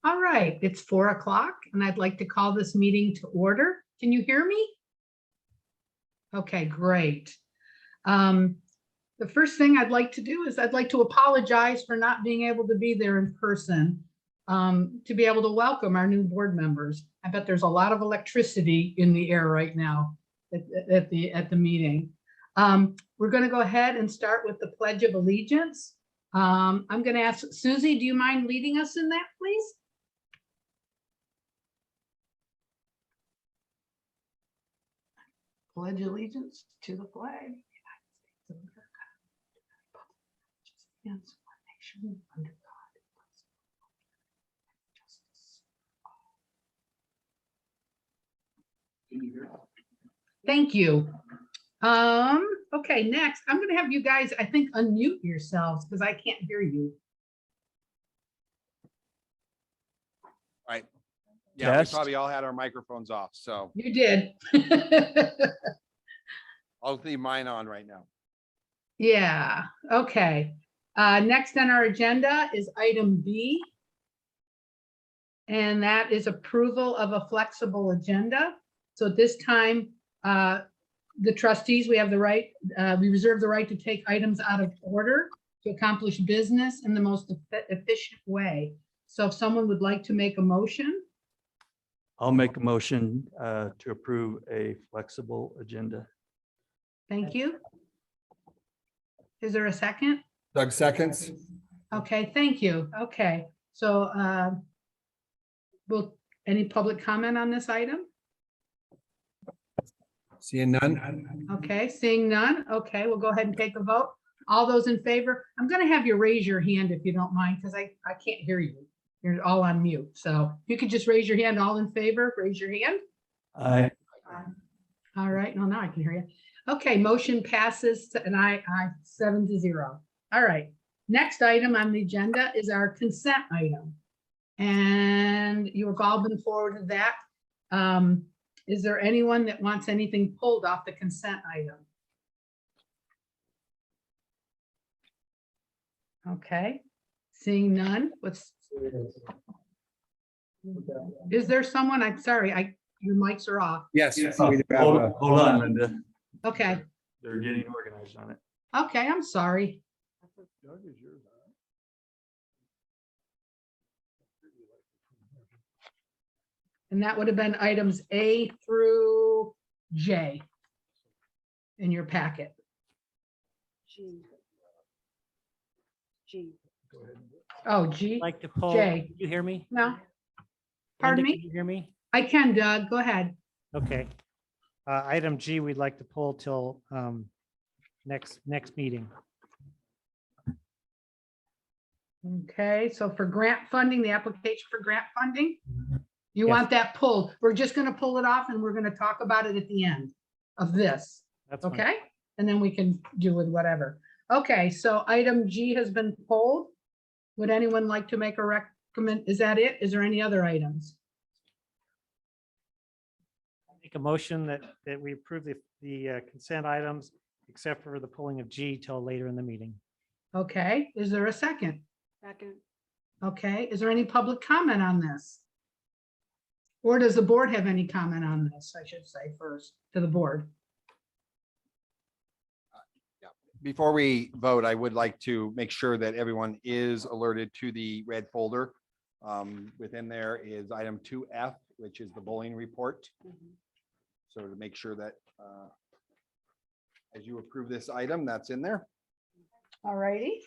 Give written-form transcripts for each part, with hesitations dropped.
All right, it's 4 o'clock and I'd like to call this meeting to order. Can you hear me? Okay, great. The first thing I'd like to do is I'd like to apologize for not being able to be there in person to be able to welcome our new board members. I bet there's a lot of electricity in the air right now at the meeting. We're going to go ahead and start with the Pledge of Allegiance. I'm going to ask Susie, do you mind leading us in that, please? Pledge allegiance to the flag of the United States of America, and one nation under God, justice for all. Thank you. Okay, next, I'm going to have you guys, I think, unmute yourselves because I can't hear you. Right. Yeah, Test. we probably all had our microphones off, so You did. I'll leave mine on right now. Yeah, okay. Next on our agenda is item B. And that is approval of a flexible agenda. So at this time, the trustees, we have the right, we reserve the right to take items out of order to accomplish business in the most efficient way. So if someone would like to make a motion, I'll make a motion to approve a flexible agenda. thank you. Is there a second? Doug seconds. Okay, thank you. Okay, so any public comment on this item? Seeing none. Okay, seeing none. Okay, we'll go ahead and take a vote. All those in favor, I'm going to have you raise your hand if you don't mind, because I can't hear you. You're all on mute. So if you could just raise your hand, all in favor, raise your hand. Aye. All right, no, now I can hear you. Okay, motion passes and I 7-0. All right, next item on the agenda is our consent item. And you have all been forwarded that. Is there anyone that wants anything pulled off the consent item? Okay, seeing none. Is there someone? I'm sorry, your mics are off. Yes. Hold on, Linda. Okay, They're getting organized on it. okay, I'm sorry. And that would have been items A through J in your packet. G. Oh, G, Like to pull, J. can you hear me? no, pardon Linda, me? can you hear me? I can, Doug, go ahead. Okay. Item G, we'd like to pull till next meeting. Okay, so for grant funding, the application for grant funding, you Yes. want that pulled. We're just gonna pull it off and we're gonna talk about it at the end of this, That's fine. okay? And then we can do with whatever. Okay, so item G has been pulled. Would anyone like to make a recommend? Is that it? Is there any other items? Make a motion that we approve the consent items, except for the pulling of G till later in the meeting. Okay, is there a second? Second. Okay, is there any public comment on this? Or does the board have any comment on this, I should say first, to the board? Before we vote, I would like to make sure that everyone is alerted to the red folder. Within there is item 2F, which is the bullying report. So to make sure that as you approve this item, that's in there. All righty.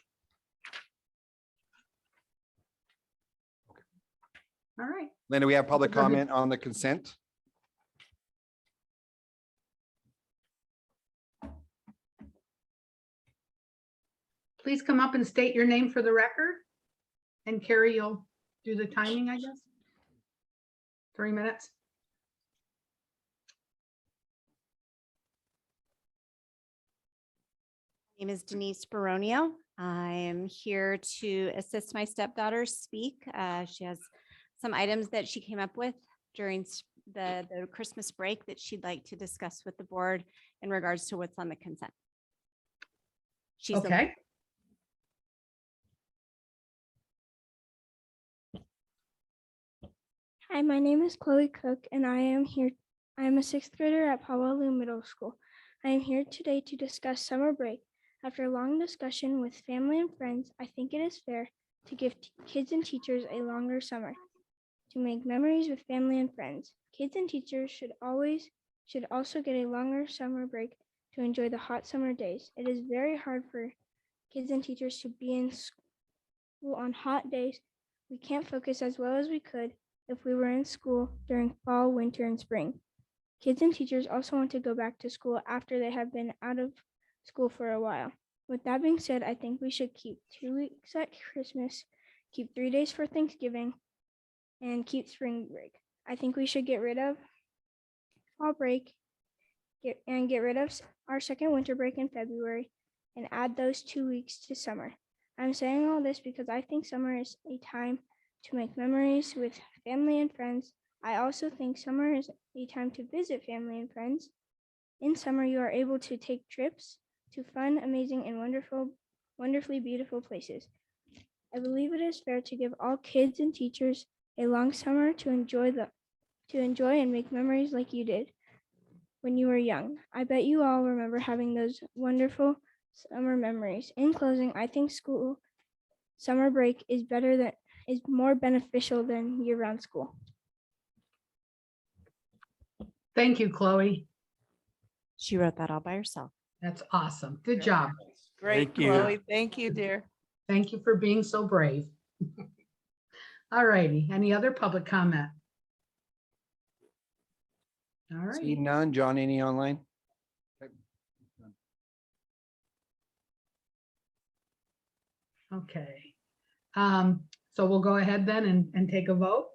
All right, Linda, we have public Go ahead. comment on the consent. please come up and state your name for the record. And Carrie, you'll do the timing, I guess. 3 minutes. Name is Denise Baronio. I am here to assist my stepdaughter speak. She has some items that she came up with during the Christmas break that she'd like to discuss with the board in regards to what's on the consent. She's the- Okay. Hi, my name is Chloe Cook, and I am a sixth grader at Pawalu Middle School. I am here today to discuss summer break. After a long discussion with family and friends, I think it is fair to give kids and teachers a longer summer to make memories with family and friends. Kids and teachers should also get a longer summer break to enjoy the hot summer days. It is very hard for kids and teachers to be in school on hot days. We can't focus as well as we could if we were in school during fall, winter, and spring. Kids and teachers also want to go back to school after they have been out of school for a while. With that being said, I think we should keep 2 weeks at Christmas, keep 3 days for Thanksgiving, and keep spring break. I think we should get rid of fall break get rid of our second winter break in February and add those 2 weeks to summer. I'm saying all this because I think summer is a time to make memories with family and friends. I also think summer is a time to visit family and friends. In summer, you are able to take trips to fun, amazing, and wonderfully beautiful places. I believe it is fair to give all kids and teachers a long summer to enjoy and make memories like you did when you were young. I bet you all remember having those wonderful summer memories. In closing, I think school summer break is more beneficial than year-round school. Thank you, Chloe. She wrote that all by herself. That's awesome. Good job. Great, Thank you. Chloe. Thank you, dear. Thank you for being so brave. All righty. Any other public comment? All right. See none. John, any online? Okay. So we'll go ahead then and take a vote.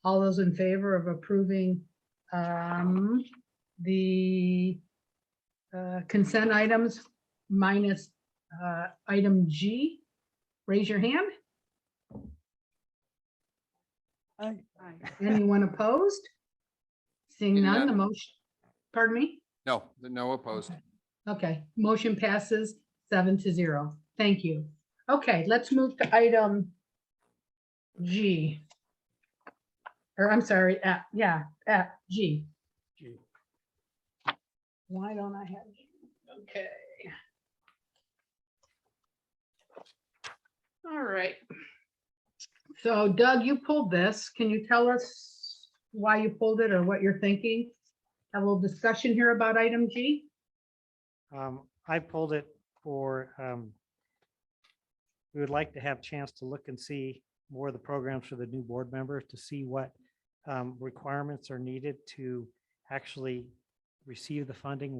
All those in favor of approving the consent items minus item G, raise your hand. Anyone opposed? Seeing Seeing none, the none. motion, pardon me? No, no opposed. Okay, motion passes 7-0. Thank you. Okay, let's move to item G. Or I'm sorry, G. G. Why don't I have G? Okay. All right. So Doug, you pulled this. Can you tell us why you pulled it or what you're thinking? Have a little discussion here about item G. I pulled it for, we would like to have a chance to look and see more of the programs for the new board members to see what requirements are needed to actually receive the funding,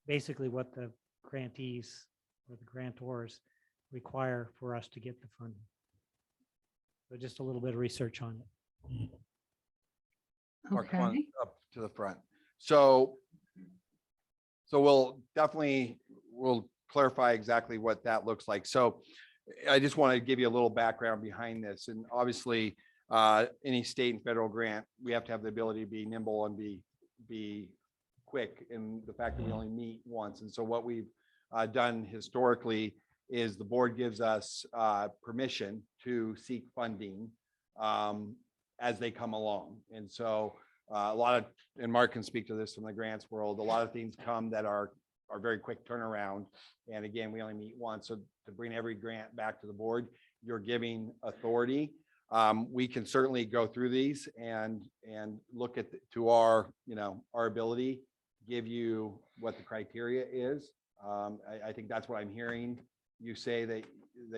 basically what the grantees or the grantors require for us to get the funding. So just a little bit of research on it. Mark, come on Okay. up to the front. So we'll clarify exactly what that looks like. So I just want to give you a little background behind this. And obviously, any state and federal grant, we have to have the ability to be nimble and be quick in the fact that we only meet once. And so what we've done historically is the board gives us permission to seek funding as they come along. And so and Mark can speak to this from the grants world, a lot of things come that are very quick turnaround. And again, we only meet once. So to bring every grant back to the board, you're giving authority. We can certainly go through these and look at to our ability, give you what the criteria is. I think that's what I'm hearing you say that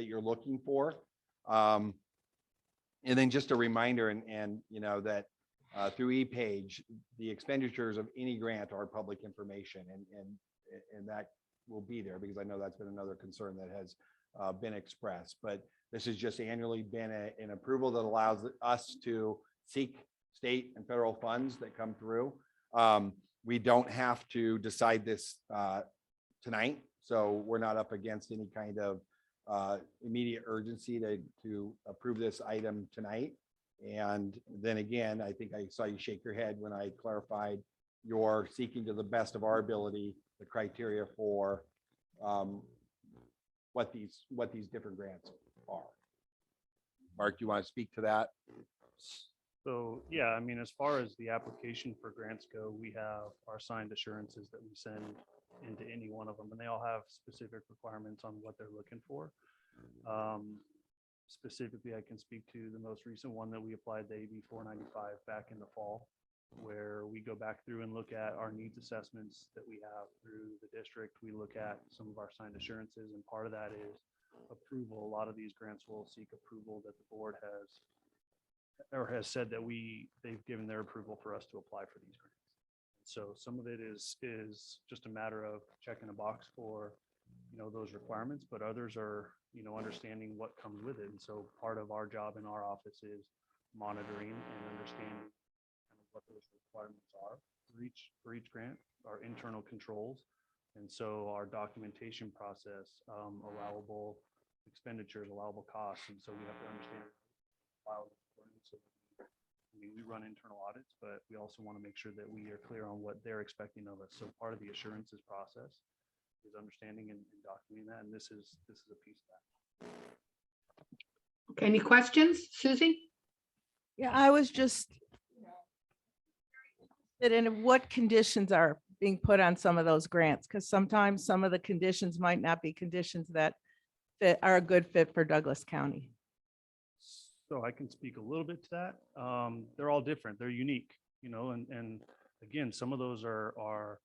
you're looking for. And then just a reminder and that through ePage, the expenditures of any grant are public information and that will be there because I know that's been another concern that has been expressed. But this has just annually been an approval that allows us to seek state and federal funds that come through. We don't have to decide this tonight, so we're not up against any kind of immediate urgency to approve this item tonight. And then again, I think I saw you shake your head when I clarified you're seeking to the best of our ability the criteria for what these different grants are. Mark, do you want to speak to that? So, yeah, I mean, as far as the application for grants go, we have our signed assurances that we send into any one of them, and they all have specific requirements on what they're looking for. Specifically, I can speak to the most recent one that we applied, the AB 495 back in the fall, where we go back through and look at our needs assessments that we have through the district. We look at some of our signed assurances, and part of that is approval. A lot of these grants will seek approval that the board has said that they've given their approval for us to apply for these grants. So some of it is just a matter of checking a box for, those requirements, but others are, understanding what comes with it. And so part of our job in our office is monitoring and understanding kind of what those requirements are for each grant, our internal controls. And so our documentation process, allowable expenditures, allowable costs. And so we have to understand we run internal audits, but we also want to make sure that we are clear on what they're expecting of us. So part of the assurances process is understanding and documenting that. And this is a piece of that. Okay, any questions, Susie? Yeah, I was just interested in what conditions are being put on some of those grants, because sometimes some of the conditions might not be conditions that are a good fit for Douglas County. So I can speak a little bit to that. They're all different. They're unique, and again, some of those are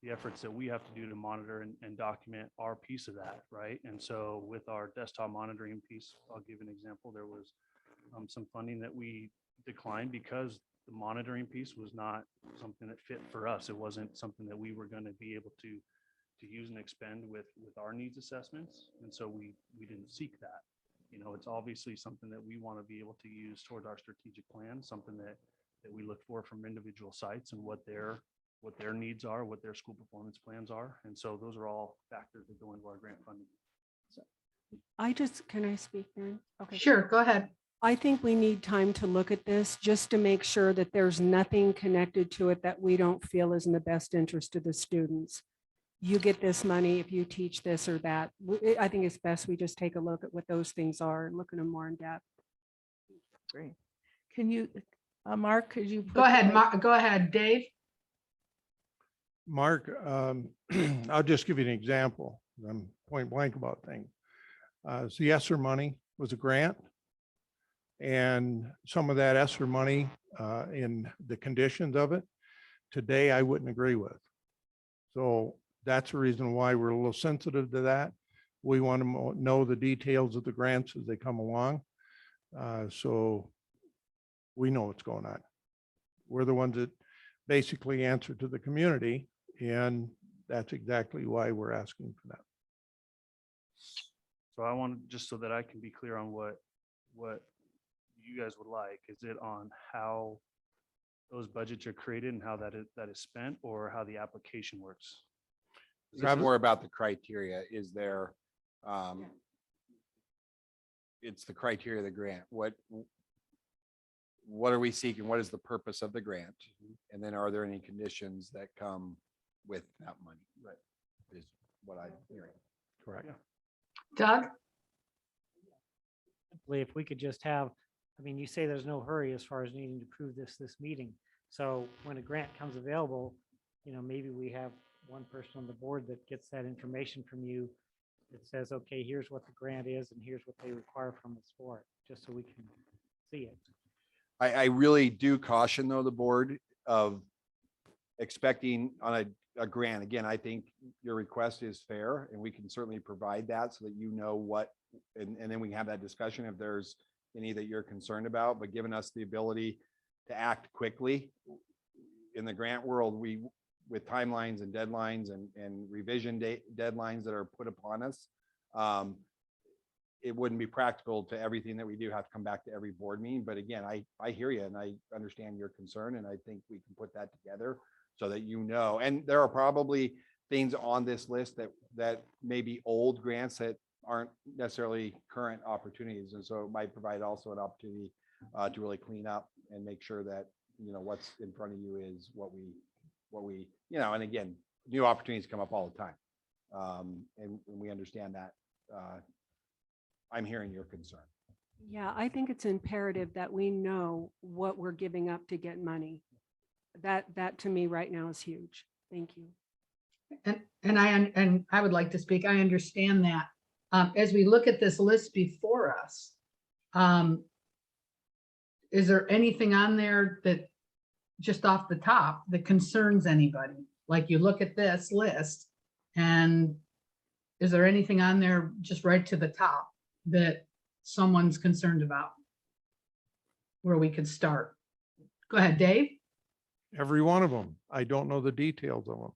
the efforts that we have to do to monitor and document our piece of that, right? And so with our desktop monitoring piece, I'll give an example. There was some funding that we declined because the monitoring piece was not something that fit for us. It wasn't something that we were going to be able to use and expend with our needs assessments. And so we didn't seek that. It's obviously something that we want to be able to use toward our strategic plan, something that we look for from individual sites and what their needs are, what their school performance plans are. And so those are all factors that go into our grant funding. Can I speak then? Okay. Sure, go ahead. I think we need time to look at this just to make sure that there's nothing connected to it that we don't feel is in the best interest of the students. You get this money if you teach this or that. I think it's best we just take a look at what those things are and look at them more in depth. Great. Can you, Mark, could you? Go ahead, go ahead, Dave. Mark, I'll just give you an example. I'm point blank about things. So the ESSER money was a grant. And some of that ESSER money in the conditions of it, today I wouldn't agree with. So that's the reason why we're a little sensitive to that. We want to know the details of the grants as they come along. So we know what's going on. We're the ones that basically answer to the community, and that's exactly why we're asking for that. So I want, just so that I can be clear on what you guys would like, is it on how those budgets are created and how that is spent, or how the application works? This is more about the criteria. Is there, it's the criteria of the grant. What are we seeking? What is the purpose of the grant? And then are there any conditions that come with that money? Right. Is what I'm hearing. Correct. Doug? If we could just have, you say there's no hurry as far as needing to prove this meeting. So when a grant comes available, maybe we have one person on the board that gets that information from you that says, okay, here's what the grant is and here's what they require from us for it, just so we can see it. I really do caution though the board of expecting on a grant. Again, I think your request is fair and we can certainly provide that so that what, and then we can have that discussion if there's any that you're concerned about, but giving us the ability to act quickly in the grant world, with timelines and deadlines and revision deadlines that are put upon us, it wouldn't be practical to everything that we do have to come back to every board meeting. But again, I hear you and I understand your concern, and I think we can put that together so that and there are probably things on this list that may be old grants that aren't necessarily current opportunities. And so it might provide also an opportunity to really clean up and make sure that, what's in front of you is what we, and again, new opportunities come up all the time. And we understand that. I'm hearing your concern. Yeah, I think it's imperative that we know what we're giving up to get money. That to me right now is huge. Thank you. And I would like to speak. I understand that. As we look at this list before us, is there anything on there that just off the top that concerns anybody? Like you look at this list and is there anything on there just right to the top that someone's concerned about? Where we could start? Go ahead, Dave. Every one of them. I don't know the details of them.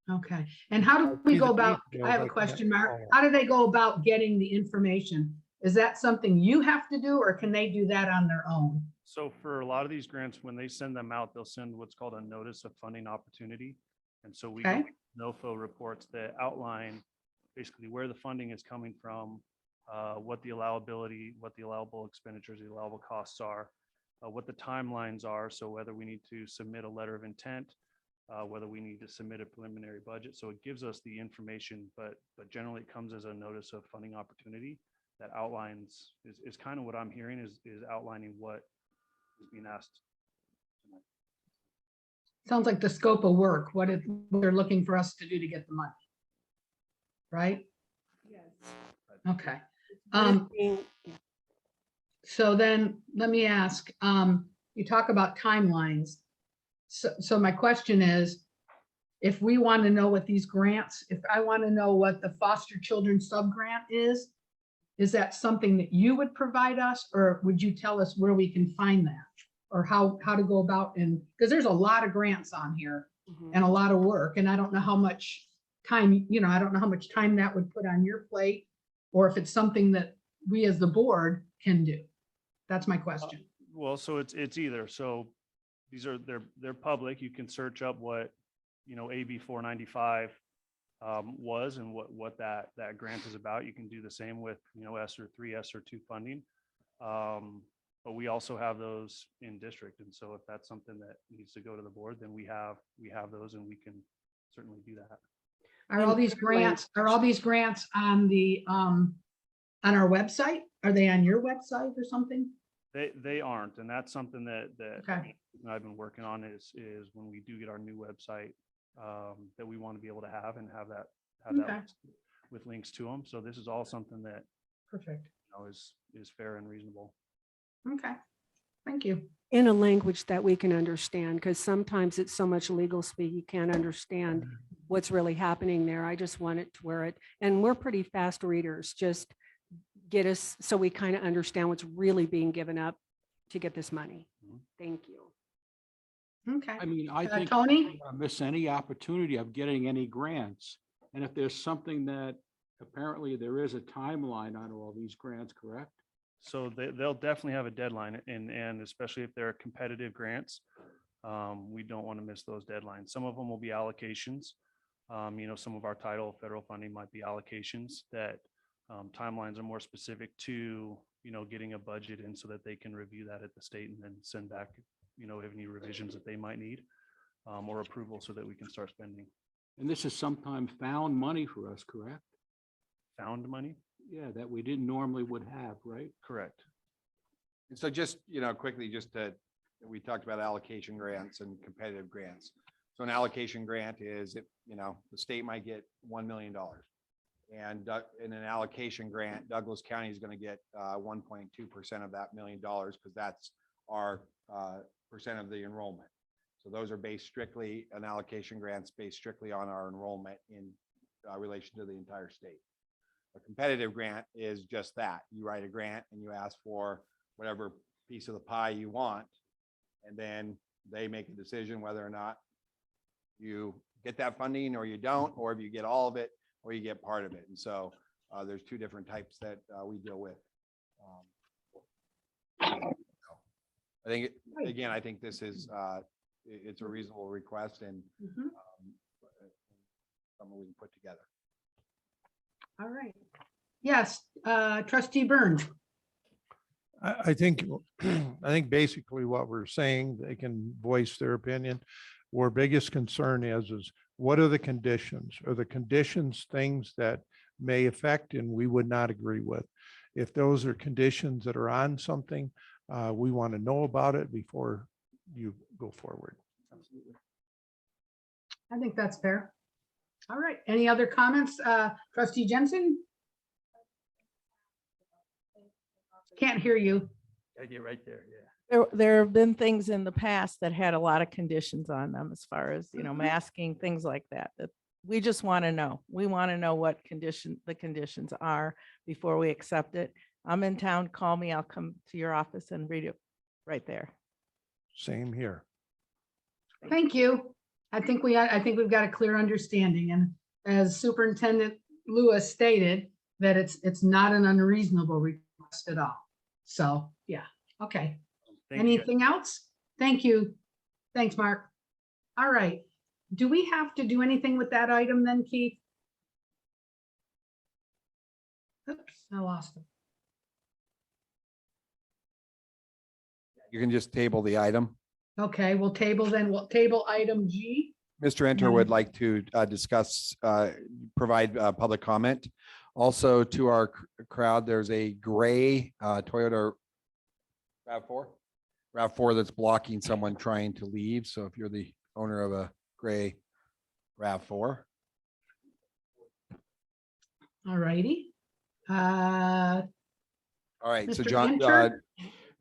Okay, and how do we See go the about, details, I have I a can't question, Mark. follow. How do they go about getting the information? Is that something you have to do or can they do that on their own? So for a lot of these grants, when they send them out, they'll send what's called a notice of funding opportunity. And so we Okay. get NOFO reports that outline basically where the funding is coming from, what the allowability, what the allowable expenditures, the allowable costs are, what the timelines are. So whether we need to submit a letter of intent, whether we need to submit a preliminary budget. So it gives us the information, but generally it comes as a notice of funding opportunity that outlines, is kind of what I'm hearing is outlining what is being asked. Sounds like the scope of work, what they're looking for us to do to get the money. Right? Yes. Okay. So then let me ask, you talk about timelines. So my question is, if we want to know what these grants, if I want to know what the foster children sub-grant is that something that you would provide us, or would you tell us where we can find that? Or how to go about, and because there's a lot of grants on here and a lot of work, and I don't know how much time, I don't know how much time that would put on your plate, or if it's something that we as the board can do. That's my question. Well, so it's either. So these are, they're public. You can search up what, AB 495 was and what that grant is about. You can do the same with, ESSER 3, ESSER 2 funding. But we also have those in district. And so if that's something that needs to go to the board, then we have those and we can certainly do that. Are all these grants on the, on our website? Are they on your website or something? They aren't. And that's something that Okay. I've been working on is when we do get our new website, that we want to be able to have that Okay. with links to them. So this is all something that Perfect. is fair and reasonable. Okay. Thank you. In a language that we can understand, because sometimes it's so much legal speak, you can't understand what's really happening there. I just want it to where it, and we're pretty fast readers, just get us so we kind of understand what's really being given up to get this money. Thank you. Okay. I mean, I think Tony? we don't wanna miss any opportunity of getting any grants. And if there's something that apparently there is a timeline on all these grants, correct? So they'll definitely have a deadline and especially if they're competitive grants, we don't want to miss those deadlines. Some of them will be allocations. Some of our title federal funding might be allocations that timelines are more specific to, getting a budget in so that they can review that at the state and then send back, any revisions that they might need or approval so that we can start spending. And this is sometimes found money for us, correct? Found money? Yeah, that we didn't normally would have, right? Correct. And so just, quickly, we talked about allocation grants and competitive grants. So an allocation grant is, the state might get $1 million. And in an allocation grant, Douglas County is going to get 1.2% of that $1 million because that's our percent of the enrollment. So those are based strictly, an allocation grants based strictly on our enrollment in relation to the entire state. A competitive grant is just that. You write a grant and you ask for whatever piece of the pie you want, and then they make a decision whether or not you get that funding or you don't, or if you get all of it or you get part of it. And so there's two different types that we deal with. I think, again, I think this is, it's a reasonable request and something we can put together. All right. Yes, Trustee Burns. I think basically what we're saying, they can voice their opinion. Our biggest concern is what are the conditions? Are the conditions things that may affect and we would not agree with? if those are conditions that are on something, we want to know about it before you go forward. I think that's fair. All right, any other comments? Trustee Jensen? Can't hear you. Gotta get right there, yeah. There have been things in the past that had a lot of conditions on them as far as, masking, things like that, that we just want to know. We want to know what the conditions are before we accept it. I'm in town, call me, I'll come to your office and read it right there. Same here. Thank you. I think we've got a clear understanding, and as Superintendent Lewis stated, that it's not an unreasonable request at all. So, yeah, okay. Thank you. Anything else? Thank you. Thanks, Mark. All right. Do we have to do anything with that item then, Keith? Oops, I lost it. You can just table the item. Okay, we'll table item G. Mr. Enter would like to discuss, provide public comment. Also to our crowd, there's a gray Toyota RAV4 that's blocking someone trying to leave. So if you're the owner of a gray RAV4. All righty. All right, so Mr. John, Enter?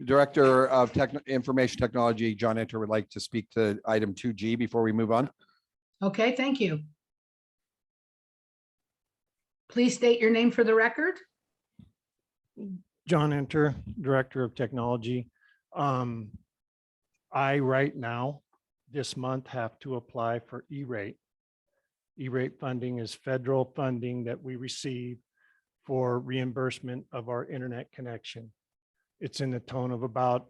Director of Information Technology, John Enter would like to speak to item 2G before we move on. Okay, thank you. Please state your name for the record. John Enter, Director of Technology. I right now, this month, have to apply for E-rate. E-rate funding is federal funding that we receive for reimbursement of our internet connection. It's in the tone of about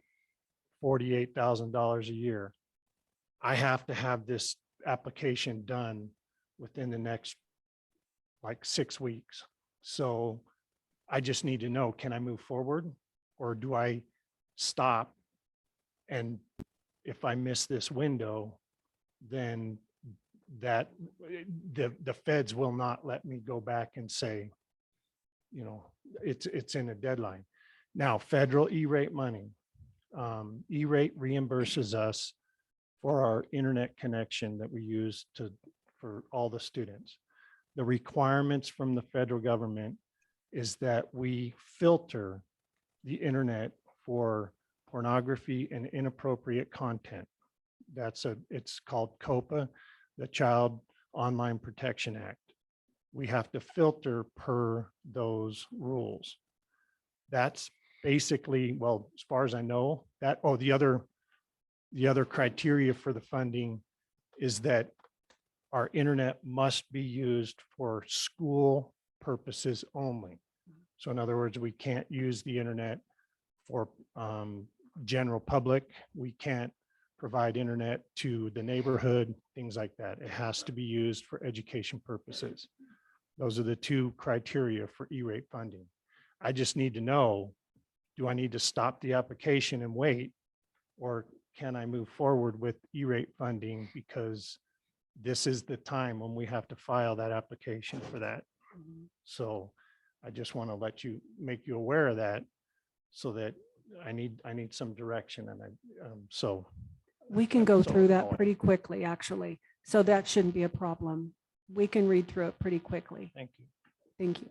$48,000 a year. I have to have this application done within the next like 6 weeks. So I just need to know, can I move forward or do I stop? And if I miss this window, then that the feds will not let me go back and say, it's in a deadline. Now, federal E-rate money, E-rate reimburses us for our internet connection that we use for all the students. The requirements from the federal government is that we filter the internet for pornography and inappropriate content. It's called COPA, the Child Online Protection Act. We have to filter per those rules. That's basically, well, as far as I know, the other criteria for the funding is that our internet must be used for school purposes only. So in other words, we can't use the internet for general public. We can't provide internet to the neighborhood, things like that. It has to be used for education purposes. Those are the two criteria for E-rate funding. I just need to know, do I need to stop the application and wait? Or can I move forward with E-rate funding because this is the time when we have to file that application for that? So I just want to make you aware of that so that I need some direction. And so We can go So- through that pretty quickly, actually. So that shouldn't be a problem. We can read through it pretty quickly. thank you. Thank you.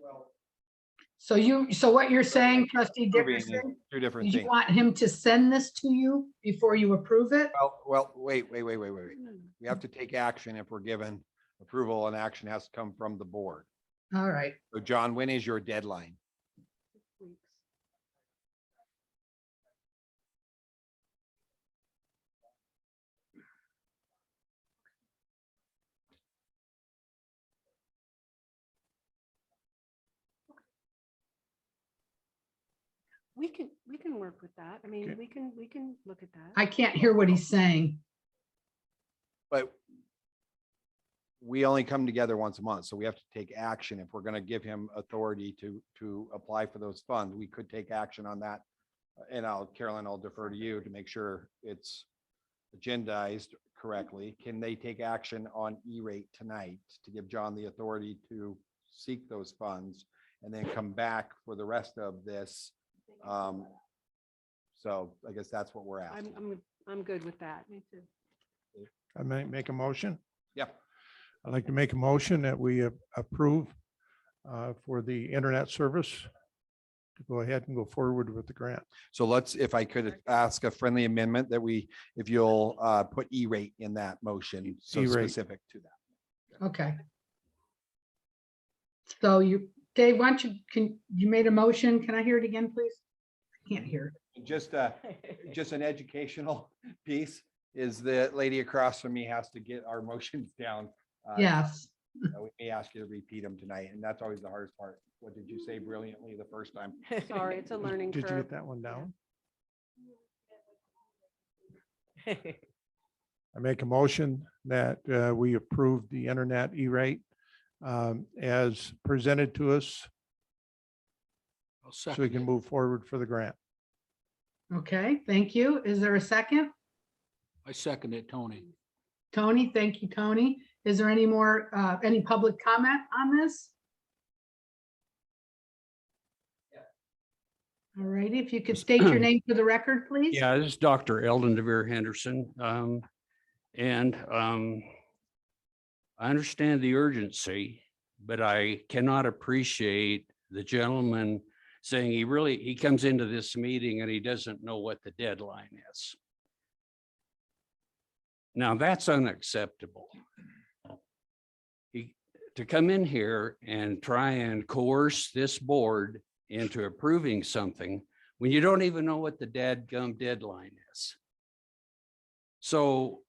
So what you're saying, Trustee Approving is Dickerson, two different is you things. want him to send this to you before you approve it? Well, wait. We have to take action if we're given approval, and action has to come from the board. All right. So John, when is your deadline? We can work with that. I mean, Okay. we can look at that. I can't hear what he's saying. But we only come together once a month, so we have to take action. If we're going to give him authority to apply for those funds, we could take action on that. And Carolyn, I'll defer to you to make sure it's agendized correctly. Can they take action on E-rate tonight to give John the authority to seek those funds? and then come back for the rest of this. So I guess that's what we're asking. I'm good with that. Me too. I might make a motion. Yeah. I'd like to make a motion that we approve for the internet service to go ahead and go forward with the grant. So let's, if I could ask a friendly amendment that we, if you'll put E-rate in that motion, so E-rate. specific to that. Okay. So you, Dave, why don't you made a motion? Can I hear it again, please? I can't hear. Just an educational piece is the lady across from me has to get our motions down. Yes. We may ask you to repeat them tonight, and that's always the hardest part. What did you say brilliantly the first time? Sorry, it's a learning Did you curve. get that one down? I make a motion that we approve the internet E-rate as presented to us I'll so we second can it. move forward for the grant. Okay, thank you. Is there a second? I second it, Tony. Tony, thank you, Tony. Is there any more, any public comment on this? All righty, if you could state your name for the record, please. Yeah, this is Dr. Eldon DeVere Henderson. I understand the urgency, but I cannot appreciate the gentleman saying he comes into this meeting and he doesn't know what the deadline is. Now, that's unacceptable. To come in here and try and coerce this board into approving something when you don't even know what the dadgum deadline is. So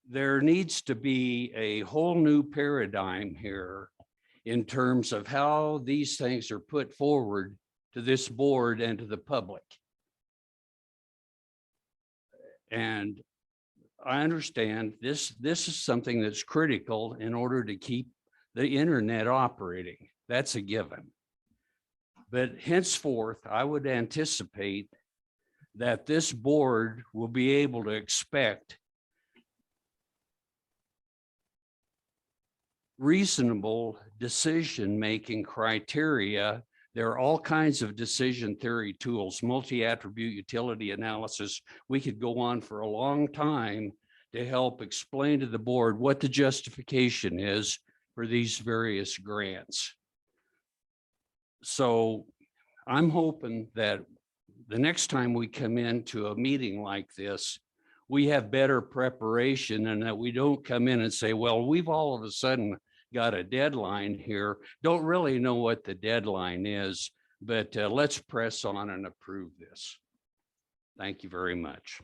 there needs to be a whole new paradigm here in terms of how these things are put forward to this board and to the public. And I understand this is something that's critical in order to keep the internet operating. That's a given. But henceforth, I would anticipate that this board will be able to expect reasonable decision-making criteria. There are all kinds of decision theory tools, multi-attribute utility analysis. We could go on for a long time to help explain to the board what the justification is for these various grants. So I'm hoping that the next time we come into a meeting like this, we have better preparation and that we don't come in and say, well, we've all of a sudden got a deadline here. Don't really know what the deadline is, but let's press on and approve this. Thank you very much.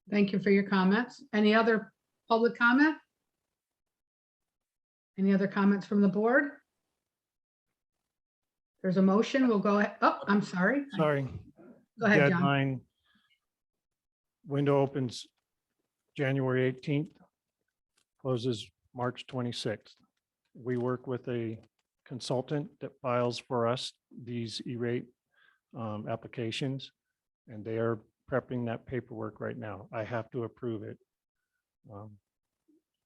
Thank you for your comments. Any other public comment? Any other comments from the board? There's a motion. We'll go ahead. Oh, I'm sorry. Sorry. Go ahead, John. Deadline. Window opens January 18th, closes March 26th. We work with a consultant that files for us these E-rate applications, and they are prepping that paperwork right now. I have to approve it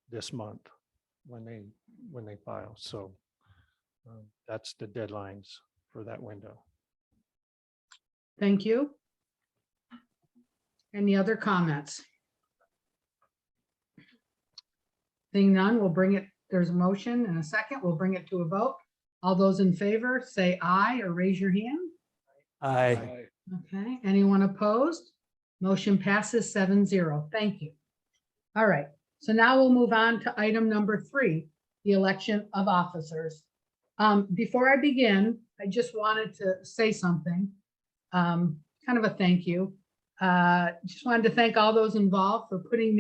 this month when they file. So that's the deadlines for that window. Thank you. Any other comments? Seeing none, we'll bring it, there's a motion and a second. We'll bring it to a vote. All those in favor, say aye or raise your hand. Aye. Okay, anyone opposed? Motion passes 7-0. Thank you. All right, so now we'll move on to item number 3, the election of officers. Before I begin, I just wanted to say something, kind of a thank you. Just wanted to thank all those involved for putting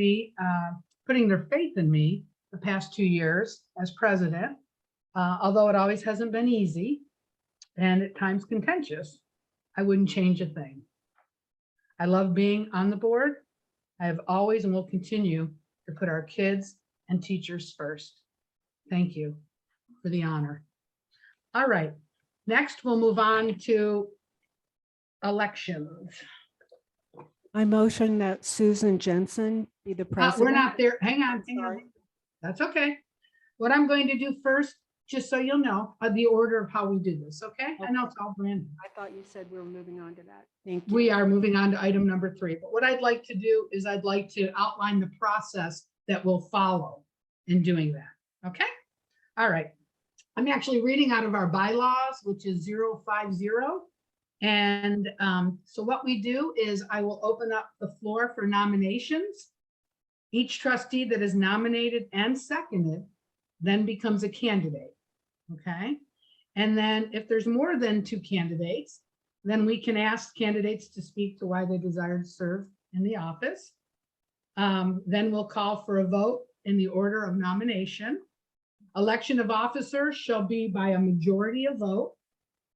their faith in me the past 2 years as president, although it always hasn't been easy and at times contentious. I wouldn't change a thing. I love being on the board. I have always and will continue to put our kids and teachers first. Thank you for the honor. All right, next we'll move on to elections. I motion that Susan Jensen be the president. We're not there. Hang on. Sorry. That's okay. What I'm going to do first just so you'll know, the order of how we do this, okay? I know it's all brand new. I thought you said we were moving on to that. Thank you. We are moving on to item number 3, but what I'd like to do is I'd like to outline the process that we'll follow in doing that, okay? All right. I'm actually reading out of our bylaws, which is 050. And so what we do is I will open up the floor for nominations. Each trustee that is nominated and seconded then becomes a candidate, okay? And then if there's more than 2 candidates, then we can ask candidates to speak to why they desire to serve in the office. Then we'll call for a vote in the order of nomination. Election of officers shall be by a majority of vote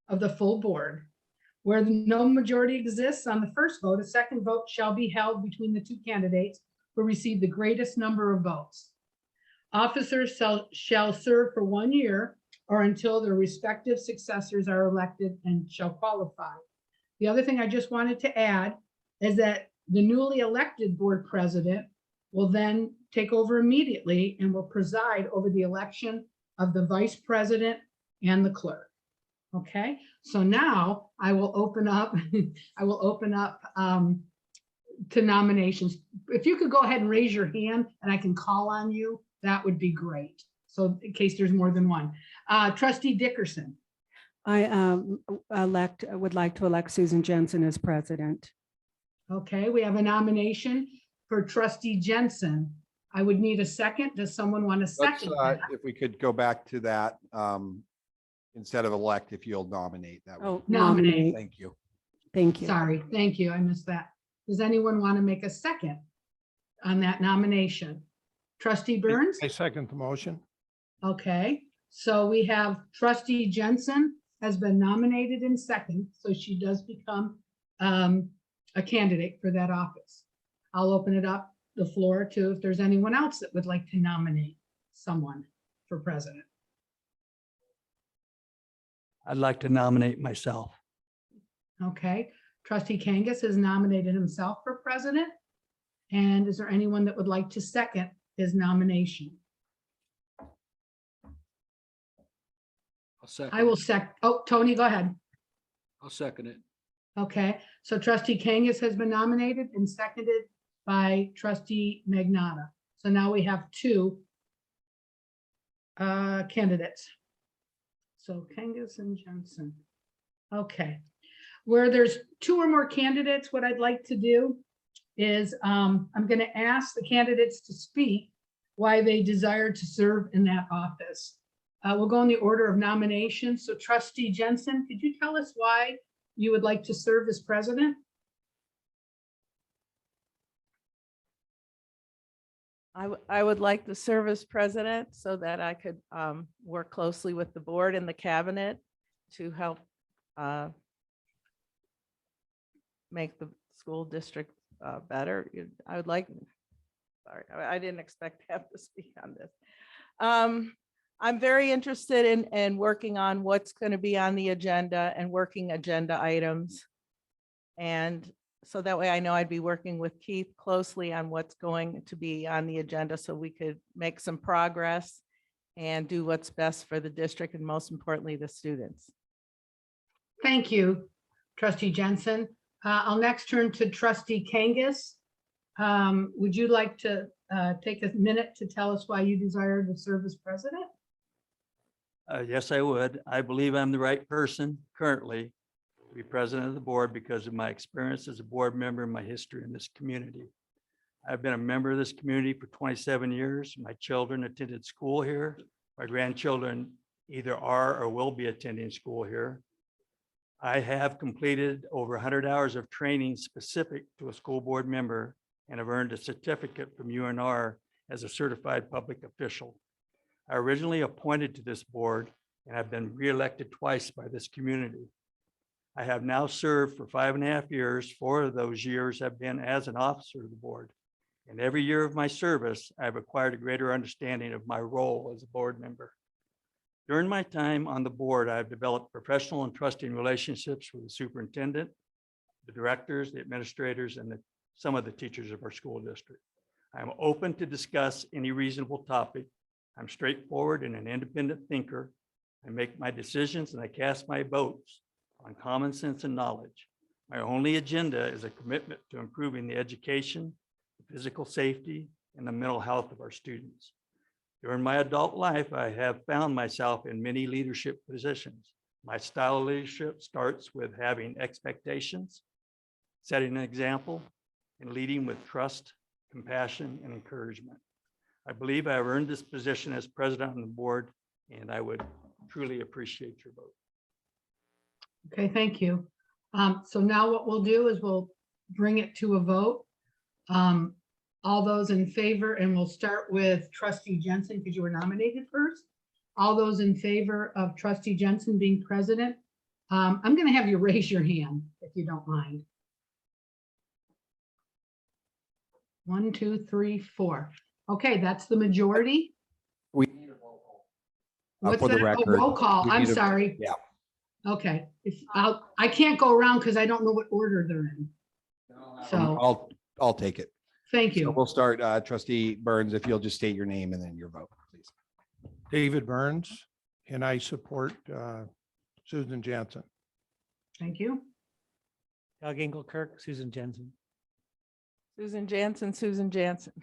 of the full board. Where no majority exists on the first vote, a second vote shall be held between the 2 candidates who receive the greatest number of votes. Officers shall serve for 1 year or until their respective successors are elected and shall qualify. The other thing I just wanted to add is that the newly elected board president will then take over immediately and will preside over the election of the vice president and the clerk. Okay, so now I will open up, to nominations. If you could go ahead and raise your hand and I can call on you, that would be great. So in case there's more than one. Trustee Dickerson. I would like to elect Susan Jensen as president. Okay, we have a nomination for trustee Jensen. I would need a second. Does someone want to Let's, second that? if we could go back to that, instead of elect, if you'll nominate that. Oh, Nominate. Thank you. Thank you. Sorry, thank you. I missed that. Does anyone want to make a second on that nomination? Trustee Burns? I second the motion. Okay, so we have trustee Jensen has been nominated in second, so she does become a candidate for that office. I'll open it up, the floor to if there's anyone else that would like to nominate someone for president. I'd like to nominate myself. Okay, trustee Kangas has nominated himself for president. And is there anyone that would like to second his nomination? I'll second. I will oh, Tony, go ahead. I'll second it. Okay, so trustee Kangas has been nominated and seconded by trustee Magnata. So now we have 2 candidates. So Kangas and Jensen. Okay, where there's 2 or more candidates, what I'd like to do is I'm going to ask the candidates to speak why they desire to serve in that office. We'll go in the order of nomination. So trustee Jensen, could you tell us why you would like to serve as president? I would like to serve as president so that I could work closely with the board and the cabinet to help make the school district better. I would like, sorry, I didn't expect to have to speak on this. I'm very interested in working on what's going to be on the agenda and working agenda items. And so that way I know I'd be working with Keith closely on what's going to be on the agenda so we could make some progress and do what's best for the district and most importantly, the students. Thank you, trustee Jensen. I'll next turn to trustee Kangas. Would you like to take a minute to tell us why you desire to serve as president? Yes, I would. I believe I'm the right person currently to be president of the board because of my experience as a board member and my history in this community. I've been a member of this community for 27 years. My children attended school here. My grandchildren either are or will be attending school here. I have completed over 100 hours of training specific to a school board member and have earned a certificate from UNR as a certified public official. I originally appointed to this board and have been reelected twice by this community. I have now served for 5.5 years. 4 of those years have been as an officer of the board. And every year of my service, I've acquired a greater understanding of my role as a board member. During my time on the board, I've developed professional and trusting relationships with the superintendent, the directors, the administrators, and some of the teachers of our school district. I am open to discuss any reasonable topic. I'm straightforward and an independent thinker I make my decisions and I cast my votes on common sense and knowledge. My only agenda is a commitment to improving the education, the physical safety, and the mental health of our students. During my adult life, I have found myself in many leadership positions. My style of leadership starts with having expectations, setting an example, and leading with trust, compassion, and encouragement. I believe I have earned this position as president on the board, and I would truly appreciate your vote. Okay, thank you. So now what we'll do is we'll bring it to a vote. All those in favor, and we'll start with trustee Jensen because you were nominated first. All those in favor of trustee Jensen being president, I'm going to have you raise your hand if you don't mind. 1, 2, 3, 4. Okay, that's the majority. We What's for the that? Oh, record, roll call. we I'm need a- sorry. Yeah. Okay, I can't go around because I don't know what order they're in. So, I'll take it. thank So you. we'll start, trustee Burns, if you'll just state your name and then your vote, please. David Burns, and I support Susan Jansen. Thank you. Doug Engelkirk, Susan Jensen. Susan Jansen, Susan Jansen.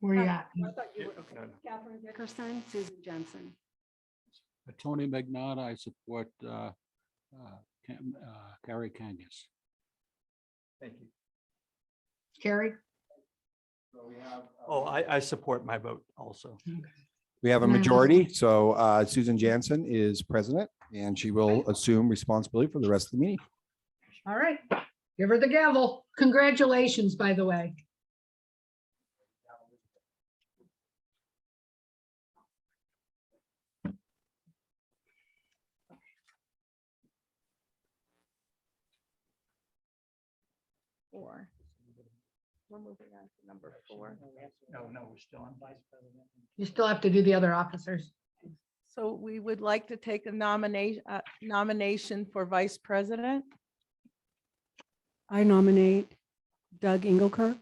Where you at? Catherine Dickerson, Susan Jensen. Tony Magnata, I support Carrie Kangas. Thank you. Carrie? Oh, I support my vote also. We have a And then- majority, so Susan Jansen is president, and she will assume responsibility for the rest of the meeting. All right, give her the gavel. Congratulations, by the way. Four. We're moving on to number 4. No, we're still on vice president. You still have to do the other officers. So we would like to take a nomination for vice president. I nominate Doug Engelkirk.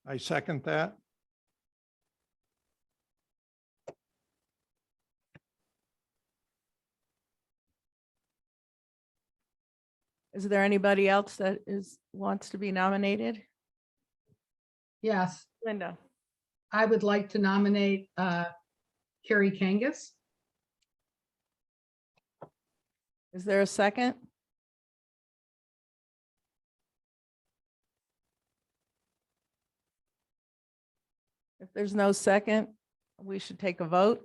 I second that. Is there anybody else that wants to be nominated? Yes, Linda, I would like to nominate Carrie Kangas. is there a second? If there's no second, we should take a vote.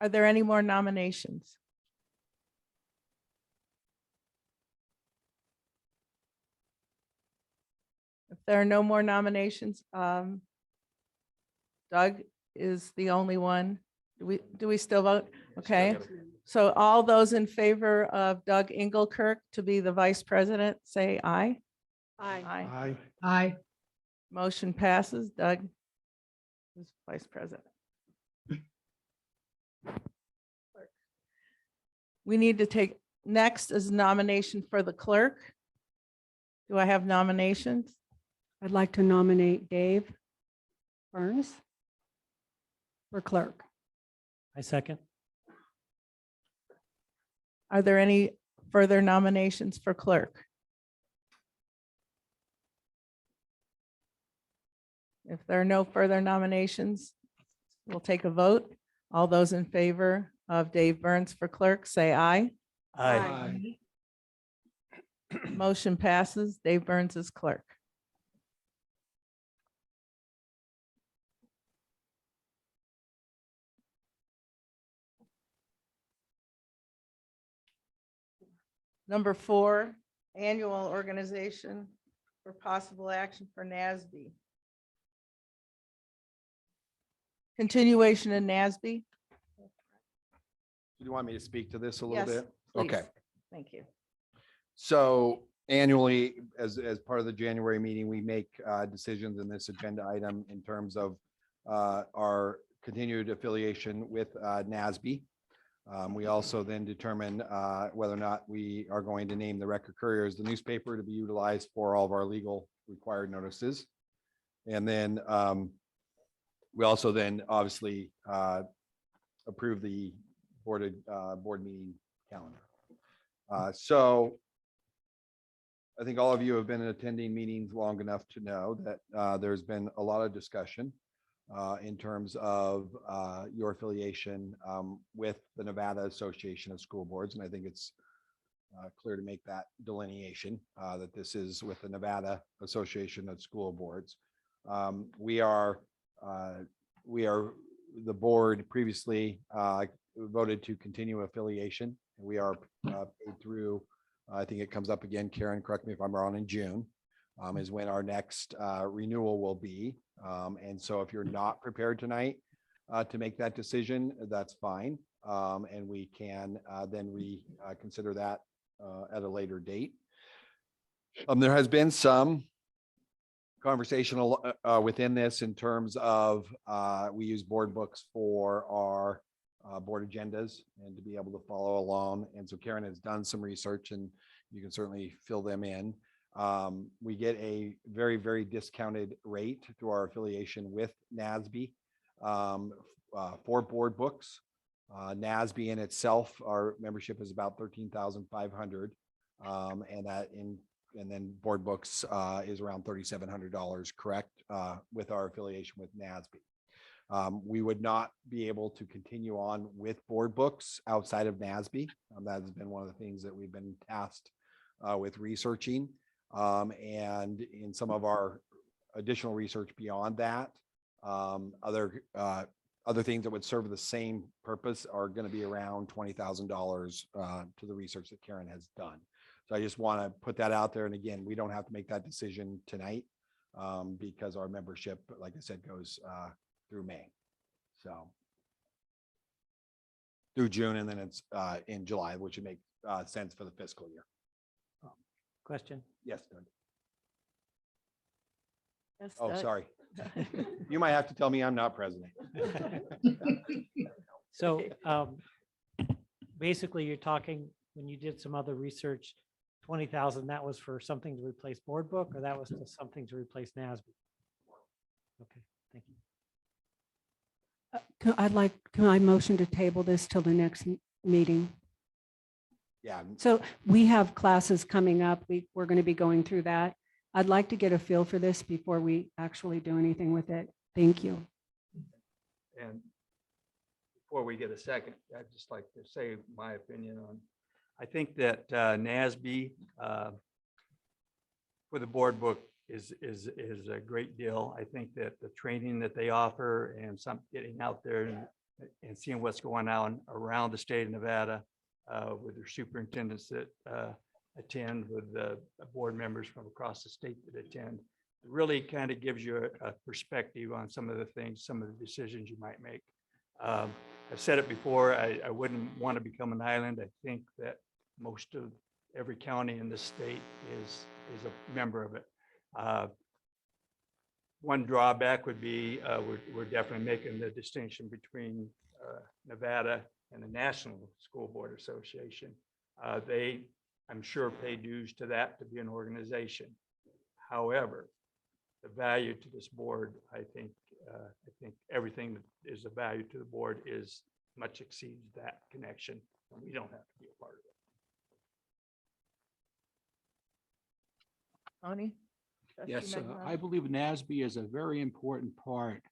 Are there any more nominations? If there are no more nominations, Doug is the only one. Do we still vote? Okay. So all those in favor of Doug Engelkirk to be the vice president, say aye. Aye. Aye. Aye. Motion passes. Doug is vice president. We need to take, next is nomination for the clerk. Do I have nominations? I'd like to nominate Dave Burns for clerk. I second. Are there any further nominations for clerk? If there are no further nominations, we'll take a vote. All those in favor of Dave Burns for clerk, say aye. Aye. Motion passes. Dave Burns is clerk. Number 4, annual organization for possible action for NASB. Continuation in NASB. Do you want me to speak to this a little Yes, bit? please. Okay. Thank you. So annually, as part of the January meeting, we make decisions in this agenda item in terms of our continued affiliation with NASB. We also then determine whether or not we are going to name the Record Courier as the newspaper to be utilized for all of our legal required notices. And then we also then obviously approve the board meeting calendar. So I think all of you have been attending meetings long enough to know that there's been a lot of discussion in terms of your affiliation with the Nevada Association of School Boards. And I think it's clear to make that delineation that this is with the Nevada Association of School Boards. We are the board previously voted to continue affiliation. We are paid through, I think it comes up again, Karen, correct me if I'm wrong, in June is when our next renewal will be. And so if you're not prepared tonight to make that decision, that's fine. And we can then reconsider that at a later date. There has been some conversational within this in terms of we use board books for our board agendas and to be able to follow along. And so Karen has done some research and you can certainly fill them in. We get a very, very discounted rate through our affiliation with NASB for board books. NASB in itself, our membership is about $13,500, and then board books is around $3,700, correct, with our affiliation with NASB. We would not be able to continue on with board books outside of NASB. That has been one of the things that we've been tasked with researching. And in some of our additional research beyond that, other things that would serve the same purpose are going to be around $20,000 to the research that Karen has done. So I just want to put that out there. And again, we don't have to make that decision tonight because our membership, like I said, goes through May. So through June, and then it's in July, which would make sense for the fiscal year. Question? Yes, Doug. Yes, Oh, Doug. sorry. You might have to tell me I'm not president. So basically you're talking, when you did some other research, 20,000, that was for something to replace board book, or that was to something to replace NASB? Okay, thank you. Can I motion to table this till the next meeting? Yeah. So we have classes coming up. We're going to be going through that. I'd like to get a feel for this before we actually do anything with it. Thank you. And before we get a second, I'd just like to say my opinion on, I think that NASB for the board book is a great deal. I think that the training that they offer and some getting out there and seeing what's going on around the state of Nevada with their superintendents that attend, with the board members from across the state that attend, it really kind of gives you a perspective on some of the things, some of the decisions you might make. I've said it before, I wouldn't want to become an island. I think that most of every county in the state is a member of it. One drawback would be we're definitely making the distinction between Nevada and the National School Board Association. They, I'm sure, pay dues to that to be an organization. However, the value to this board, I think everything that is of value to the board is much exceeds that connection, and we don't have to be a part of it. Tony? Trustee Yes, McNaught? I believe NASB is a very important part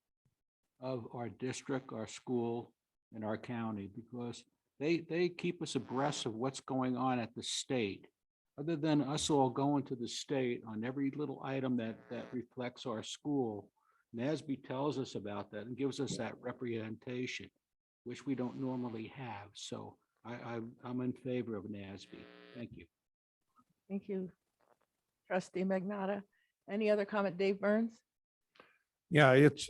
of our district, our school, and our county, because they keep us abreast of what's going on at the state. Other than us all going to the state on every little item that reflects our school, NASB tells us about that and gives us that representation, which we don't normally have. So I'm in favor of NASB. Thank you. Thank you. Trustee Magnata. Any other comment? Dave Burns? Yeah, it's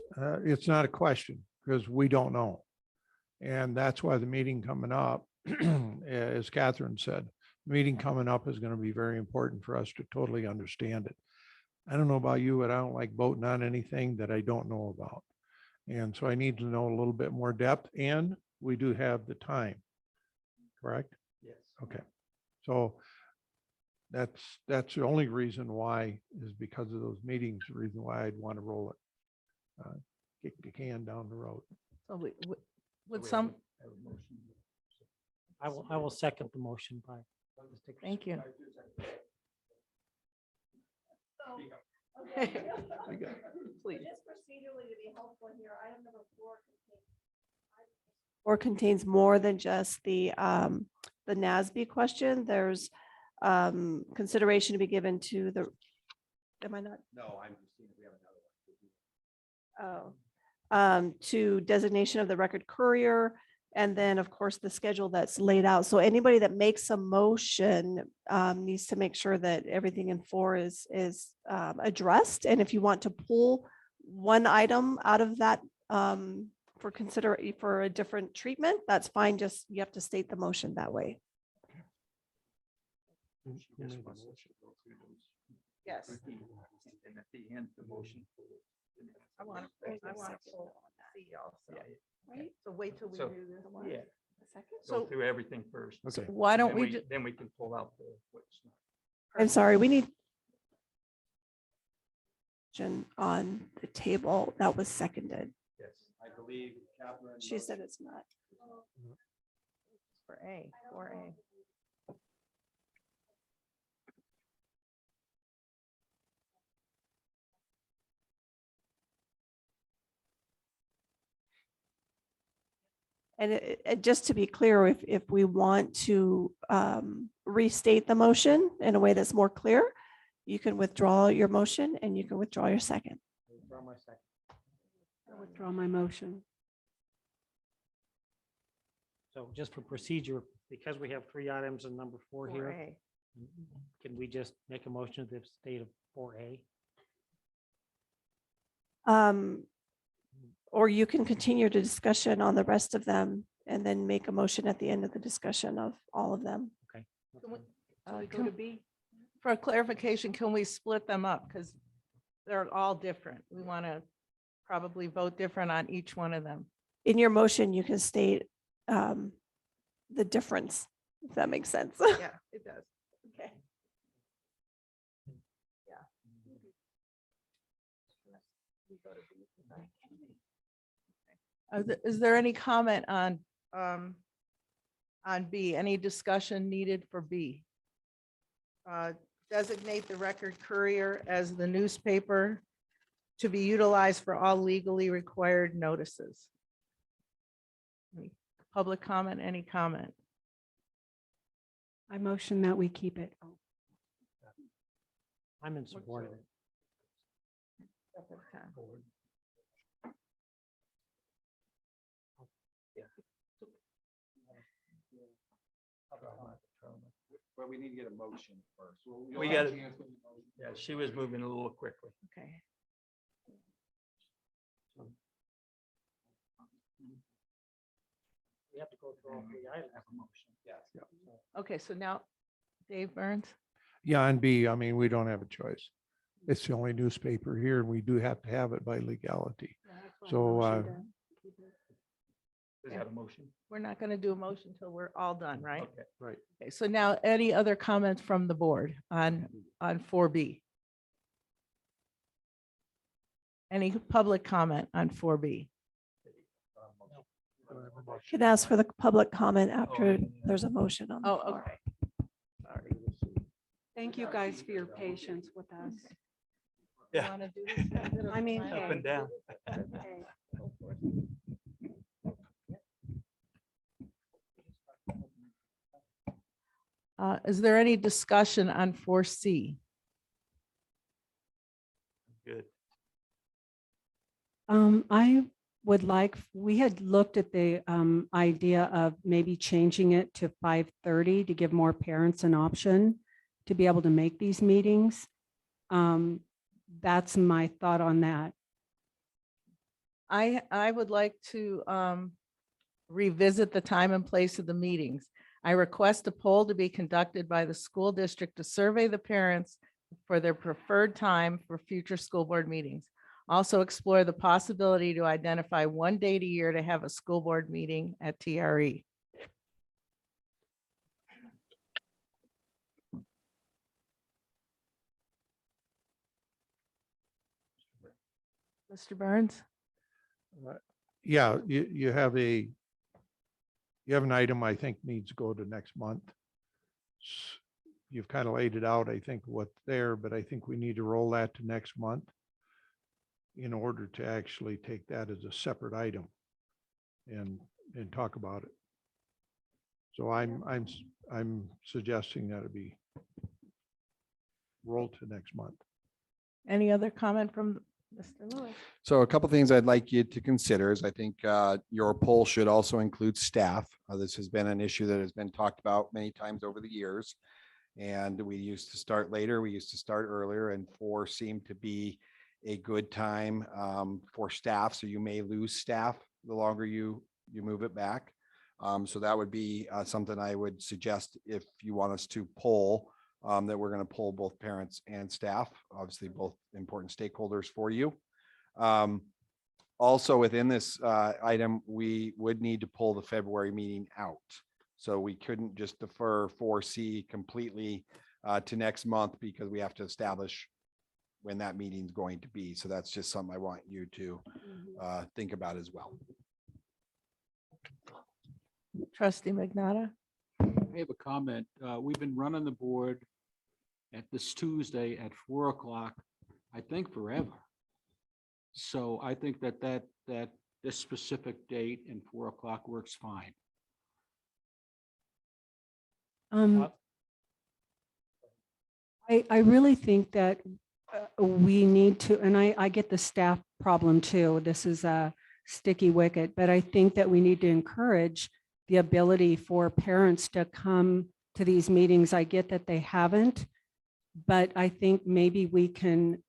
not a question because we don't know. And that's why the meeting coming up, as Catherine said, the meeting coming up is going to be very important for us to totally understand it. I don't know about you, but I don't like voting on anything that I don't know about. And so I need to know a little bit more depth, and we do have the time. correct? Yes. Okay. So that's the only reason why is because of those meetings, the reason why I'd want to roll it. Kick the can down the road. So would some, I will second the motion by. thank you. Please. Or contains more than just the NASB question. There's consideration to be given to the, am I not? No, I'm just seeing if we have another one. To designation of the record courier, and then, of course, the schedule that's laid out. So anybody that makes a motion needs to make sure that everything in 4 is addressed. And if you want to pull one item out of that for a different treatment, that's fine. Just you have to state the motion that way. Yes. And at the end, the motion. I want to pull C also. Right? So wait till we So, do this. Yeah. So Go through everything first. Okay. why don't Then we, ju- Then we can pull out the what's not. I'm sorry, we need on the table that was seconded. Yes. I believe Catherine. She said it's not. for A, 4A. And just to be clear, if we want to restate the motion in a way that's more clear, you can withdraw your motion and you can withdraw your second. Withdraw my second. I withdraw my motion. So just for procedure, because we have 3 items in number 4 here, 4A. can we just make a motion to the state of 4A? Or you can continue the discussion on the rest of them and then make a motion at the end of the discussion of all of them. Okay. Can we go to B? For clarification, can we split them up? Because they're all different. We want to probably vote different on each one of them. In your motion, you can state the difference, if that makes sense. Yeah, it does. Okay. Is there any comment on B? Any discussion needed for B? Designate the Record Courier as the newspaper to be utilized for all legally required notices. Any public comment, any comment? I motion that we keep it. I'm in support of it. But we need to get a motion first. We got it. Yeah, she was moving a little quickly. Okay. We have to go through all 3 items. Yes. Okay, so now Dave Burns. Yeah, and B, I mean, we don't have a choice. It's the only newspaper here and we do have to have it by legality. So, Is that a motion? We're not going to do a motion until we're all done, right? Okay. right. Okay, so now any other comments from the board on 4B? Any public comment on 4B? Can ask for the public comment after there's a motion on the Oh, floor. okay. Thank you guys for your patience with us. You Yeah. wanna do this? I mean, Up and down. Okay. Is there any discussion on 4C? Good. I would like, we had looked at the idea of maybe changing it to 5:30 to give more parents an option to be able to make these meetings. That's my thought on that. I would like to revisit the time and place of the meetings. I request a poll to be conducted by the school district to survey the parents for their preferred time for future school board meetings. Also explore the possibility to identify one date a year to have a school board meeting at TRE. Mr. Burns? Yeah, you have an item I think needs to go to next month. You've kind of laid it out, I think, what's there, but I think we need to roll that to next month in order to actually take that as a separate item and talk about it. So I'm suggesting that it be rolled to next month. Any other comment from Mr. Lewis? So a couple things I'd like you to consider is I think your poll should also include staff. This has been an issue that has been talked about many times over the years. And we used to start later, we used to start earlier, and 4 seemed to be a good time for staff. So you may lose staff the longer you move it back. So that would be something I would suggest if you want us to poll, that we're going to poll both parents and staff, obviously both important stakeholders for you. Also within this item, we would need to pull the February meeting out. So we couldn't just defer 4C completely to next month because we have to establish when that meeting is going to be. So that's just something I want you to think about as well. Trustee McNaughton? I have a comment. We've been running the board at this Tuesday at 4 o'clock, I think forever. So I think that this specific date and 4 o'clock works fine. I really think that we need to, and I get the staff problem too. This is a sticky wicket, but I think that we need to encourage the ability for parents to come to these meetings. I get that they haven't, but I think maybe we can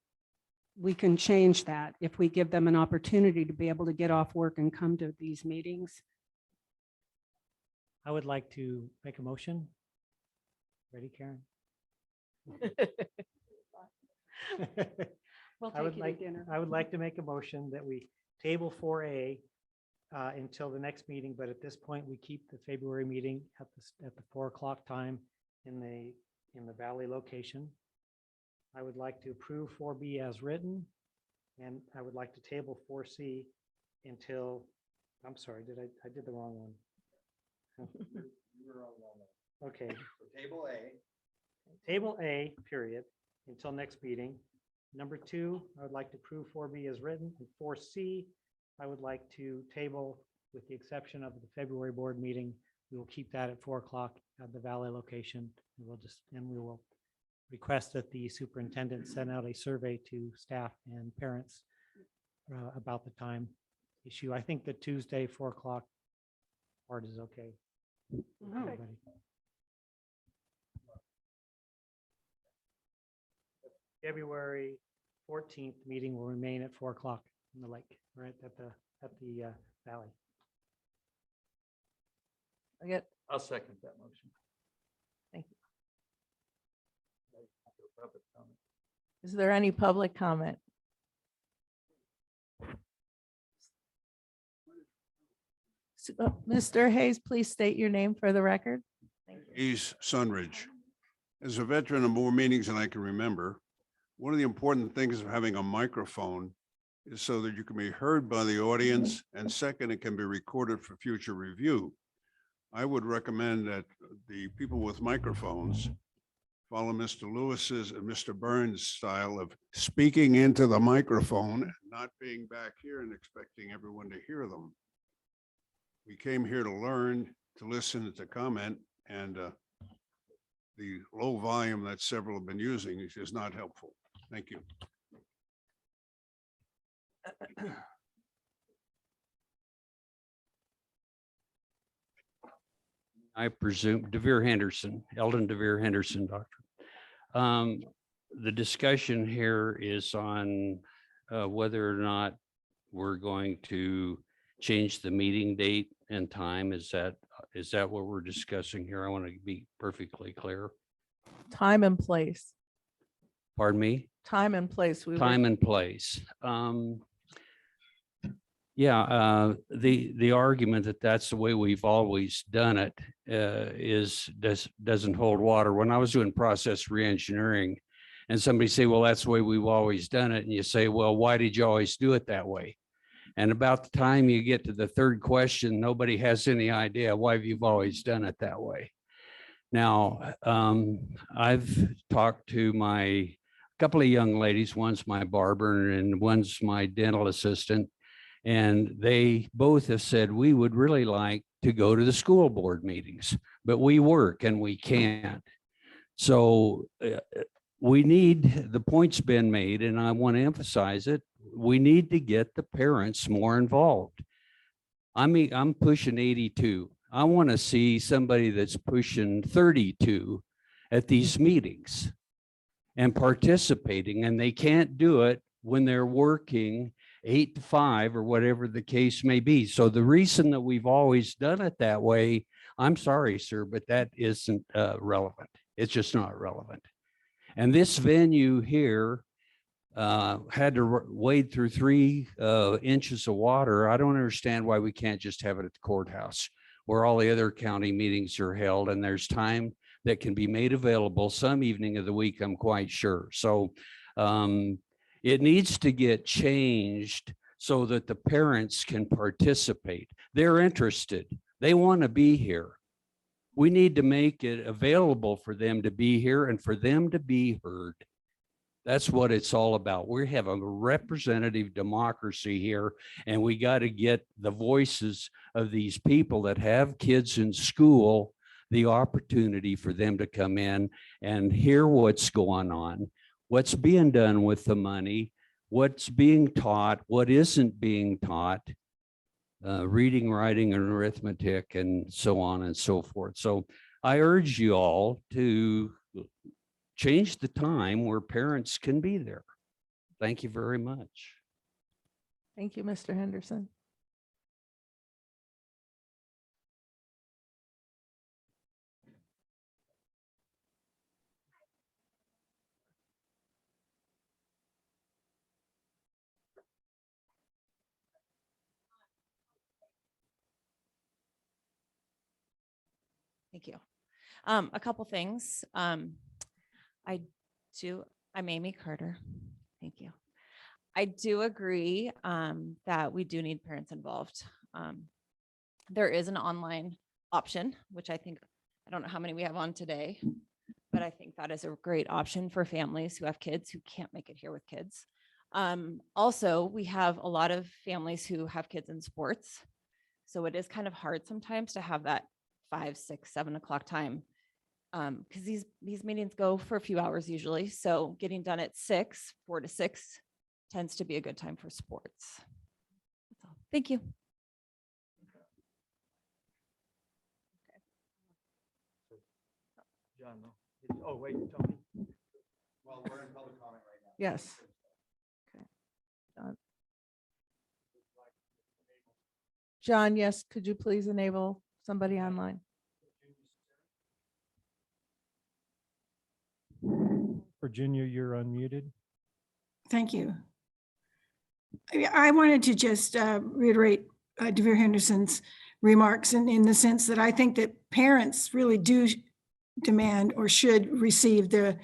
change that if we give them an opportunity to be able to get off work and come to these meetings. I would like to make a motion. Ready, Karen? We'll I would take you to like, dinner. I would like to make a motion that we table 4A until the next meeting, but at this point, we keep the February meeting at the 4 o'clock time in the Valley location. I would like to approve 4B as written, and I would like to table 4C until, I'm sorry, I did the wrong one. Okay. Table A. Table A, period, until next meeting. Number 2, I would like to approve 4B as written, and 4C, I would like to table with the exception of the February board meeting. We will keep that at 4 o'clock at the Valley location. And we will request that the superintendent send out a survey to staff and parents about the time issue. I think the Tuesday, 4 o'clock part is okay. Everybody. February 14th meeting will remain at 4 o'clock in the lake, right at the Valley. I'll second that motion. Thank you. Is there any public comment? Mr. Hayes, please state your name for the record. East Sunridge. As a veteran of more meetings than I can remember, one of the important things of having a microphone is so that you can be heard by the audience, and second, it can be recorded for future review. I would recommend that the people with microphones follow Mr. Lewis's and Mr. Burns' style of speaking into the microphone, and not being back here and expecting everyone to hear them. We came here to learn, to listen, to comment, and the low volume that several have been using is just not helpful. Thank you. I presume DeVere Henderson, Eldon DeVere Henderson, doctor. The discussion here is on whether or not we're going to change the meeting date and time. Is that what we're discussing here? I want to be perfectly clear. Time and place. Pardon me? Time and place. Time and place. Yeah, the argument that that's the way we've always done it doesn't hold water. When I was doing process reengineering And somebody say, well, that's the way we've always done it. And you say, well, why did you always do it that way? And about the time you get to the third question, nobody has any idea why you've always done it that way. Now, I've talked to my couple of young ladies, one's my barber and one's my dental assistant. And they both have said, we would really like to go to the school board meetings, but we work and we can't. So we need, the point's been made, and I want to emphasize it. We need to get the parents more involved. I mean, I'm pushing 82. I want to see somebody that's pushing 32 at these meetings and participating, and they can't do it when they're working 8 to 5 or whatever the case may be. So the reason that we've always done it that way, I'm sorry, sir, but that isn't relevant. It's just not relevant. And this venue here had to wade through 3 inches of water. I don't understand why we can't just have it at the courthouse where all the other county meetings are held, and there's time that can be made available some evening of the week, I'm quite sure. So it needs to get changed so that the parents can participate. They're interested. They want to be here. We need to make it available for them to be here and for them to be heard. That's what it's all about. We have a representative democracy here, and we got to get the voices of these people that have kids in school, the opportunity for them to come in and hear what's going on, what's being done with the money, what's being taught, what isn't being taught, reading, writing, and arithmetic, and so on and so forth. So I urge you all to change the time where parents can be there. Thank you very much. Thank you, Mr. Henderson. Thank you. A couple things. I'm Amy Carter. Thank you. I do agree that we do need parents involved. There is an online option, which I don't know how many we have on today, but I think that is a great option for families who have kids who can't make it here with kids. Also, we have a lot of families who have kids in sports. So it is kind of hard sometimes to have that 5, 6, 7 o'clock time because these meetings go for a few hours usually. So getting done at 6, 4 to 6 tends to be a good time for sports. That's all. Thank you. John, oh, wait, Tony. Well, we're in public comment right now. Yes. Okay. John, yes, could you please enable somebody online? Virginia, you're unmuted. Thank you. I wanted to just reiterate DeVere Henderson's remarks in the sense that I think that parents really do demand or should receive the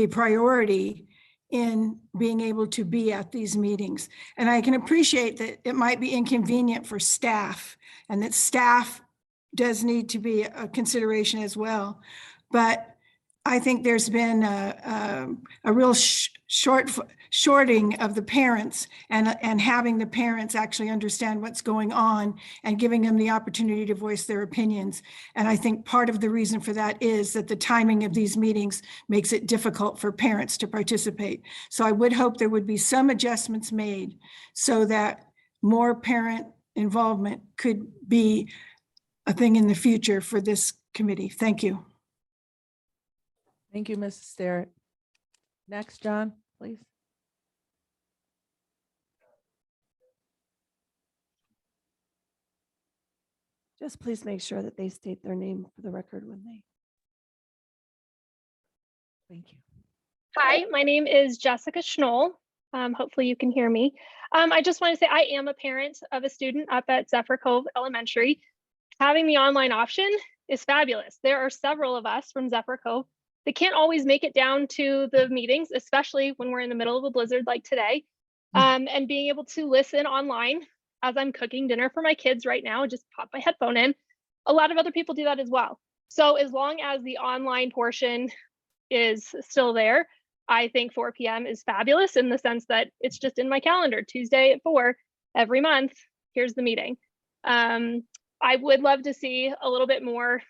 priority in being able to be at these meetings. And I can appreciate that it might be inconvenient for staff and that staff does need to be a consideration as well. But I think there's been a real shorting of the parents and having the parents actually understand what's going on and giving them the opportunity to voice their opinions. And I think part of the reason for that is that the timing of these meetings makes it difficult for parents to participate. So I would hope there would be some adjustments made so that more parent involvement could be a thing in the future for this committee. Thank you. Thank you, Mrs. Sterrett. Next, John, please. Just please make sure that they state their name for the record when they. Thank you. Hi, my name is Jessica Schnoll. Hopefully you can hear me. I just want to say I am a parent of a student up at Zephyr Cove Elementary. Having the online option is fabulous. There are several of us from Zephyr Cove they can't always make it down to the meetings, especially when we're in the middle of a blizzard like today. And being able to listen online as I'm cooking dinner for my kids right now, just pop my headphone in. A lot of other people do that as well. So as long as the online portion is still there, I think 4 p.m. is fabulous in the sense that it's just in my calendar, Tuesday at 4 every month. Here's the meeting. I would love to see a little bit more,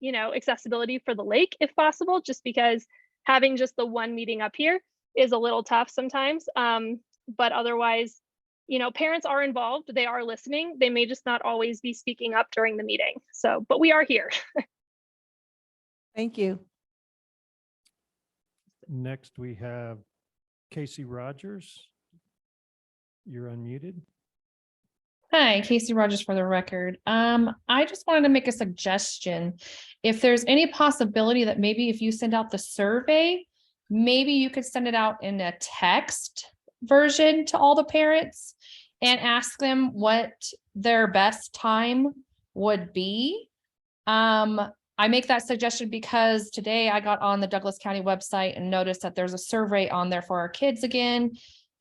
accessibility for the lake if possible, just because having just the one meeting up here is a little tough sometimes. But otherwise, parents are involved. They are listening. They may just not always be speaking up during the meeting. So, but we are here. Thank you. Next, we have Casey Rogers. You're unmuted. Hi, Casey Rogers for the record. I just wanted to make a suggestion. If there's any possibility that maybe if you send out the survey, maybe you could send it out in a text version to all the parents and ask them what their best time would be. I make that suggestion because today I got on the Douglas County website and noticed that there's a survey on there for our kids again,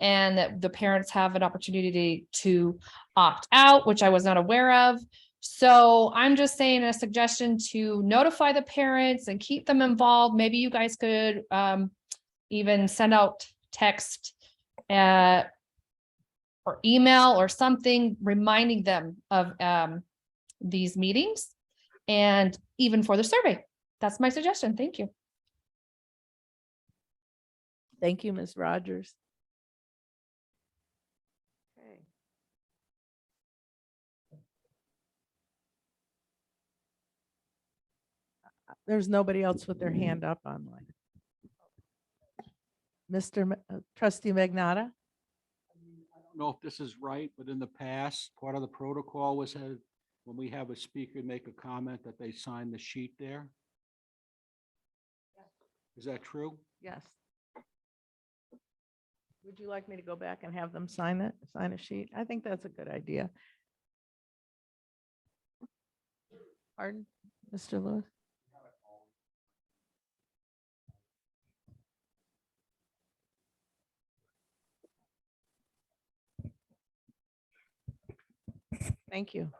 and that the parents have an opportunity to opt out, which I was not aware of. So I'm just saying a suggestion to notify the parents and keep them involved. Maybe you guys could even send out text or email or something reminding them of these meetings, and even for the survey. That's my suggestion. Thank you. Thank you, Ms. Rogers. Okay. There's nobody else with their hand up online. Trustee Magnata. I don't know if this is right, but in the past, part of the protocol was when we have a speaker make a comment that they sign the sheet there. Is that true? Yes. Would you like me to go back and have them sign a sheet? I think that's a good idea. Pardon, Mr. Lewis? Thank you.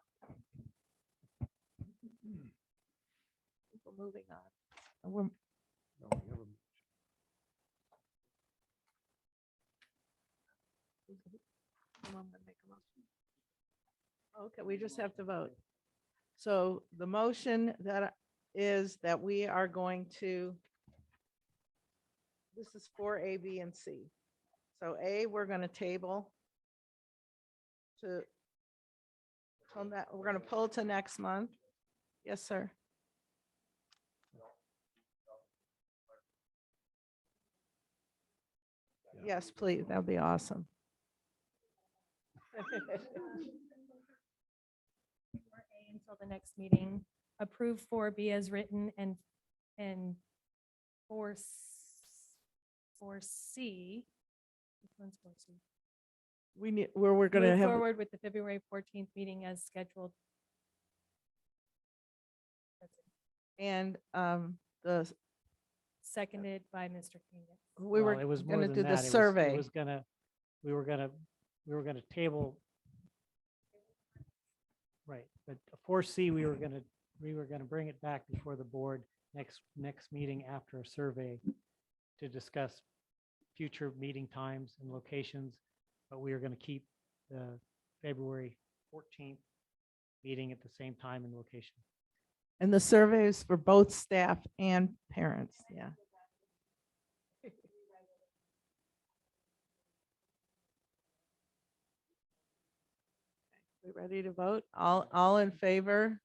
We're moving on. Okay, we just have to vote. So the motion that is that we are going to, this is for A, B, and C. So A, we're going to table to, we're going to pull to next month. Yes, sir. Yes, please. That'd be awesome. Until the next meeting, approve 4B as written and 4C. Which one's 4C? We need, where we're going to Move have. forward with the February 14th meeting as scheduled. And the, Seconded by Mr. King. we were Well, it was more going to than do the that. survey. We were gonna table. Right, but 4C, we were gonna bring it back before the board next meeting after a survey to discuss future meeting times and locations, but we are gonna keep the February 14th meeting at the same time and location. And the survey is for both staff and parents. Yeah. We ready to vote? All in favor?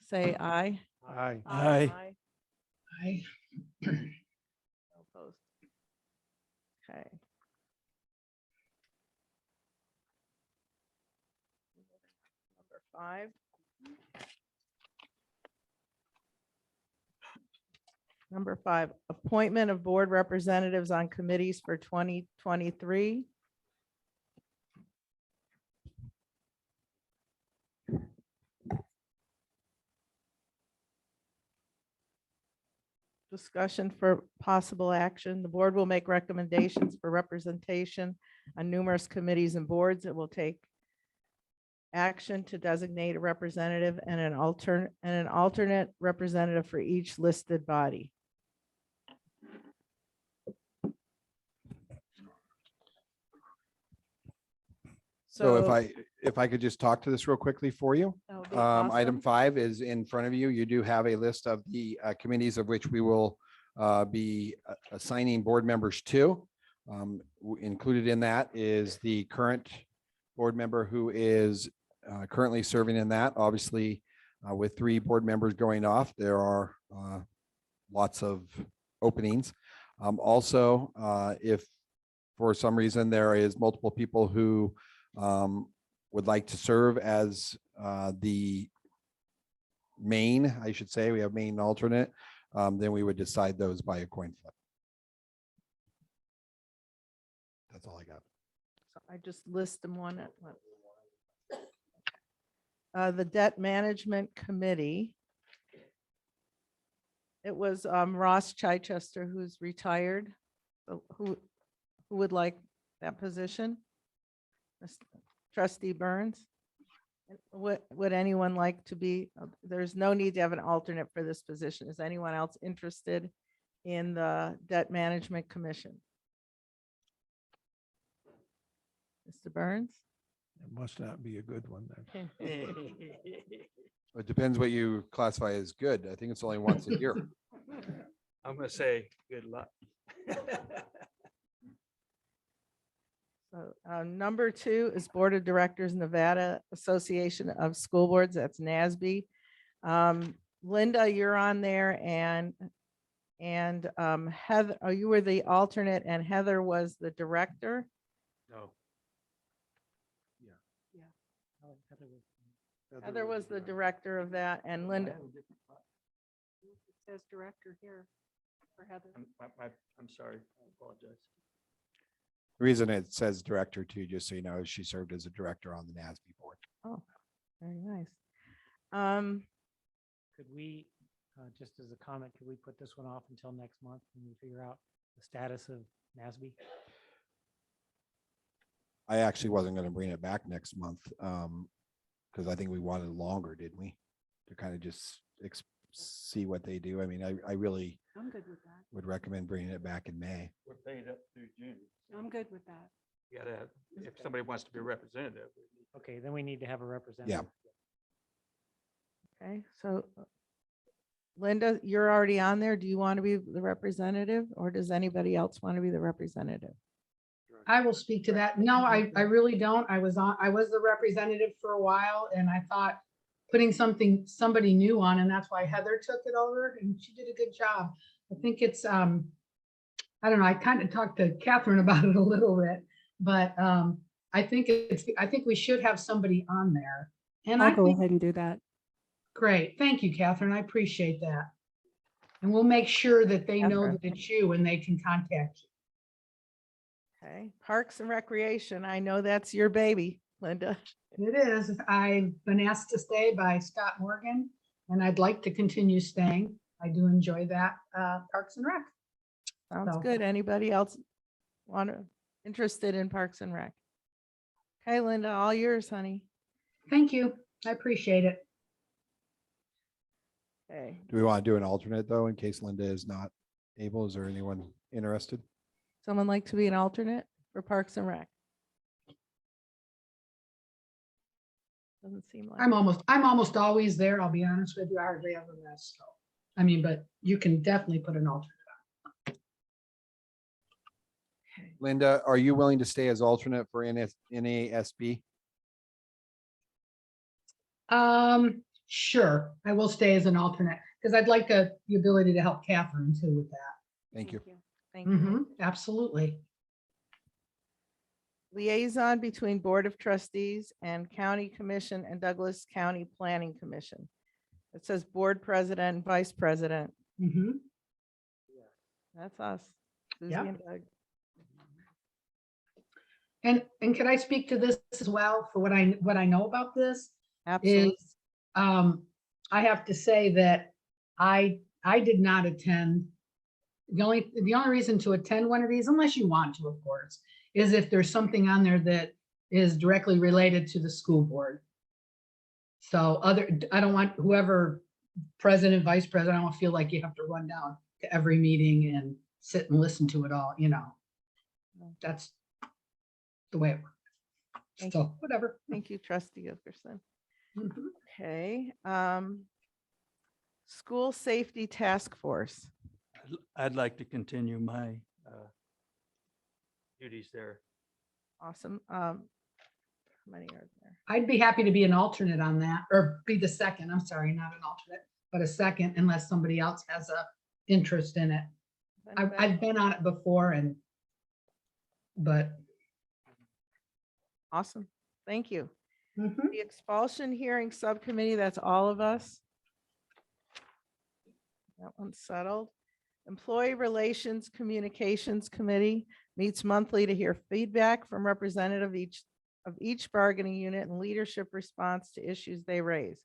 Say aye. Aye. Aye. Aye. Opposed. Okay. Number 5. Number 5, appointment of board representatives on committees for 2023. discussion for possible action. The board will make recommendations for representation on numerous committees and boards. It will take action to designate a representative and an alternate representative for each listed body. So if I could just talk to this real quickly for you. That would be Item awesome. 5 is in front of you. You do have a list of the committees of which we will be assigning board members to. Included in that is the current board member who is currently serving in that. Obviously, with 3 board members going off, there are lots of openings. Also, if for some reason there is multiple people who would like to serve as the main, I should say, we have main and alternate, then we would decide those by a coin flip. That's all I got. So I just list them one at once. The Debt Management Committee. It was Ross Chichester, who's retired. So who would like that position? Trustee Burns? Would anyone like to be, there's no need to have an alternate for this position. Is anyone else interested in the Debt Management Commission? Mr. Burns? It must not be a good one then. It depends what you classify as good. I think it's only once a year. I'm gonna say good luck. So, number 2 is Board of Directors, Nevada Association of School Boards. That's NASB. Linda, you're on there, and Heather, oh, you were the alternate, and Heather was the director. No. Heather was the director of that, and Linda. It says director here for Heather. I'm sorry, I apologize. The reason it says director too, just so you know, is she served as a director on the NASB board. Oh, very nice. Could we, just as a comment, could we put this one off until next month when we figure out the status of NASB? I actually wasn't going to bring it back next month because I think we wanted longer, didn't we? To kind of just see what they do. I mean, I really I'm good with that. would recommend bringing it back in May. We're paid up through June. I'm good with that. You gotta, if somebody wants to be a representative. Okay, then we need to have a representative. Okay, so Linda, you're already on there. Do you want to be the representative, or does anybody else want to be the representative? I will speak to that. No, I really don't. I was the representative for a while, and I thought putting somebody new on, and that's why Heather took it over, and she did a good job. I think it's, I don't know, I kind of talked to Catherine about it a little bit, but I think we should have somebody on there. And I'll go ahead and do that. Great. Thank you, Catherine. I appreciate that. And we'll make sure that they know that it's you and they can contact you. Okay, Parks and Recreation. I know that's your baby, Linda. It is. I've been asked to stay by Scott Morgan, and I'd like to continue staying. I do enjoy that, Parks and Rec. Sounds So- good. Anybody else interested in Parks and Rec? Okay, Linda, all yours, honey. Thank you. I appreciate it. Okay, Do we want to do an alternate though, in case Linda is not able? Is there anyone interested? someone like to be an alternate for Parks and Rec? Doesn't seem like. I'm almost always there. I'll be honest with you. I hardly ever miss. So, I mean, but you can definitely put an alternate. Linda, are you willing to stay as alternate for NASB? Sure. I will stay as an alternate because I'd like the ability to help Catherine too with that. Thank you. Thank you. Absolutely. Liaison between Board of Trustees and County Commission and Douglas County Planning Commission. It says Board President and Vice President. Mhm. That's us. Susie Yeah. and Doug. And can I speak to this as well for what I know about this? Absolutely. Is I have to say that I did not attend the only reason to attend one of these, unless you want to, of course, is if there's something on there that is directly related to the school board. So I don't want whoever president, vice president, I don't feel like you have to run down to every meeting and sit and listen to it all, you know. That's the way it works. Thank So whatever. Thank you, trustee Wilkerson. Mhm. Okay. School Safety Task Force. I'd like to continue my duties there. Awesome. How many are there? I'd be happy to be an alternate on that, or be the second, I'm sorry, not an alternate, but a second, unless somebody else has a interest in it. I've been on it before but Awesome. Thank you. Mhm. The Expulsion Hearing Subcommittee, that's all of us. That one's settled. Employee Relations Communications Committee meets monthly to hear feedback from representative of each bargaining unit and leadership response to issues they raise.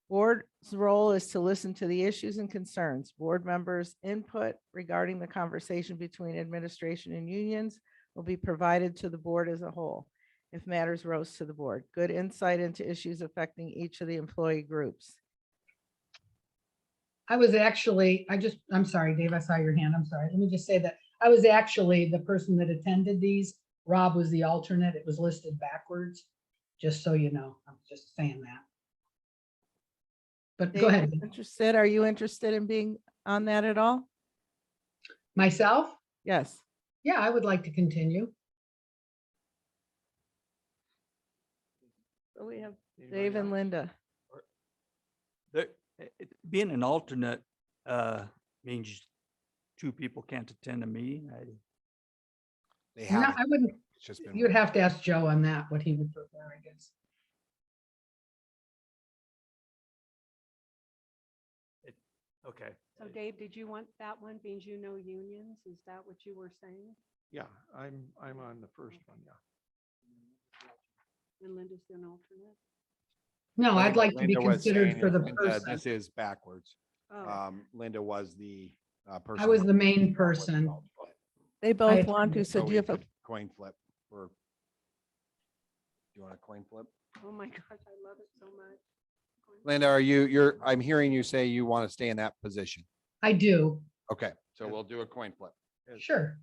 Board's role is to listen to the issues and concerns. Board members' input regarding the conversation between administration and unions will be provided to the board as a whole if matters rose to the board. Good insight into issues affecting each of the employee groups. I was actually, I'm sorry, Dave, I saw your hand. I'm sorry. Let me just say that I was actually the person that attended these. Rob was the alternate. It was listed backwards, just so you know. I'm just saying that. But go Dave, ahead. Interested? Are you interested in being on that at all? Myself? Yes. Yeah, I would like to continue. So we have Dave and Linda. Being an alternate means two people can't attend a meeting. They No, have. I wouldn't. It's just been. You would have to ask Joe on that, what he would prefer, I guess. Okay. So Dave, did you want that one, means you know unions? Is that what you were saying? Yeah, I'm on the first one, yeah. And Linda's an alternate? No, I I'd think like what to be Linda was considered saying for is the Linda, person. This is backwards. Oh. Linda was the person. I was the main that was person. involved. They both I want to, attended. so do you have a, Coin flip for. Do you want a coin flip? Oh my gosh, I love it so much. Linda, I'm hearing you say you want to stay in that position. I do, Okay, so we'll do a coin flip. sure.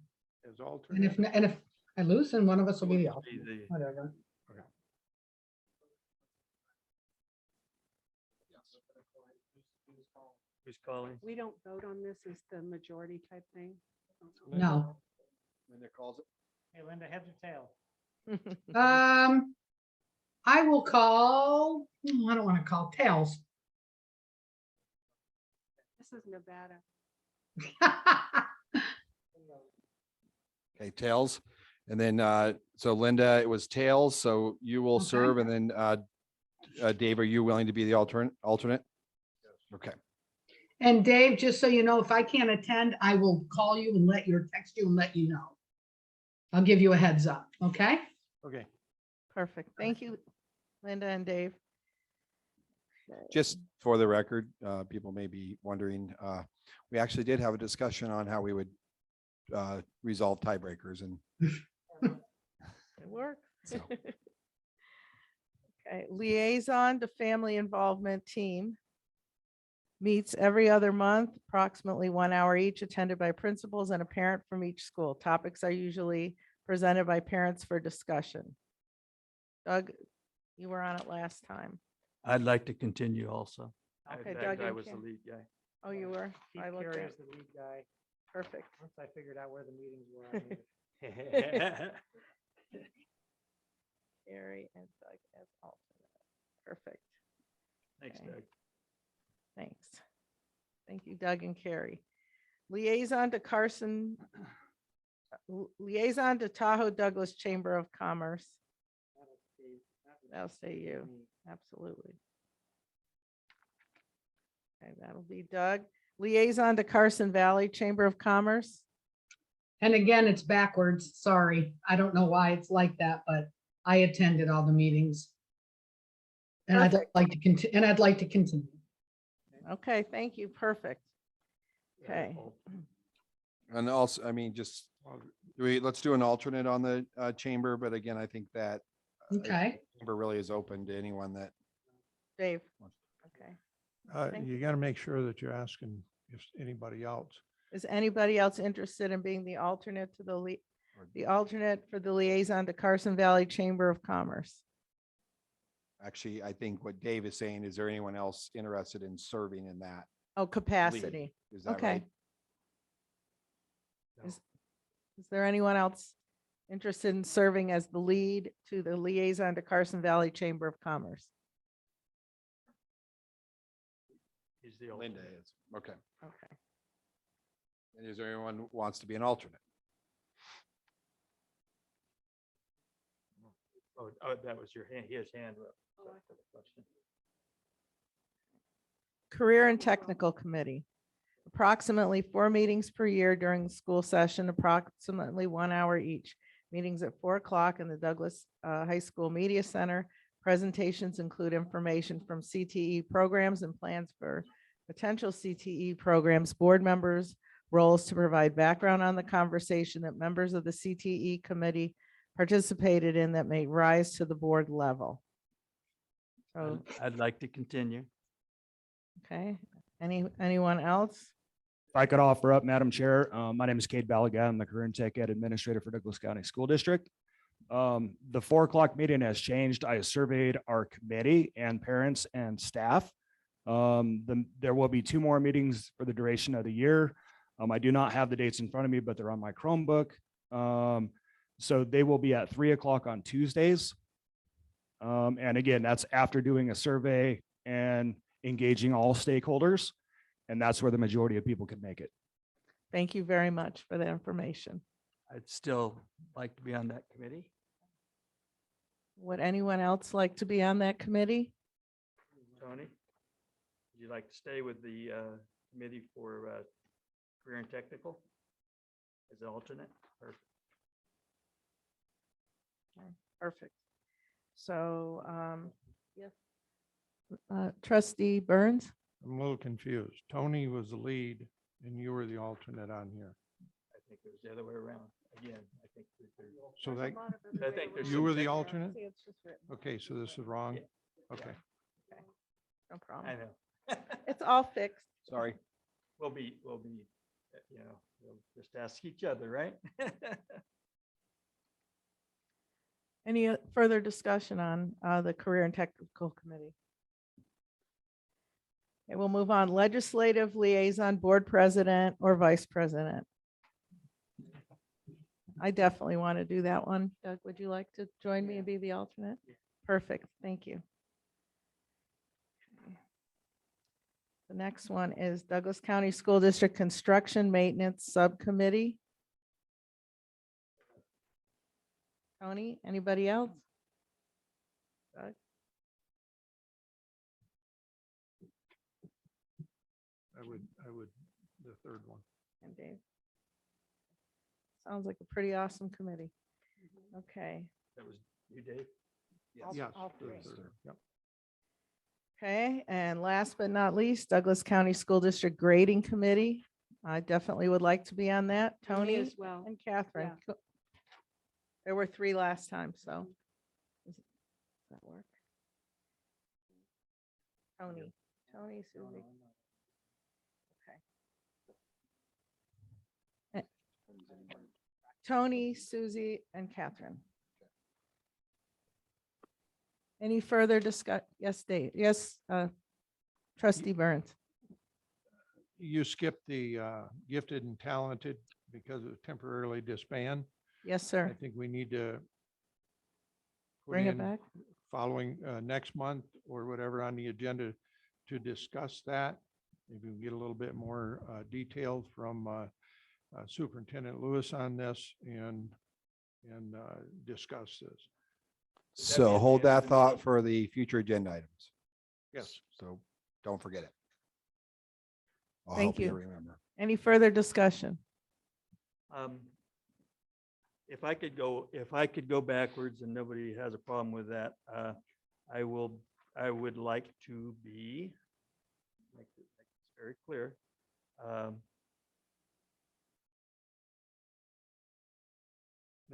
As And alternate. if I lose, then one of us will be the Be alternate, the- whatever. Who's calling? We don't vote on this as the majority type thing? No. Linda calls it. Hey, Linda, heads or tails? I will call, I don't want to call tails. This is Nevada. Okay, tails. And then, so Linda, it was tails, so you will Okay. serve, and then, Dave, are you willing to be the alternate? Okay, And Dave, just so you know, if I can't attend, I will call you and text you and let you know. I'll give you a heads up, okay? Okay. perfect. Thank you, Linda and Dave. just for the record, people may be wondering, we actually did have a discussion on how we would resolve tiebreakers, and It works. So. Okay, Liaison to Family Involvement Team meets every other month, approximately 1 hour each, attended by principals and a parent from each school. Topics are usually presented by parents for discussion. Doug, you were on it last time. I'd like to continue also. Okay, In Doug fact, I and was the Kim. lead guy. Oh, you were? Keep I looked Carrie at, as the lead guy. perfect. Once I figured out where the meetings were. I moved. Gary and Doug as alternate. Perfect. Thanks, Okay. Doug. Thanks. Thank you, Doug and Carrie. Liaison to Liaison to Tahoe Douglas Chamber of Commerce. That'll stay you, absolutely. Okay, that'll be Doug. Liaison to Carson Valley Chamber of Commerce. And again, it's backwards. Sorry. I don't know why it's like that, but I attended all the meetings. And I'd Perfect. like to continue. Okay, thank you, perfect. Okay. And also, I mean, just, let's do an alternate on the chamber, but again, I think that Okay. chamber really is open to anyone that. Dave. Okay. Thank You got to make sure that you're asking if anybody else. Is anybody else interested in being the alternate to the alternate for the liaison to Carson Valley Chamber of Commerce? Actually, I think what Dave is saying, is there anyone else interested in serving in that? Oh, capacity. Is that Okay. right? Is there anyone else interested in serving as the lead to the liaison to Carson Valley Chamber of Commerce? He's the Linda alternate. is. Okay. Okay. And is there anyone who wants to be an alternate? Oh, that was your hand, his hand. Up. Sorry for the question. Career and Technical Committee. Approximately 4 meetings per year during the school session, approximately 1 hour each. Meetings at 4 o'clock in the Douglas High School Media Center. Presentations include information from CTE programs and plans for potential CTE programs, board members' roles to provide background on the conversation that members of the CTE committee participated in that may rise to the board level. So, I'd like to continue. okay, anyone else? If I could offer up, Madam Chair, my name is Cade Balaga. I'm the Career and Tech Ed Administrator for Douglas County School District. The 4 o'clock meeting has changed. I surveyed our committee and parents and staff. There will be 2 more meetings for the duration of the year. I do not have the dates in front of me, but they're on my Chromebook. So they will be at 3 o'clock on Tuesdays. And again, that's after doing a survey and engaging all stakeholders. And that's where the majority of people can make it. Thank you very much for the information. I'd still like to be on that committee. Would anyone else like to be on that committee? Tony, would you like to stay with the committee for career and technical as an alternate? Perfect. Okay, perfect. So, yes. Trustee Burns? I'm a little confused. Tony was the lead and you were the alternate on here. I think it was the other way around. Again, I think So that, I think there's you some were the technical- alternate? See, it's just written. Okay, so this is wrong. Okay. No problem. I know. It's all fixed. Sorry. We'll be, you know, we'll just ask each other, right? Any further discussion on the Career and Technical Committee? Okay, we'll move on. Legislative Liaison Board President or Vice President. I definitely want to do that one. Doug, would you like to join me and be the alternate? Perfect, thank you. The next one is Douglas County School District Construction Maintenance Subcommittee. Tony, anybody else? Doug? I would, the third one. And Dave? Sounds like a pretty awesome committee. Okay. That was you, Dave? All- Yes. all the three. third, yep. Okay, and last but not least, Douglas County School District Grading Committee. I definitely would like to be on that. Me Tony as well. and Catherine. Cool. There were 3 last time, so. Does that work? Tony, Susie. Okay. Tony, Susie, and Catherine. Any further discuss? Yes, Dave. Yes, Trustee Burns. You skipped the gifted and talented because it temporarily disband. Yes, I sir. think we need to put Bring it in back. following next month or whatever on the agenda to discuss that. Maybe we get a little bit more details from Superintendent Lewis on this and discuss this. So hold that thought for the future agenda items. Yes. So don't forget it. I'll Thank help you you. remember. Any further discussion? If I could go backwards and nobody has a problem with that, I would like to be, make this very clear.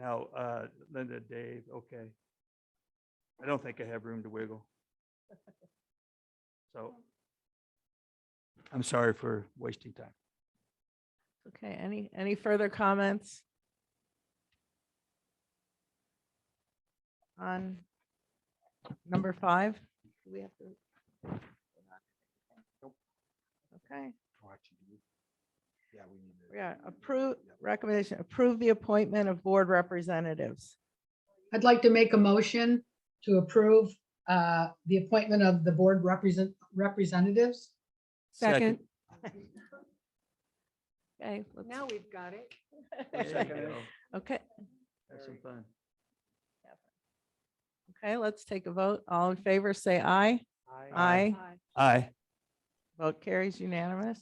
Now, Linda, Dave, okay. I don't think I have room to wiggle. So I'm sorry for wasting time. Okay, any further comments? On number 5? Do we have to? Okay, Yeah, we need to. yeah, approve the appointment of board representatives. I'd like to make a motion to approve the appointment of the board representatives. Second. Okay, let's- Now we've got it. There you go. okay, Have some fun. okay, let's take a vote. All in favor, say aye. Aye. Aye. Vote carries unanimous.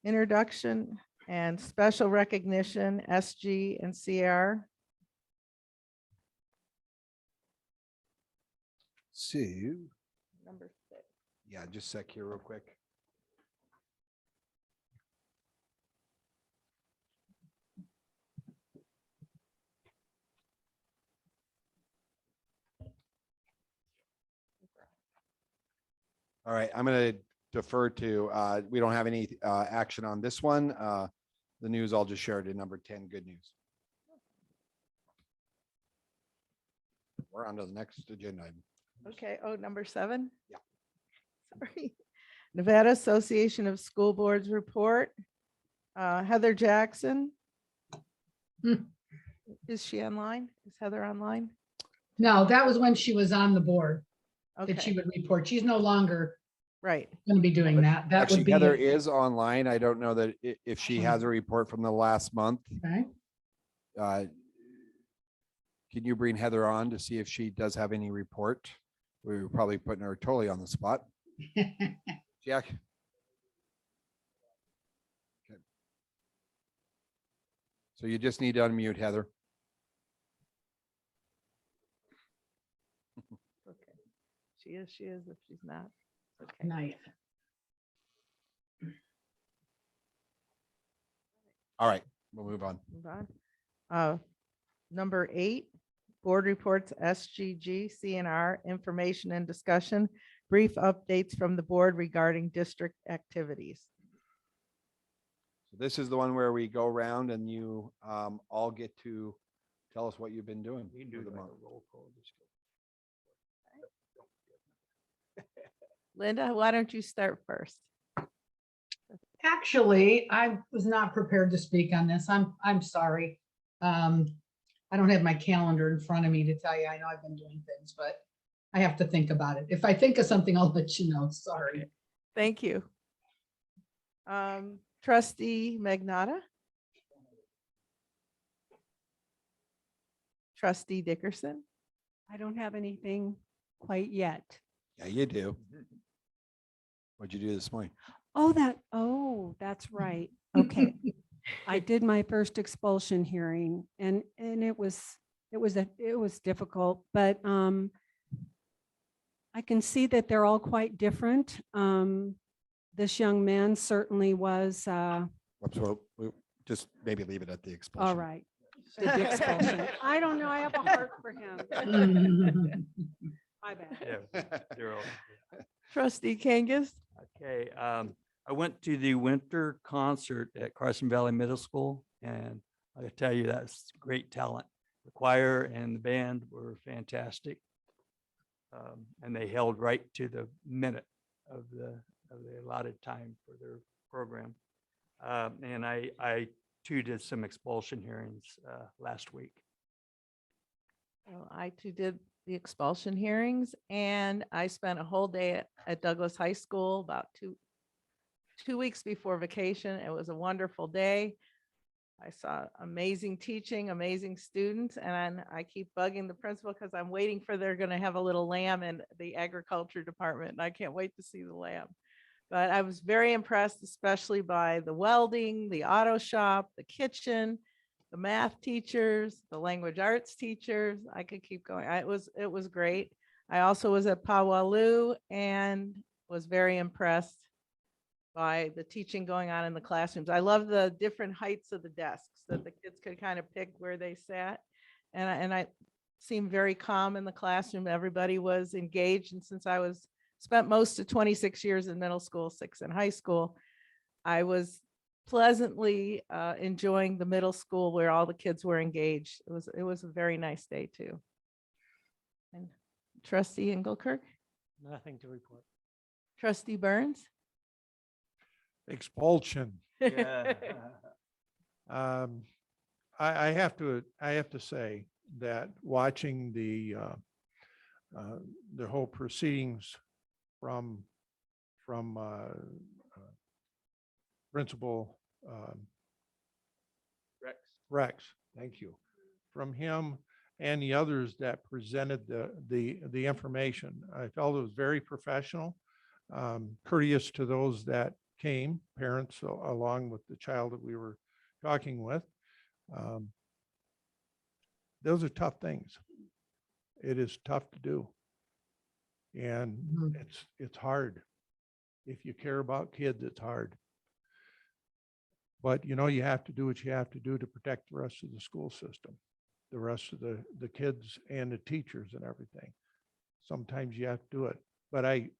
Introduction and special recognition, SG and CR. So, Number 6. yeah, just a sec here real quick. All right, I'm going to defer to, we don't have any action on this one. The news I'll just share it in number 10, good news. We're on to the next agenda item. Okay, oh, number 7? Yeah. Sorry. Nevada Association of School Boards report. Heather Jackson. Hmm. Is she online? Is Heather online? No, that was when she was on the board that she Okay, would report. She's no longer right. going to be doing that. That would Actually, be. Heather is online. I don't know that if she has a report from the last month. Okay. Can you bring Heather on to see if she does have any report? We were probably putting her totally on the spot. Jack? Okay. So you just need to unmute Heather. Okay. She is if she's not. Okay. Nice. All right, we'll move on. Move on. Number 8, board reports, SGG, CNR, information and discussion, brief updates from the board regarding district activities. So this is the one where we go around and you all get to tell us what you've been doing. We can do for the like month. a roll call. Just go. Linda, why don't you start first? Actually, I was not prepared to speak on this. I'm sorry. I don't have my calendar in front of me to tell you. I know I've been doing things, but I have to think about it. If I think of something, I'll let you know. Sorry. Thank you. Trustee Magnata. Trustee Dickerson. I don't have anything quite yet. Yeah, you do. What'd you do this morning? Oh, that's right. Okay. I did my first expulsion hearing and it was difficult, but I can see that they're all quite different. This young man certainly was, Whoops, we'll just maybe leave it at the expulsion. all right. The expulsion. I don't know. I have a heart for him. My bad. Yeah, they're all- Trustee Kangas. Okay, I went to the winter concert at Carson Valley Middle School, and I gotta tell you, that's great talent. The choir and the band were fantastic. And they held right to the minute of the allotted time for their program. And I too did some expulsion hearings last week. Well, I too did the expulsion hearings and I spent a whole day at Douglas High School about two weeks before vacation. It was a wonderful day. I saw amazing teaching, amazing students, and I keep bugging the principal because I'm waiting for they're going to have a little lamb in the agriculture department, and I can't wait to see the lamb. But I was very impressed, especially by the welding, the auto shop, the kitchen, the math teachers, the language arts teachers. I could keep going. It was great. I also was at Pawalu and was very impressed by the teaching going on in the classrooms. I love the different heights of the desks that the kids could kind of pick where they sat. And I seemed very calm in the classroom. Everybody was engaged. And since I spent most of 26 years in middle school, 6 in high school, I was pleasantly enjoying the middle school where all the kids were engaged. It was a very nice day too. And Trustee Engelkirk, Nothing to report. Trustee Burns. Expulsion. Yeah. I have to say that watching the whole proceedings from Principal Rex, thank you, from him and the others that presented the information. I felt it was very professional, courteous to those that came, parents along with the child that we were talking with. Those are tough things. It is tough to do. And it's hard. If you care about kids, it's hard. But you have to do what you have to do to protect the rest of the school system, the rest of the kids and the teachers and everything. Sometimes you have to do it. But I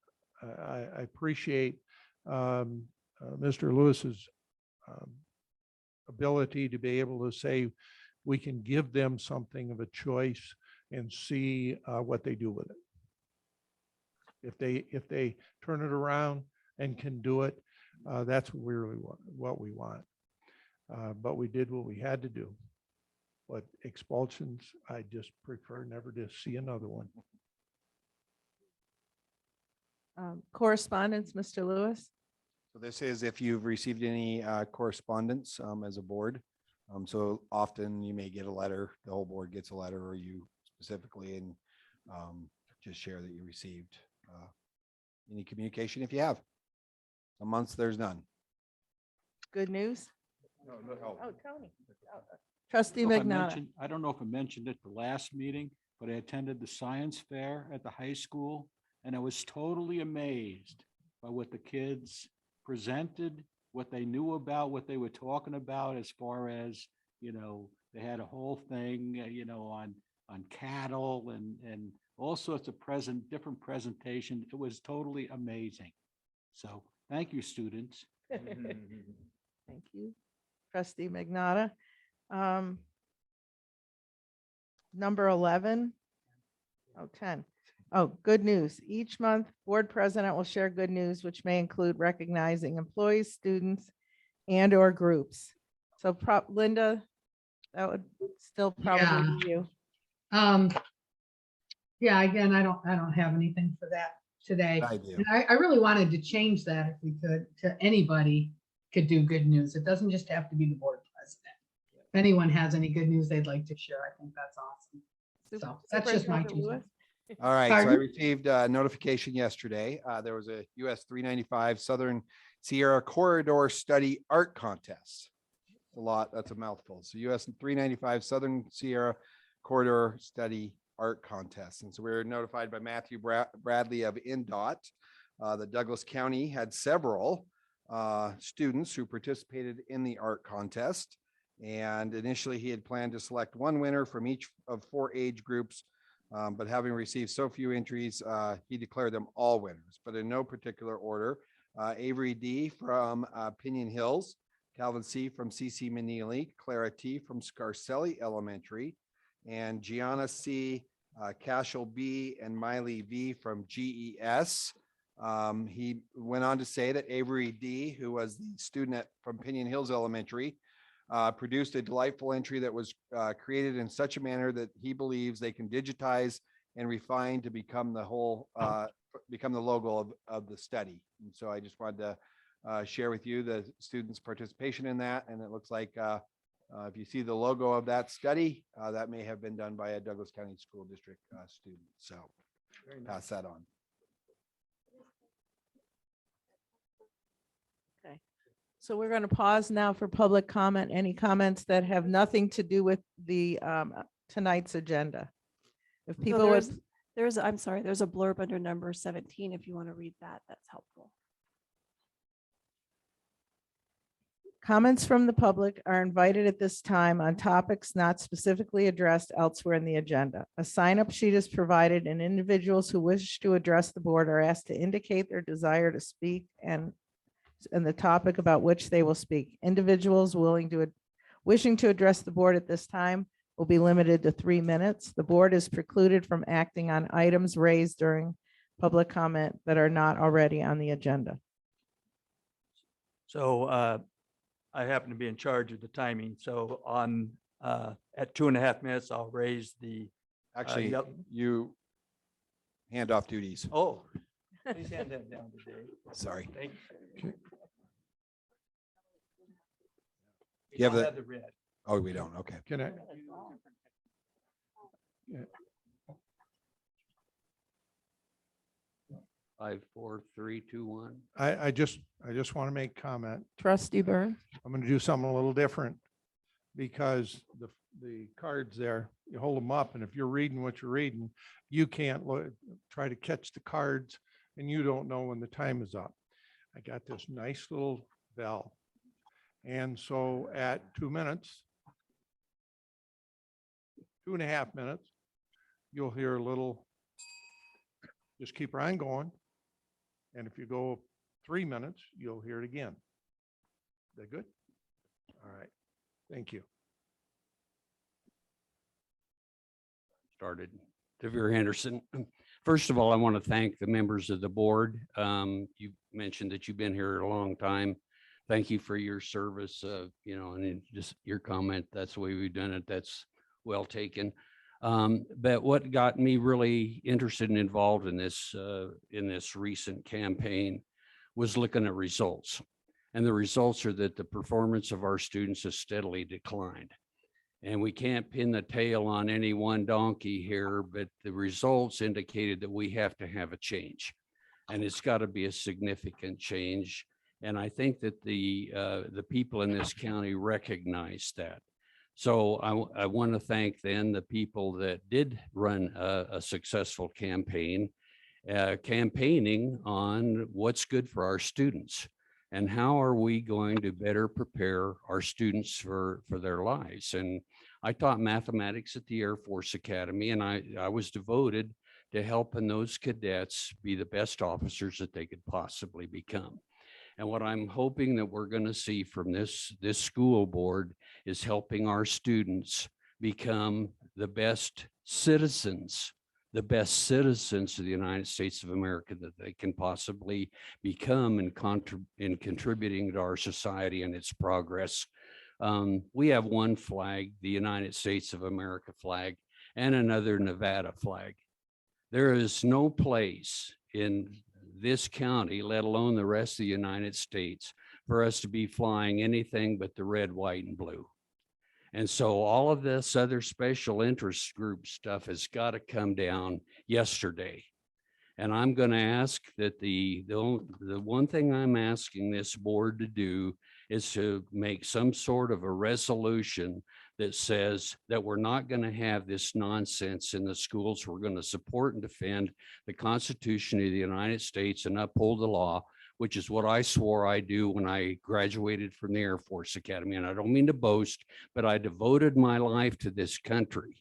appreciate Mr. Lewis's ability to be able to say we can give them something of a choice and see what they do with it. If they turn it around and can do it, that's what we really want. But we did what we had to do. But expulsions, I just prefer never to see another one. Correspondence, Mr. Lewis. So this is if you've received any correspondence as a board. So often you may get a letter, the whole board gets a letter, or you specifically, and just share that you received any communication if you have. Some months there's none. Good news. Oh, Tony. Trustee I McNaught. don't know if I mentioned it the last meeting, but I attended the science fair at the high school, and I was totally amazed by what the kids presented, what they knew about, what they were talking about, as far as, they had a whole thing, on cattle and all sorts of different presentations. It was totally amazing. So thank you, students. Thank you. Trustee McNaught. Number 11. 10. Oh, good news. Each month, board president will share good news, which may include recognizing employees, students, and or groups. So Linda, that would still probably be you. Yeah, again, I don't have anything for that today. I do. And I really wanted to change that if we could, to anybody could do good news. It doesn't just have to be the board president. If anyone has any good news they'd like to share, I think that's awesome. So that's just my 2 cents. All right, so I Pardon? received a notification yesterday. There was a US 395 Southern Sierra Corridor Study Art Contest. A lot, that's a mouthful. So US 395 Southern Sierra Corridor Study Art Contest. And so we were notified by Matthew Bradley of INDOT. The Douglas County had several students who participated in the art contest. And initially he had planned to select one winner from each of 4 age groups. But having received so few entries, he declared them all winners, but in no particular order. Avery D. from Pinion Hills, Calvin C. from CC Manili, Clara T. from Scarcelli Elementary, and Gianna C., Cashel B., and Miley V. from GES. He went on to say that Avery D., who was the student from Pinion Hills Elementary, produced a delightful entry that was created in such a manner that he believes they can digitize and refine to become the logo of the study. And so I just wanted to share with you the students' participation in that. And it looks like if you see the logo of that study, that may have been done by a Douglas County School District student. So pass that on. So we're going to pause now for public comment. Any comments that have nothing to do with the tonight's agenda? If So people would, there's a blurb under number 17. If you want to read that, that's helpful. Comments from the public are invited at this time on topics not specifically addressed elsewhere in the agenda. A sign-up sheet is provided and individuals who wish to address the board are asked to indicate their desire to speak and the topic about which they will speak. Individuals wishing to address the board at this time will be limited to 3 minutes. The board is precluded from acting on items raised during public comment that are not already on the agenda. So I happen to be in charge of the timing. So on, at 2.5 minutes, I'll raise the. Actually, yep. you hand off duties. Oh. Please hand that down to Dave. Sorry. Thank you. You have I'll the- the red. Oh, we don't. Okay. Can I? Yeah. 5, 4, 3, 2, 1. I just want to make comment. Trustee Burns? I'm going to do something a little different because the cards there, you hold them up and if you're reading what you're reading, you can't try to catch the cards and you don't know when the time is up. I got this nice little bell. And so at 2 minutes, 2.5 minutes, you'll hear a little, just keep on going. And if you go 3 minutes, you'll hear it again. Is that good? All right. Thank you. Started. Devere Henderson. First of all, I want to thank the members of the board. You mentioned that you've been here a long time. Thank you for your service, and just your comment. That's the way we've done it. That's well taken. But what got me really interested and involved in this recent campaign was looking at results. And the results are that the performance of our students has steadily declined. And we can't pin the tail on any one donkey here, but the results indicated that we have to have a change. And it's got to be a significant change. And I think that the people in this county recognize that. So I want to thank then the people that did run a successful campaign, campaigning on what's good for our students and how are we going to better prepare our students for their lives. And I taught mathematics at the Air Force Academy, and I was devoted to helping those cadets be the best officers that they could possibly become. And what I'm hoping that we're going to see from this school board is helping our students become the best citizens of the United States of America that they can possibly become in contributing to our society and its progress. We have one flag, the United States of America flag, and another Nevada flag. There is no place in this county, let alone the rest of the United States, for us to be flying anything but the red, white, and blue. And so all of this other special interest group stuff has got to come down yesterday. And I'm going to ask that the one thing I'm asking this board to do is to make some sort of a resolution that says that we're not going to have this nonsense in the schools. We're going to support and defend the Constitution of the United States and uphold the law, which is what I swore I do when I graduated from the Air Force Academy. And I don't mean to boast, but I devoted my life to this country.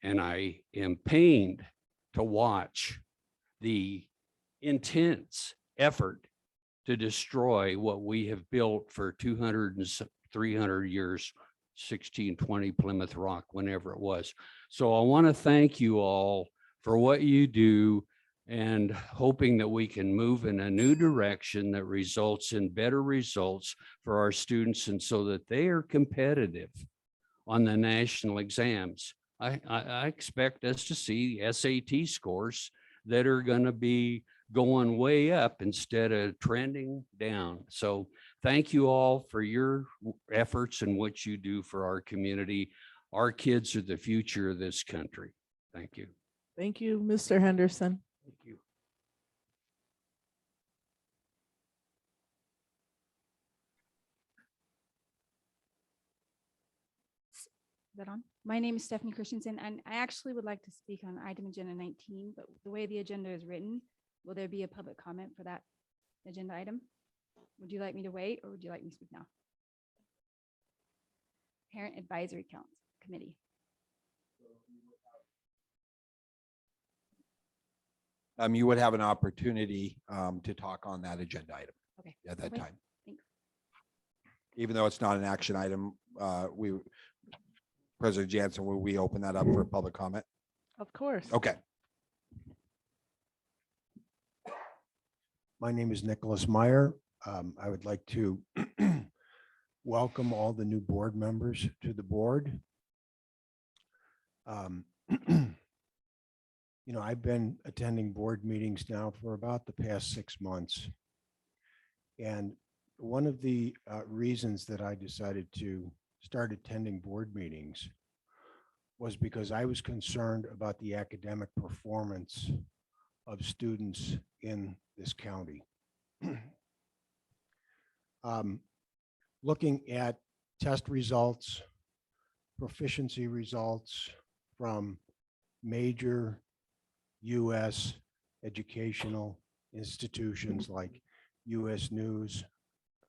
And I am pained to watch the intense effort to destroy what we have built for 200 and 300 years, 1620 Plymouth Rock, whenever it was. So I want to thank you all for what you do and hoping that we can move in a new direction that results in better results for our students and so that they are competitive on the national exams. I expect us to see SAT scores that are going to be going way up instead of trending down. So thank you all for your efforts and what you do for our community. Our kids are the future of this country. Thank you. Thank you, Mr. Henderson. Thank you. Is that on? My name is Stephanie Christensen, and I actually would like to speak on item agenda 19, but the way the agenda is written, will there be a public comment for that agenda item? Would you like me to wait or would you like me to speak now? Parent Advisory Committee. You would have an opportunity to talk on that agenda item Okay. at that Okay. time. Thanks. Even though it's not an action item, President Jansen, will we open that up for public comment? Of course. Okay. My name is Nicholas Meyer. I would like to welcome all the new board members to the board. You know, I've been attending board meetings now for about the past 6 months. And one of the reasons that I decided to start attending board meetings was because I was concerned about the academic performance of students in this county. Looking at test results, proficiency results from major U.S. educational institutions like U.S. News,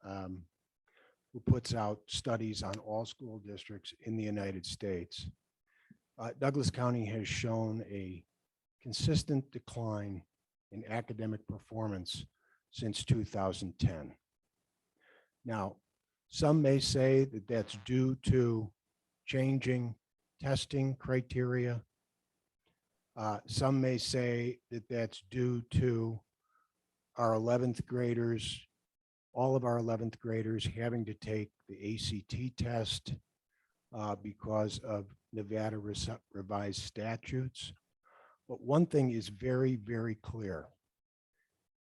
who puts out studies on all school districts in the United States. Douglas County has shown a consistent decline in academic performance since 2010. Now, some may say that that's due to changing testing criteria. Some may say that that's due to our 11th graders, all of our 11th graders having to take the ACT test because of Nevada revised statutes. But one thing is very, very clear.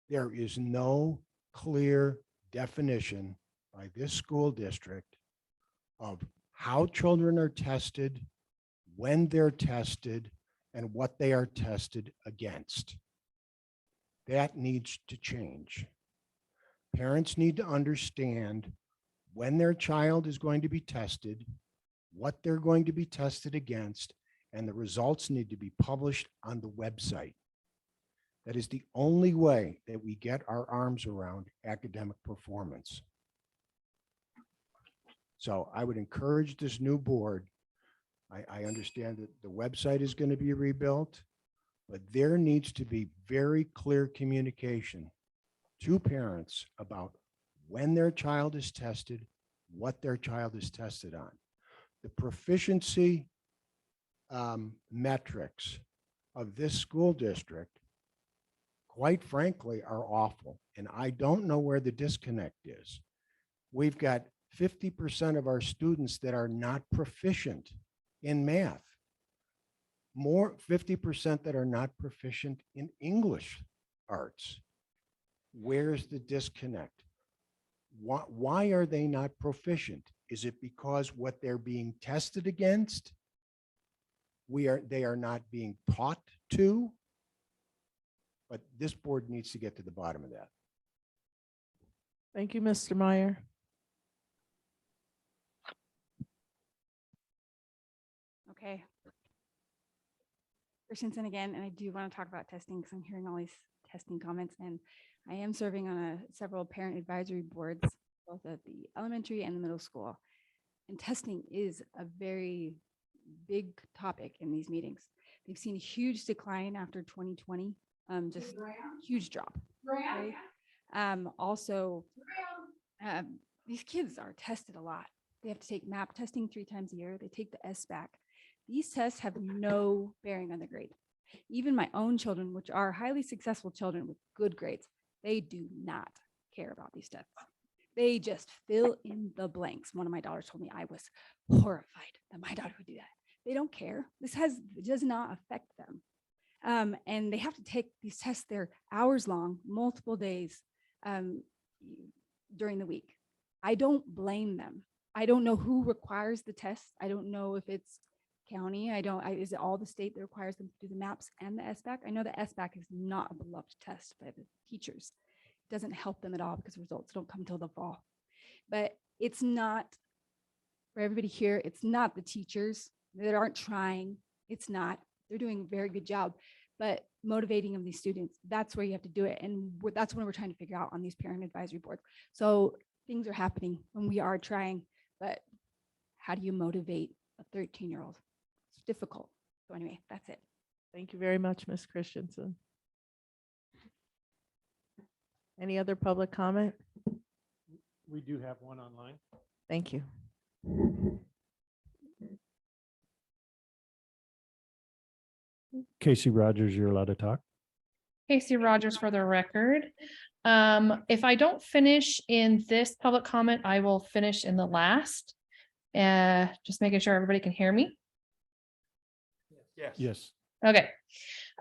There is no clear definition by this school district of how children are tested, when they're tested, and what they are tested against. That needs to change. Parents need to understand when their child is going to be tested, what they're going to be tested against, and the results need to be published on the website. That is the only way that we get our arms around academic performance. So I would encourage this new board. I understand that the website is going to be rebuilt, but there needs to be very clear communication to parents about when their child is tested, what their child is tested on. The proficiency metrics of this school district, quite frankly, are awful. And I don't know where the disconnect is. We've got 50% of our students that are not proficient in math. More 50% that are not proficient in English arts. Where's the disconnect? Why are they not proficient? Is it because what they're being tested against, they are not being taught to? But this board needs to get to the bottom of that. Thank you, Mr. Meyer. Okay. Christensen again, and I do want to talk about testing because I'm hearing all these testing comments, and I am serving on several parent advisory boards, both at the elementary and the middle school. And testing is a very big topic in these meetings. They've seen a huge decline after 2020, just huge drop. Okay? Also, these kids are tested a lot. They have to take MAP testing 3 times a year. They take the SBAC. These tests have no bearing on the grade. Even my own children, which are highly successful children with good grades, they do not care about these tests. They just fill in the blanks. One of my daughters told me I was horrified that my daughter would do that. They don't care. Does not affect them. And they have to take these tests. They're hours long, multiple days during the week. I don't blame them. I don't know who requires the tests. I don't know if it's county. Is it all the state that requires them to do the MAPS and the SBAC? I know the SBAC is not a beloved test by the teachers. It doesn't help them at all because the results don't come till the fall. But it's not, for everybody here, it's not the teachers that aren't trying. It's not. They're doing a very good job. But motivating of these students, that's where you have to do it. And that's when we're trying to figure out on these parent advisory boards. So things are happening when we are trying, but how do you motivate a 13-year-old? It's difficult. So anyway, that's it. Thank you very much, Ms. Christensen. Any other public comment? We do have one online. Thank you. Casey Rogers, you're allowed to talk. Casey Rogers for the record. If I don't finish in this public comment, I will finish in the last. Just making sure everybody can hear me. Yes. Okay.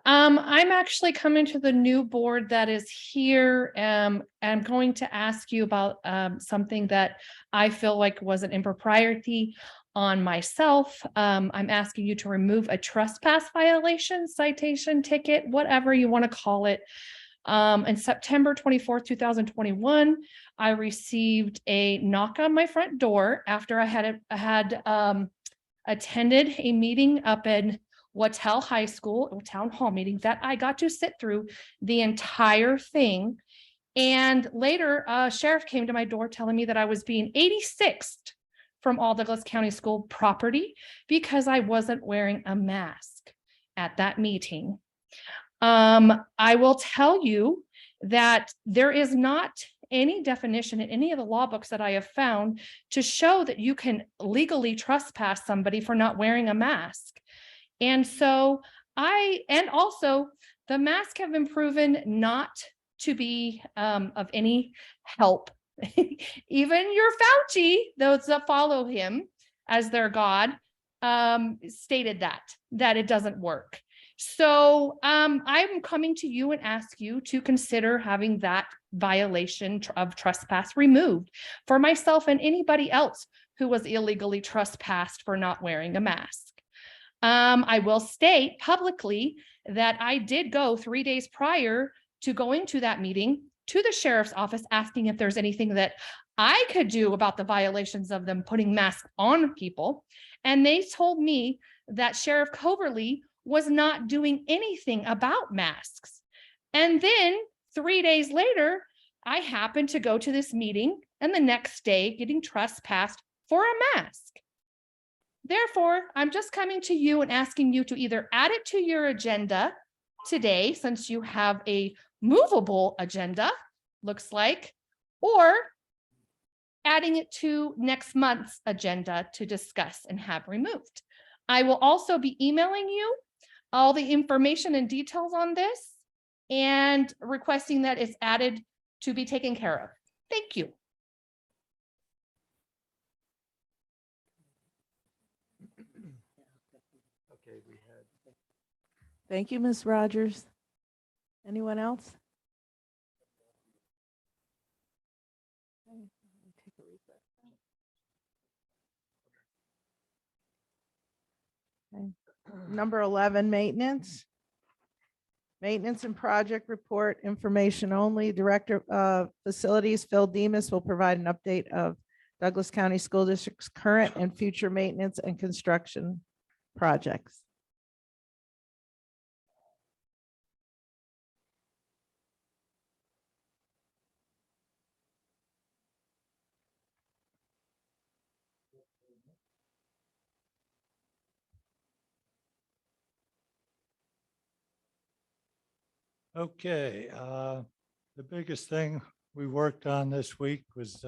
I'm actually coming to the new board that is here. I'm going to ask you about something that I feel like was an impropriety on myself. I'm asking you to remove a trespass violation, citation, ticket, whatever you want to call it. In September 24th, 2021, I received a knock on my front door after I had attended a meeting up in Wattell High School, a town hall meeting that I got to sit through the entire thing. And later, a sheriff came to my door telling me that I was being 86th from all Douglas County School property because I wasn't wearing a mask at that meeting. I will tell you that there is not any definition in any of the law books that I have found to show that you can legally trespass somebody for not wearing a mask. And so and also the masks have been proven not to be of any help. Even your Fauci, those that follow him as their God, stated that it doesn't work. So I'm coming to you and ask you to consider having that violation of trespass removed for myself and anybody else who was illegally trespassed for not wearing a mask. I will state publicly that I did go 3 days prior to going to that meeting to the sheriff's office asking if there's anything that I could do about the violations of them putting masks on people. And they told me that Sheriff Coverly was not doing anything about masks. And then 3 days later, I happened to go to this meeting and the next day getting trespassed for a mask. Therefore, I'm just coming to you and asking you to either add it to your agenda today, since you have a movable agenda, looks like, or adding it to next month's agenda to discuss and have removed. I will also be emailing you all the information and details on this and requesting that it's added to be taken care of. Thank you. Okay, we had. Thank you, Ms. Rogers. Anyone else? Okay. Number 11, maintenance. Maintenance and project report information only. Director of Facilities, Phil Demas, will provide an update of Douglas County School District's current and future maintenance and construction projects. Okay, the biggest thing we worked on this week was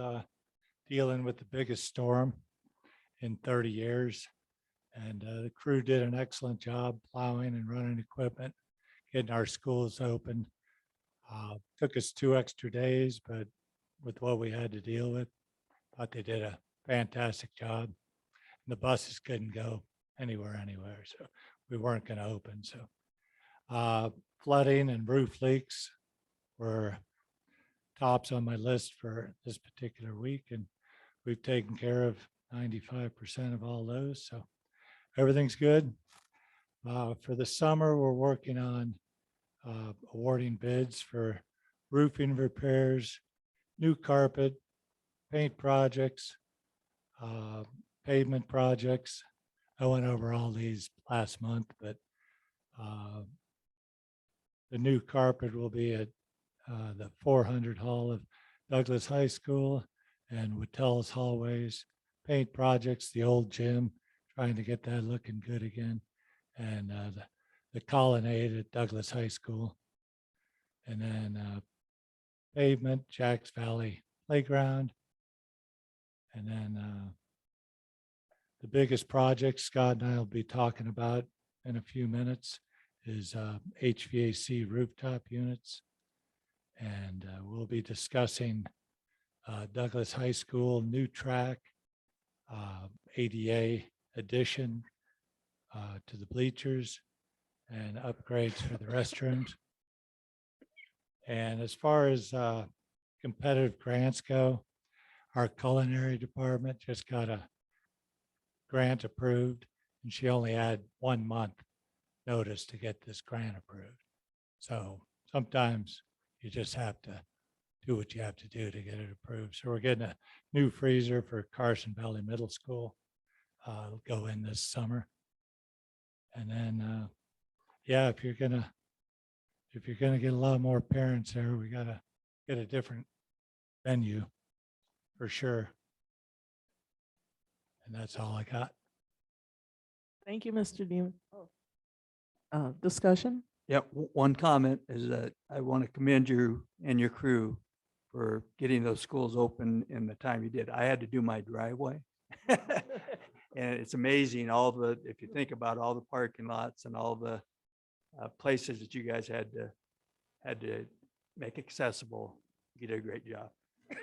dealing with the biggest storm in 30 years. And the crew did an excellent job plowing and running equipment, getting our schools open. Took us 2 extra days, but with what we had to deal with, thought they did a fantastic job. And the buses couldn't go anywhere, so we weren't going to open. So flooding and roof leaks were tops on my list for this particular week, and we've taken care of 95% of all those. So everything's good. For the summer, we're working on awarding bids for roofing repairs, new carpet, paint projects, pavement projects. I went over all these last month, but the new carpet will be at the 400 Hall of Douglas High School and Wattell's hallways. paint projects, the old gym, trying to get that looking good again. And the colonnade at Douglas High School. And then pavement, Jacks Valley Playground. And then the biggest project Scott and I will be talking about in a few minutes is HVAC rooftop units. And we'll be discussing Douglas High School new track, ADA addition to the bleachers and upgrades for the restrooms. And as far as competitive grants go, our culinary department just got a grant approved, and she only had 1 month notice to get this grant approved. So sometimes you just have to do what you have to do to get it approved. So we're getting a new freezer for Carson Valley Middle School. It'll go in this summer. And then, yeah, if you're gonna get a lot more parents there, we gotta get a different venue for sure. And that's all I got. Thank you, Mr. Dean. Discussion? Yeah, one comment is that I want to commend you and your crew for getting those schools open in the time you did. I had to do my driveway. And it's amazing if you think about all the parking lots and all the places that you guys had to make accessible. You did a great job.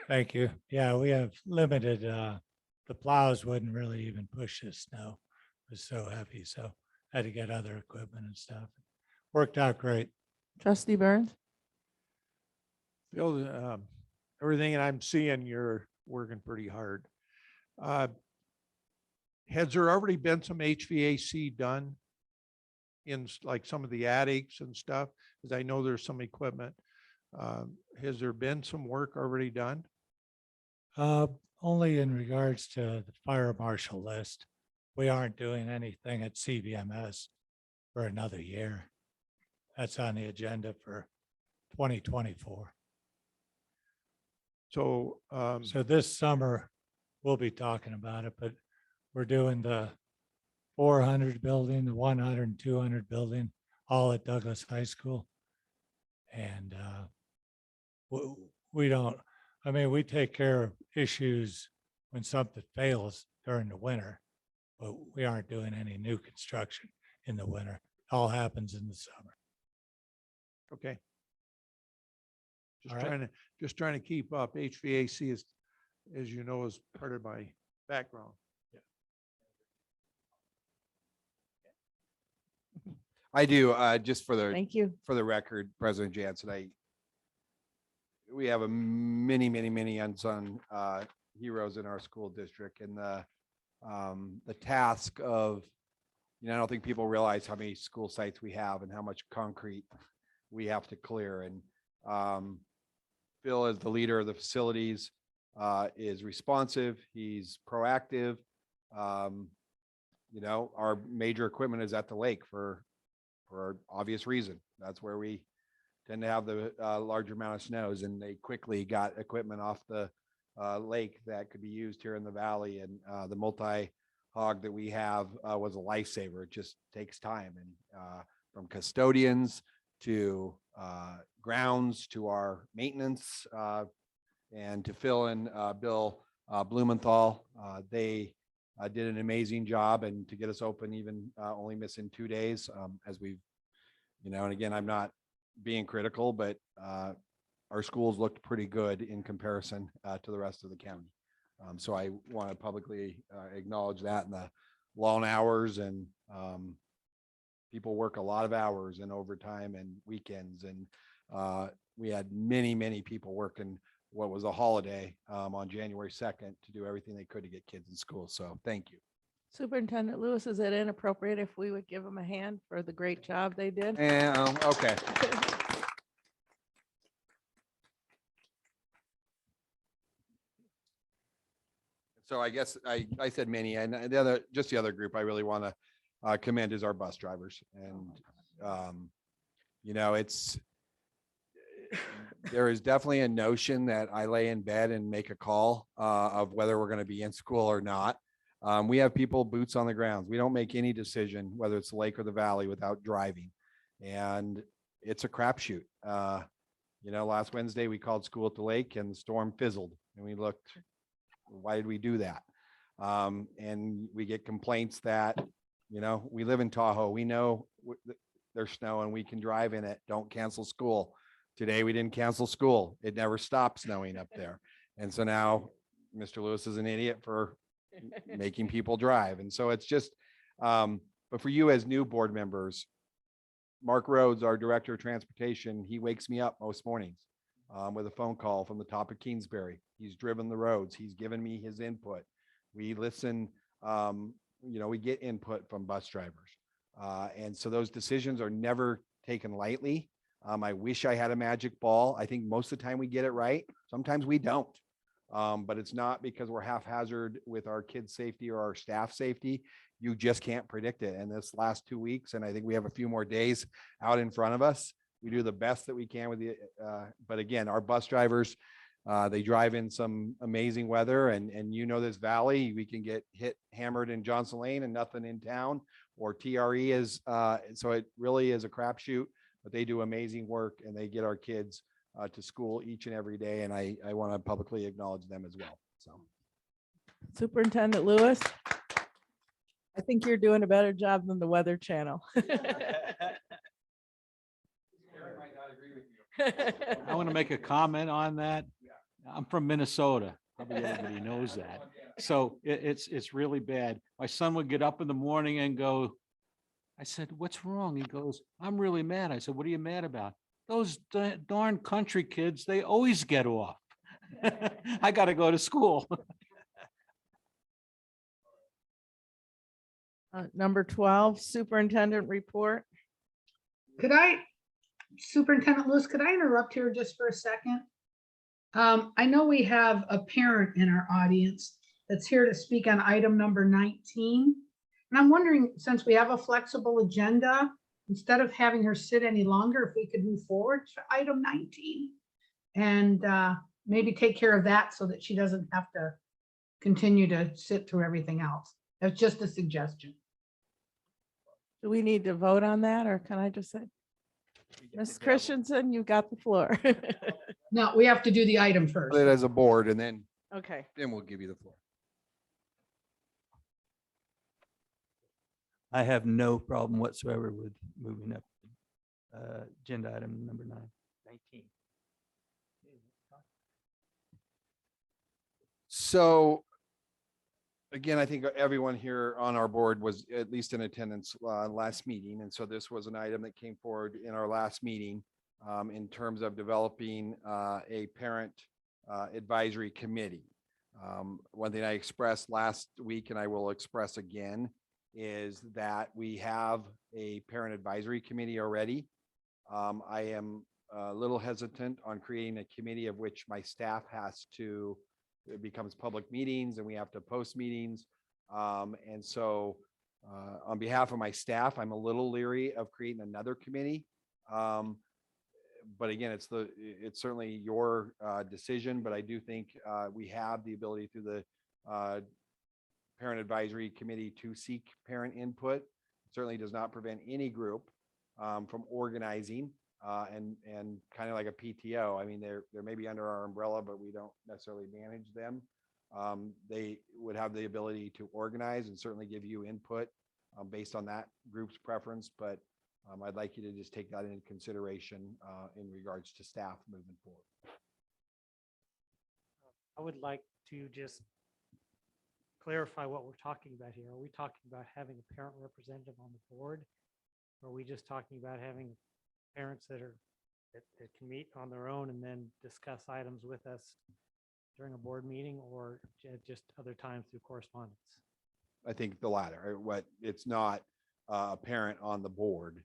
Thank you. Yeah, we have limited, the plows wouldn't really even push the snow. It was so heavy, so had to get other equipment and stuff. Worked out great. Trustee Burns? Bill, everything that I'm seeing, you're working pretty hard. Has there already been some HVAC done in like some of the attics and stuff? Because I know there's some equipment. Has there been some work already done? Only in regards to the fire marshal list. We aren't doing anything at CVMS for another year. That's on the agenda for 2024. So, So this summer, we'll be talking about it, but we're doing the 400 building, the 100 and 200 building, all at Douglas High School. And we don't, I mean, we take care of issues when something fails during the winter, but we aren't doing any new construction in the winter. It all happens in the summer. okay. Just All right. trying to keep up. HVAC is, as you know, is part of my background. I do, just for Thank you. the record, President Jansen, we have many unsung heroes in our school district, and the task of, I don't think people realize how many school sites we have and how much concrete we have to clear. And Phil, as the leader of the facilities, is responsive. He's proactive. Our major equipment is at the lake for obvious reason. That's where we tend to have the larger amount of snows, and they quickly got equipment off the lake that could be used here in the valley. And the multi-hog that we have was a lifesaver. It just takes time, and from custodians to grounds to our maintenance, and to Phil and Bill Blumenthal, they did an amazing job, and to get us open, even only missing 2 days, as we've, and again, I'm not being critical, but our schools looked pretty good in comparison to the rest of the county. So I want to publicly acknowledge that, and the long hours, and people work a lot of hours and overtime and weekends. And we had many people working what was a holiday on January 2nd to do everything they could to get kids in school. So thank you. Superintendent Lewis, is it inappropriate if we would give them a hand for the great job they did? And okay. So I guess I said many, and the other group I really want to commend is our bus drivers. And it's there is definitely a notion that I lay in bed and make a call of whether we're going to be in school or not. We have people boots on the ground. We don't make any decision, whether it's the lake or the valley, without driving. And it's a crapshoot. Last Wednesday we called school at the lake and the storm fizzled and we looked, why did we do that? And we get complaints that, we live in Tahoe. We know there's snow and we can drive in it. Don't cancel school. Today, we didn't cancel school. It never stopped snowing up there. And so now Mr. Lewis is an idiot for making people drive. And so it's just, but for you as new board members, Mark Rhodes, our Director of Transportation, he wakes me up most mornings with a phone call from the top of Kingsbury. He's driven the roads. He's given me his input. We listen, we get input from bus drivers. And so those decisions are never taken lightly. I wish I had a magic ball. I think most of the time we get it right. Sometimes we don't. But it's not because we're haphazard with our kids' safety or our staff safety. You just can't predict it. And this last 2 weeks, and I think we have a few more days out in front of us, we do the best that we can with the, but again, our bus drivers, they drive in some amazing weather and this valley, we can get hammered in Johnson Lane and nothing in town, or TRE is, so it really is a crapshoot, but they do amazing work and they get our kids to school each and every day. And I want to publicly acknowledge them as well. So. Superintendent Lewis, I think you're doing a better job than the Weather Channel. I want to make a comment on that. I'm from Minnesota. Probably everybody knows that. So it's really bad. My son would get up in the morning and go, I said, what's wrong? He goes, I'm really mad. I said, what are you mad about? Those darn country kids, they always get off. I got to go to school. Number 12, superintendent report. Superintendent Lewis, could I interrupt here just for a second? I know we have a parent in our audience that's here to speak on item number 19. And I'm wondering, since we have a flexible agenda, instead of having her sit any longer, if we could move forward to item 19 and maybe take care of that so that she doesn't have to continue to sit through everything else. That's just a suggestion. Do we need to vote on that, or can I just say? Ms. Christensen, you got the floor. No, we have to do the item first. It as a board and then Okay. we'll give you the floor. I have no problem whatsoever with moving up agenda item number 19. So again, I think everyone here on our board was at least in attendance last meeting. And so this was an item that came forward in our last meeting in terms of developing a parent advisory committee. One thing I expressed last week, and I will express again, is that we have a parent advisory committee already. I am a little hesitant on creating a committee of which my staff has to, it becomes public meetings and we have to post meetings. And so on behalf of my staff, I'm a little leery of creating another committee. But again, it's certainly your decision, but I do think we have the ability through the Parent Advisory Committee to seek parent input. It certainly does not prevent any group from organizing and kind of like a PTO. I mean, they're maybe under our umbrella, but we don't necessarily manage them. They would have the ability to organize and certainly give you input based on that group's preference. But I'd like you to just take that into consideration in regards to staff moving forward. I would like to just clarify what we're talking about here. Are we talking about having a parent representative on the board? Or are we just talking about having parents that can meet on their own and then discuss items with us during a board meeting, or just other times through correspondence? I think the latter. It's not a parent on the board.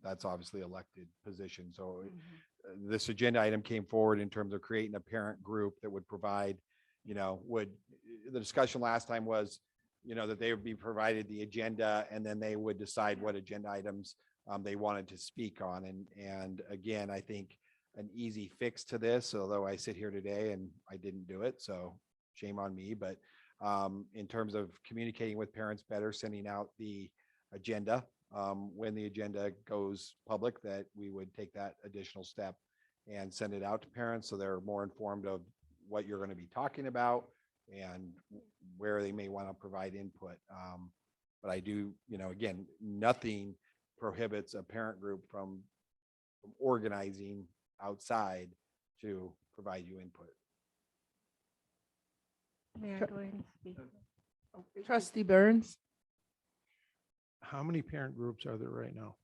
That's obviously elected position. So this agenda item came forward in terms of creating a parent group that would provide, the discussion last time was, that they would be provided the agenda and then they would decide what agenda items they wanted to speak on. And again, I think an easy fix to this, although I sit here today and I didn't do it, so shame on me. But in terms of communicating with parents better, sending out the agenda, when the agenda goes public, that we would take that additional step and send it out to parents so they're more informed of what you're going to be talking about and where they may want to provide input. But I do, again, nothing prohibits a parent group from organizing outside to provide you input. May I go ahead and speak? Trustee Burns? How many parent groups are there right now?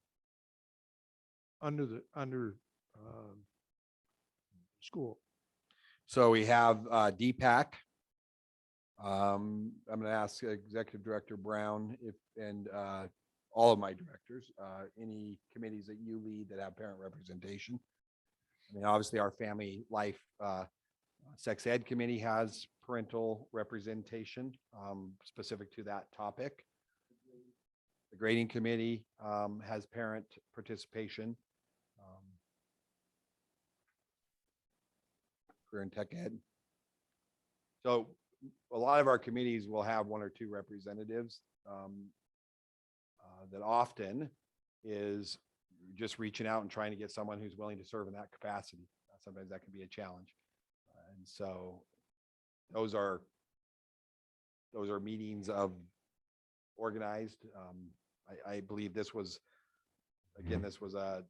Under school? So we have DPAC. I'm going to ask Executive Director Brown and all of my directors, any committees that you lead that have parent representation. I mean, obviously our Family Life Sex Ed Committee has parental representation specific to that topic. The Grading Committee has parent participation. Career and Tech Ed. So a lot of our committees will have one or two representatives. That often is just reaching out and trying to get someone who's willing to serve in that capacity. Sometimes that can be a challenge. And so those are meetings of organized. I believe this was a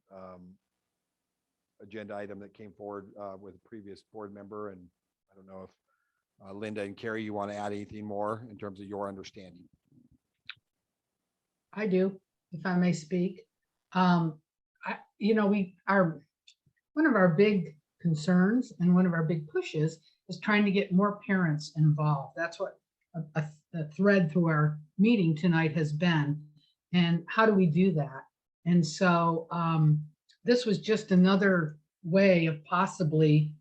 agenda item that came forward with a previous board member. And I don't know if Linda and Carrie, you want to add anything more in terms of your understanding? I do, if I may speak. One of our big concerns and one of our big pushes is trying to get more parents involved. That's what a thread through our meeting tonight has been. And how do we do that? And so this was just another way of possibly,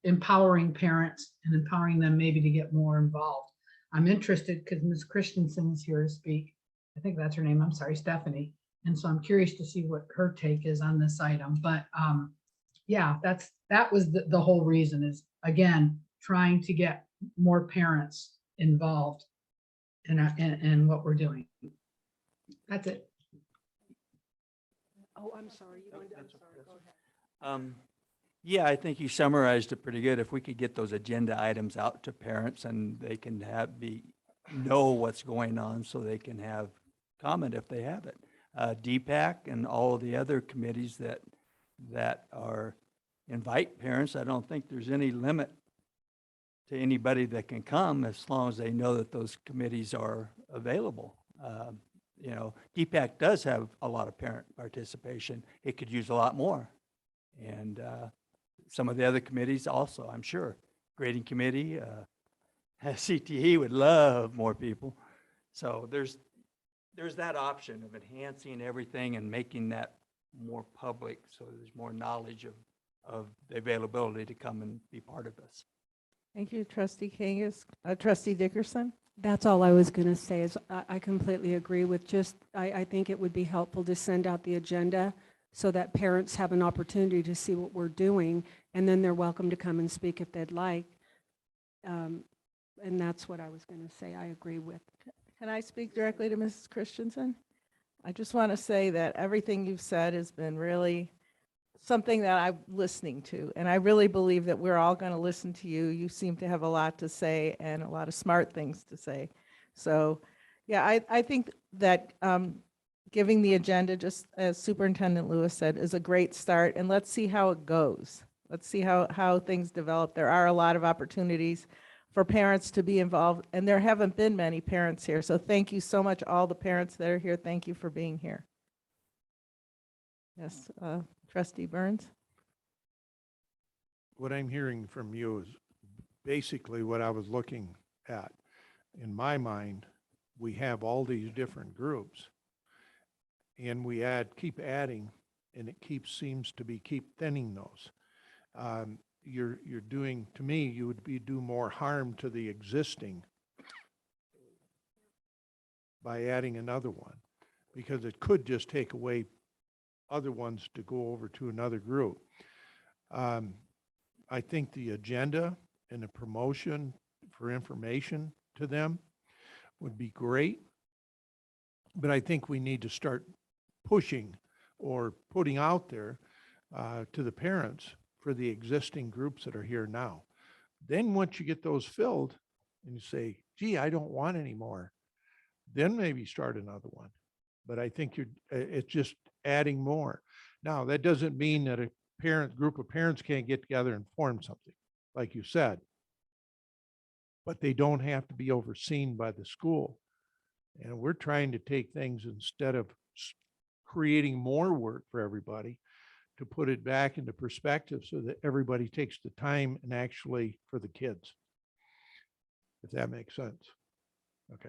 empowering parents and empowering them maybe to get more involved. I'm interested because Ms. Christensen is here to speak. I think that's her name. I'm sorry, Stephanie. And so I'm curious to see what her take is on this item. But yeah, that was the whole reason, is again, trying to get more parents involved in what we're doing. That's it. Oh, I'm sorry. Go ahead. Yeah, I think you summarized it pretty good. If we could get those agenda items out to parents and they can know what's going on so they can have comment if they have it. DPAC and all of the other committees that are invite parents, I don't think there's any limit to anybody that can come as long as they know that those committees are available. DPAC does have a lot of parent participation. It could use a lot more. And some of the other committees also, I'm sure. Grading Committee, CTE would love more people. So there's that option of enhancing everything and making that more public so there's more knowledge of the availability to come and be part of this. Thank you, Trustee Kangas. Trustee Dickerson? That's all I was going to say is I completely agree with I think it would be helpful to send out the agenda so that parents have an opportunity to see what we're doing, and then they're welcome to come and speak if they'd like. And that's what I was going to say. I agree with. Can I speak directly to Mrs. Christensen? I just want to say that everything you've said has been really something that I'm listening to, and I really believe that we're all going to listen to you. You seem to have a lot to say and a lot of smart things to say. So, yeah, I think that giving the agenda, just as Superintendent Lewis said, is a great start, and let's see how it goes. Let's see how things develop. There are a lot of opportunities for parents to be involved, and there haven't been many parents here. So thank you so much, all the parents that are here. Thank you for being here. Yes, Trustee Burns? What I'm hearing from you is basically what I was looking at. In my mind, we have all these different groups, and we keep adding, and it seems to keep thinning those. You're doing, to me, you would do more harm to the existing by adding another one, because it could just take away other ones to go over to another group. I think the agenda and the promotion for information to them would be great. But I think we need to start pushing or putting out there to the parents for the existing groups that are here now. Then once you get those filled and you say, gee, I don't want any more, then maybe start another one. But I think it's just adding more. Now, that doesn't mean that a group of parents can't get together and form something, like you said. But they don't have to be overseen by the school. And we're trying to take things, instead of creating more work for everybody, to put it back into perspective so that everybody takes the time and actually for the kids. If that makes sense. Okay.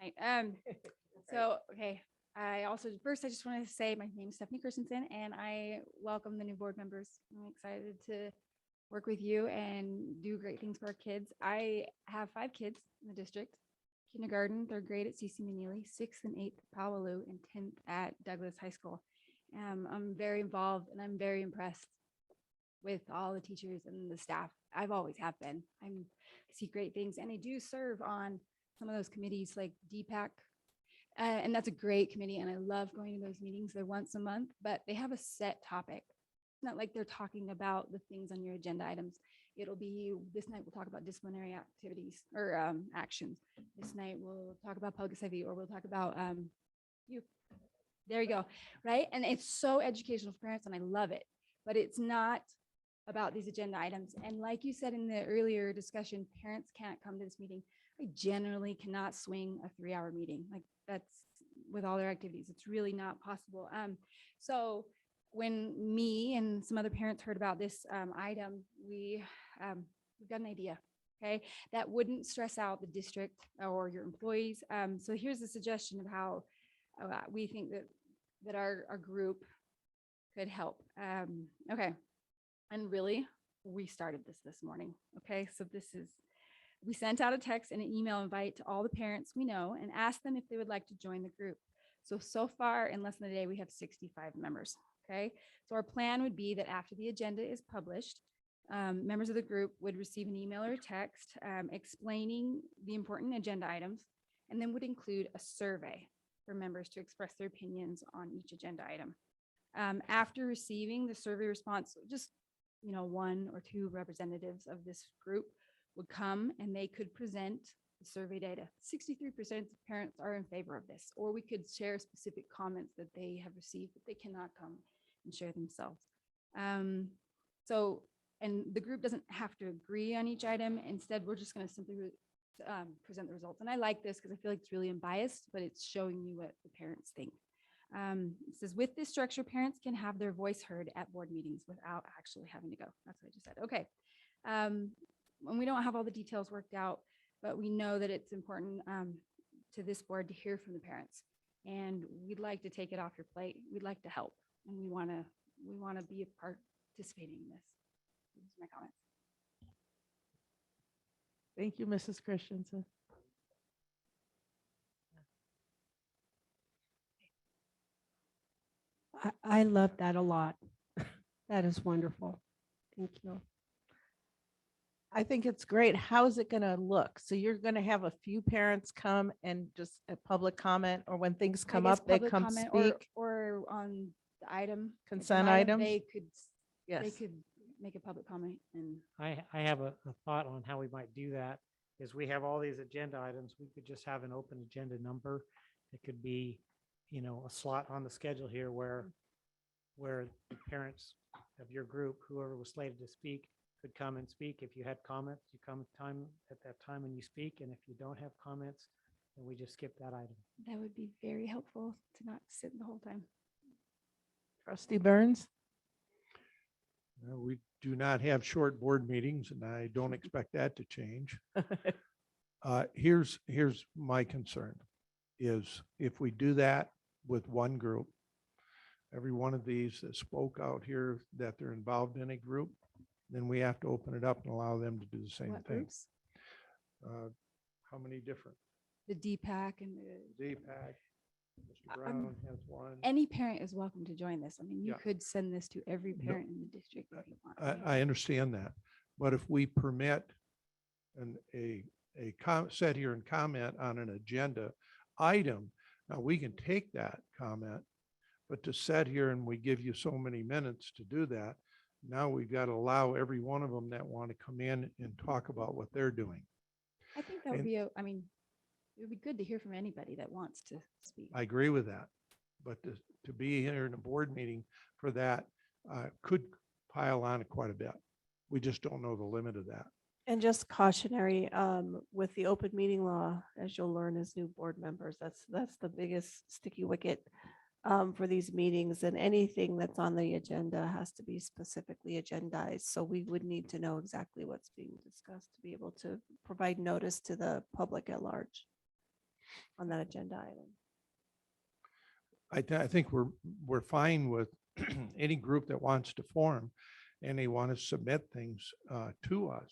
Right, so, okay, I also, first, I just want to say my name is Stephanie Christensen and I welcome the new board members. I'm excited to work with you and do great things for our kids. I have 5 kids in the district: kindergarten, 3rd grade at CC McNeely, 6th and 8th at Powaloo, and 10th at Douglas High School. I'm very involved and I'm very impressed with all the teachers and the staff. I've always have been. I see great things, and I do serve on some of those committees like DPAC. And that's a great committee, and I love going to those meetings. They're once a month, but they have a set topic. It's not like they're talking about the things on your agenda items. It'll be, this night we'll talk about disciplinary activities or actions. This night we'll talk about public safety, or we'll talk about you. There you go, right? And it's so educational for parents, and I love it. But it's not about these agenda items. And like you said in the earlier discussion, parents can't come to this meeting. I generally cannot swing a 3-hour meeting. Like, that's with all their activities. It's really not possible. So when me and some other parents heard about this item, we've got an idea, okay? That wouldn't stress out the district or your employees. So here's a suggestion of how we think that our group could help. Okay, and really, we started this morning, okay? So we sent out a text and an email invite to all the parents we know and asked them if they would like to join the group. So far, in less than a day, we have 65 members, okay? So our plan would be that after the agenda is published, members of the group would receive an email or text explaining the important agenda items, and then would include a survey for members to express their opinions on each agenda item. After receiving the survey response, just 1 or 2 representatives of this group would come and they could present the survey data. 63% of parents are in favor of this, or we could share specific comments that they have received, but they cannot come and share themselves. And the group doesn't have to agree on each item. Instead, we're just going to simply present the results. And I like this because I feel like it's really unbiased, but it's showing you what the parents think. It says, with this structure, parents can have their voice heard at board meetings without actually having to go. That's what I just said. Okay. And we don't have all the details worked out, but we know that it's important to this board to hear from the parents. And we'd like to take it off your plate. We'd like to help, and we want to be a participating in this. These are my comments. Thank you, Mrs. Christensen. I love that a lot. That is wonderful. Thank you. I think it's great. How is it going to look? So you're going to have a few parents come and just a public comment, or when things come up, they Public come comment speak? or on the item. Consent An items? They could Yes. make a public comment. And I have a thought on how we might do that. Is we have all these agenda items, we could just have an open agenda number. It could be, a slot on the schedule here where the parents of your group, whoever was slated to speak, could come and speak. If you had comments, you come at that time and you speak. And if you don't have comments, then we just skip that item. that would be very helpful to not sit the whole time. Trustee Burns? We do not have short board meetings, and I don't expect that to change. Here's my concern is if we do that with one group, every one of these that spoke out here that they're involved in a group, then we have to open it up and allow them to do the same What thing. groups? How many different? The DPAC and the, ZPAC, Mr. I'm- Brown has one. any parent is welcome to join this. I mean, you Yeah. could send this to every parent in the district if you want. I understand that, but if we permit sit here and comment on an agenda item, now we can take that comment, but to sit here and we give you so many minutes to do that, now we've got to allow every one of them that want to come in and talk about what they're doing. I think that would and- be, I mean, it would be good to hear from anybody that wants to speak. I agree with that, but to be here in a board meeting for that could pile on quite a bit. We just don't know the limit of that. And just cautionary, with the open meeting law, as you'll learn as new board members, that's the biggest sticky wicket for these meetings, and anything that's on the agenda has to be specifically agendized. So we would need to know exactly what's being discussed to be able to provide notice to the public at large on that agenda item. I think we're fine with any group that wants to form and they want to submit things to us,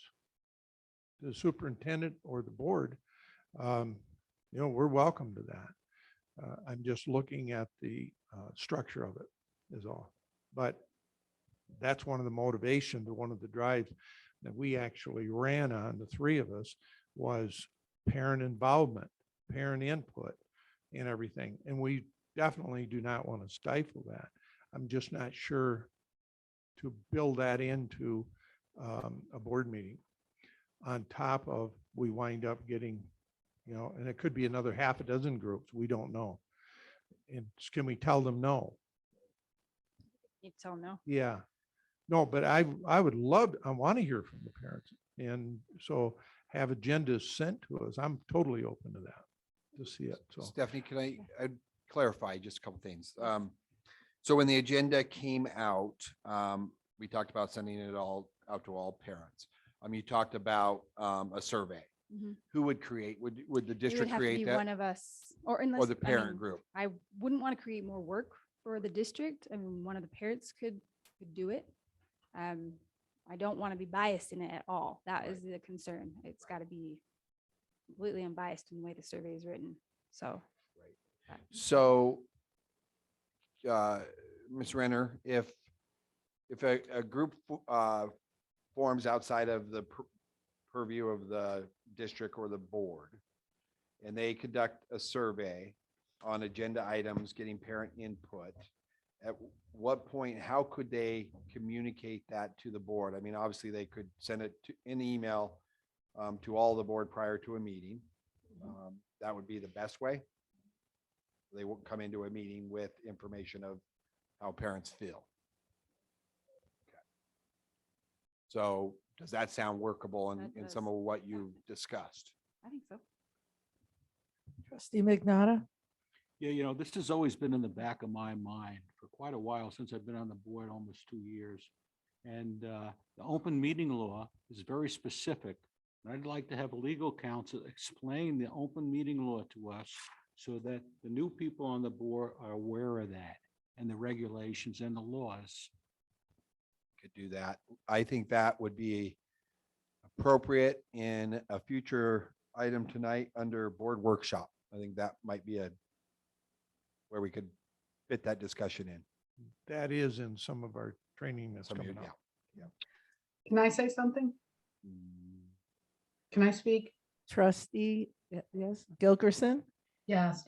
the superintendent or the board. We're welcome to that. I'm just looking at the structure of it is all. But that's one of the motivations, one of the drives that we actually ran on, the three of us, was parent involvement, parent input and everything. And we definitely do not want to stifle that. I'm just not sure to build that into a board meeting. On top of, we wind up getting, and it could be another half a dozen groups, we don't know. And can we tell them no? You tell them no. Yeah. No, but I would love, I want to hear from the parents. And so have agendas sent to us. I'm totally open to that, to see it. So Stephanie, can I clarify just a couple things? So when the agenda came out, we talked about sending it all out to all parents. You talked about a survey. Mhm. Who would create, would the It would district have to create be that? one of us, or unless. Or the I parent mean, group? I wouldn't want to create more work for the district. I mean, one of the parents could do it. I don't want to be biased in it at all. That is the concern. It's got to be completely unbiased in the way the survey is written. So. So, Ms. Renner, if a group forms outside of the purview of the district or the board, and they conduct a survey on agenda items, getting parent input, at what point, how could they communicate that to the board? I mean, obviously, they could send it in email to all the board prior to a meeting. That would be the best way. They will come into a meeting with information of how parents feel. Okay. So does that sound workable That in does. some of what you discussed? I think so. Trustee McNada? Yeah, this has always been in the back of my mind for quite a while, since I've been on the board, almost 2 years. And the open meeting law is very specific. And I'd like to have a legal counsel explain the open meeting law to us so that the new people on the board are aware of that and the regulations and the laws. Could do that. I think that would be appropriate in a future item tonight under board workshop. I think that might be where we could fit that discussion in. that is in some of our training that's Some of coming your- up. Can I say something? Can I speak? Trustee, yes, Gilkerson? Yes.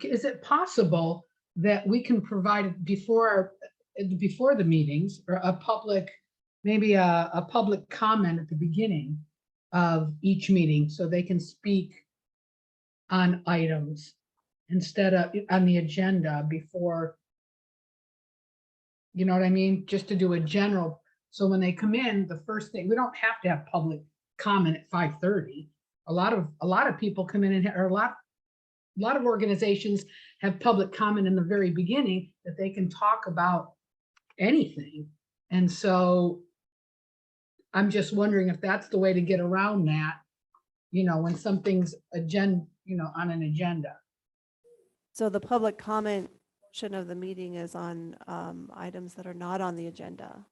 Is it possible that we can provide before the meetings or maybe a public comment at the beginning of each meeting so they can speak on items instead of on the agenda before, you know what I mean? Just to do a general, so when they come in, the first thing, we don't have to have public comment at 5:30. A lot of people come in or a lot of organizations have public comment in the very beginning that they can talk about anything. And so I'm just wondering if that's the way to get around that, when something's on an agenda. So the public comment portion of the meeting is on items that are not on the agenda.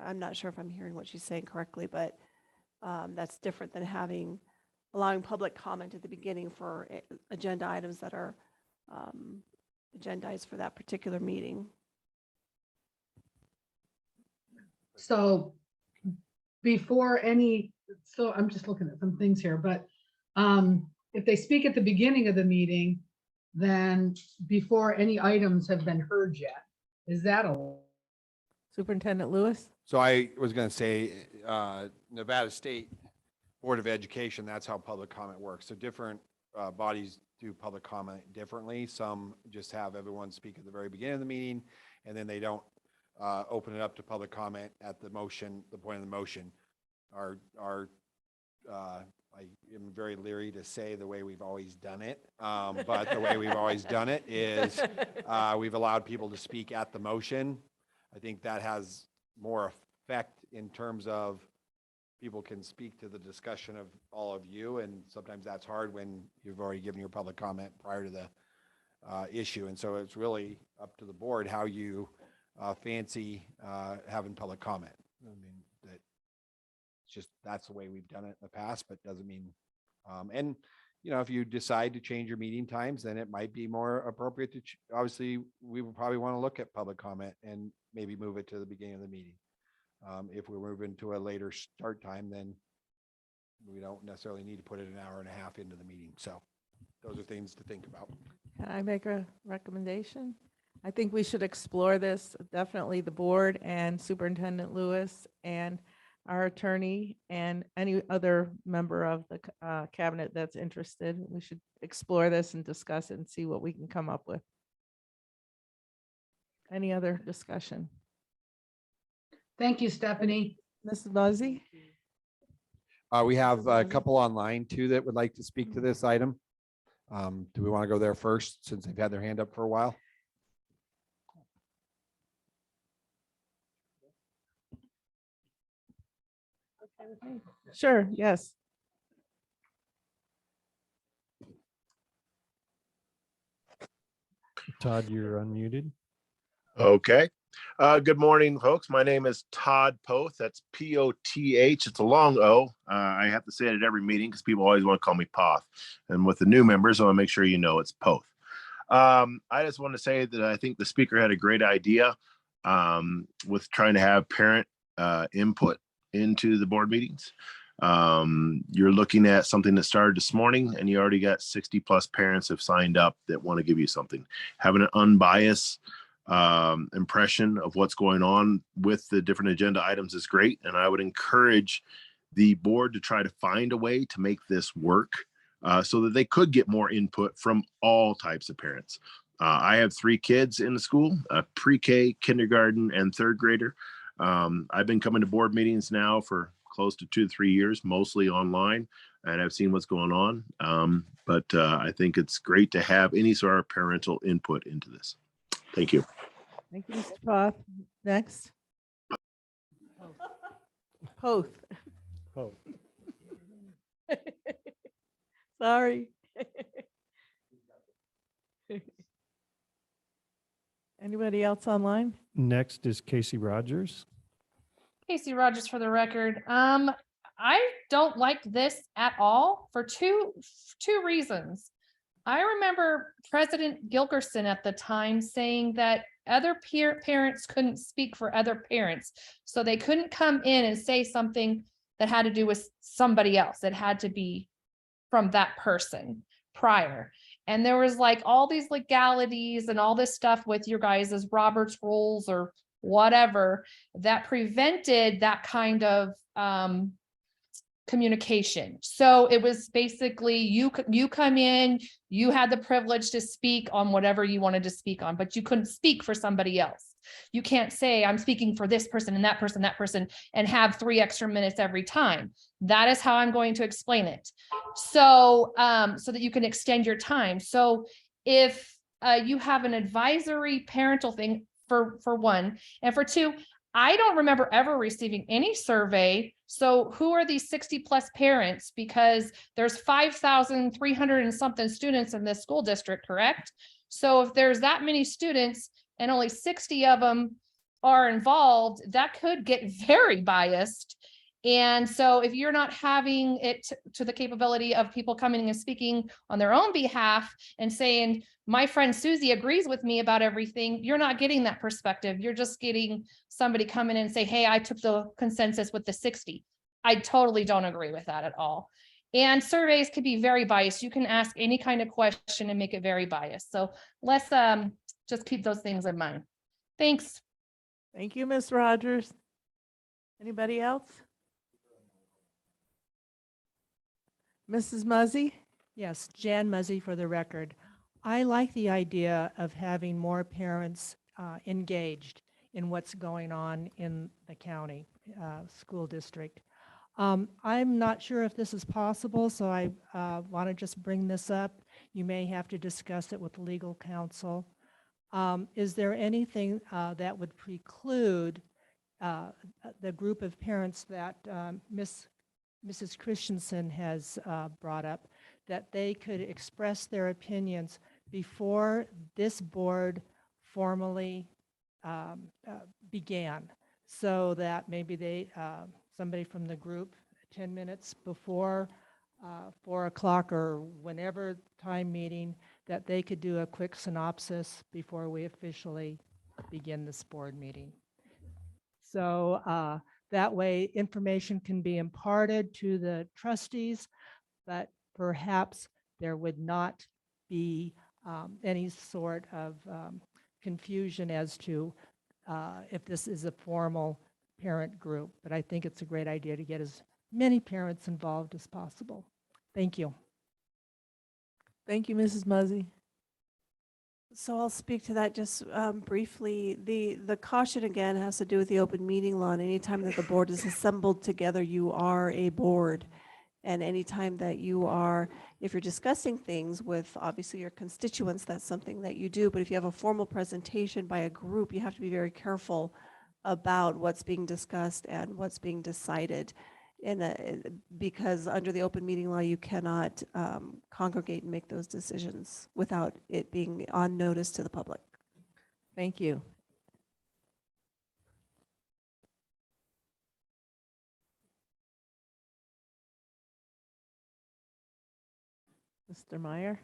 I'm not sure if I'm hearing what she's saying correctly, but that's different than allowing public comment at the beginning for agenda items that are agendized for that particular meeting. So before so I'm just looking at some things here, but if they speak at the beginning of the meeting, then before any items have been heard yet, is that a? Superintendent Lewis? So I was going to say, Nevada State Board of Education, that's how public comment works. So different bodies do public comment differently. Some just have everyone speak at the very beginning of the meeting, and then they don't open it up to public comment at the point of the motion. I am very leery to say the way we've always done it, but the way we've always done it is we've allowed people to speak at the motion. I think that has more effect in terms of people can speak to the discussion of all of you, and sometimes that's hard when you've already given your public comment prior to the issue. And so it's really up to the board how you fancy having public comment. I mean, that's the way we've done it in the past, but doesn't mean, and if you decide to change your meeting times, then it might be more appropriate to, obviously, we would probably want to look at public comment and maybe move it to the beginning of the meeting. If we're moving to a later start time, then we don't necessarily need to put it an hour and a half into the meeting. So those are things to think about. Can I make a recommendation? I think we should explore this, definitely the board and Superintendent Lewis and our attorney and any other member of the cabinet that's interested. We should explore this and discuss it and see what we can come up with. Any other discussion? Thank you, Stephanie. Mrs. Buzzy? We have a couple online too that would like to speak to this item. Do we want to go there first since they've had their hand up for a while? Sure, yes. Todd, you're unmuted. Okay. Good morning, folks. My name is Todd Poth. That's P-O-T-H. It's a long O. I have to say it at every meeting because people always want to call me Poth. And with the new members, I want to make sure you know it's Poth. I just want to say that I think the speaker had a great idea with trying to have parent input into the board meetings. You're looking at something that started this morning and you already got 60 plus parents have signed up that want to give you something. Having an unbiased impression of what's going on with the different agenda items is great. And I would encourage the board to try to find a way to make this work so that they could get more input from all types of parents. I have 3 kids in the school, pre-K, kindergarten, and 3rd grader. I've been coming to board meetings now for close to 2 to 3 years, mostly online, and I've seen what's going on. But I think it's great to have any sort of parental input into this. Thank you. Thank you, Mr. Poth. Next. Poth. Poth. Sorry. Anybody else online? Next is Casey Rogers. Casey Rogers for the record. I don't like this at all for two reasons. I remember President Gilkerson at the time saying that other parents couldn't speak for other parents. So they couldn't come in and say something that had to do with somebody else. It had to be from that person prior. And there was like all these legalities and all this stuff with your guys' Robert's rules or whatever that prevented that kind of communication. So it was basically you come in, you had the privilege to speak on whatever you wanted to speak on, but you couldn't speak for somebody else. You can't say I'm speaking for this person and that person and have 3 extra minutes every time. That is how I'm going to explain it. So so that you can extend your time. So if you have an advisory parental thing for one, and for 2, I don't remember ever receiving any survey. So who are these 60 plus parents? Because there's 5,300 and something students in this school district, correct? So if there's that many students and only 60 of them are involved, that could get very biased. And so if you're not having it to the capability of people coming and speaking on their own behalf and saying, my friend Susie agrees with me about everything, you're not getting that perspective. You're just getting somebody come in and say, hey, I took the consensus with the 60. I totally don't agree with that at all. And surveys could be very biased. You can ask any kind of question and make it very biased. So let's just keep those things in mind. Thanks. Thank you, Ms. Rogers. Anybody else? Mrs. Muzzy? Yes, Jan Muzzy for the record. I like the idea of having more parents engaged in what's going on in the county school district. I'm not sure if this is possible, so I want to just bring this up. You may have to discuss it with legal counsel. Is there anything that would preclude the group of parents that Mrs. Christensen has brought up, that they could express their opinions before this board formally began, so that maybe they, somebody from the group, 10 minutes before 4 o'clock or whenever time meeting, that they could do a quick synopsis before we officially begin this board meeting. So that way information can be imparted to the trustees, but perhaps there would not be any sort of confusion as to if this is a formal parent group. But I think it's a great idea to get as many parents involved as possible. Thank you. Thank you, Mrs. Muzzy. So I'll speak to that just briefly. The caution again has to do with the open meeting law. And anytime that the board is assembled together, you are a board. And anytime that you are, if you're discussing things with obviously your constituents, that's something that you do. But if you have a formal presentation by a group, you have to be very careful about what's being discussed and what's being decided. Because under the open meeting law, you cannot congregate and make those decisions without it being on notice to the public. Thank you. Mr. Meyer?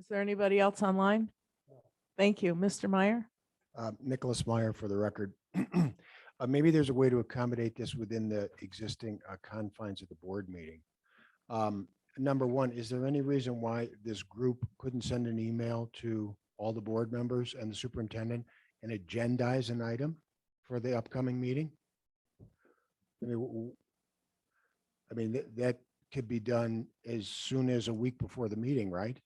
Is there anybody else online? Thank you. Mr. Meyer? Nicholas Meyer for the record. Maybe there's a way to accommodate this within the existing confines of the board meeting. Number one, is there any reason why this group couldn't send an email to all the board members and the superintendent and agendize an item for the upcoming meeting? I mean, that could be done as soon as a week before the meeting, right?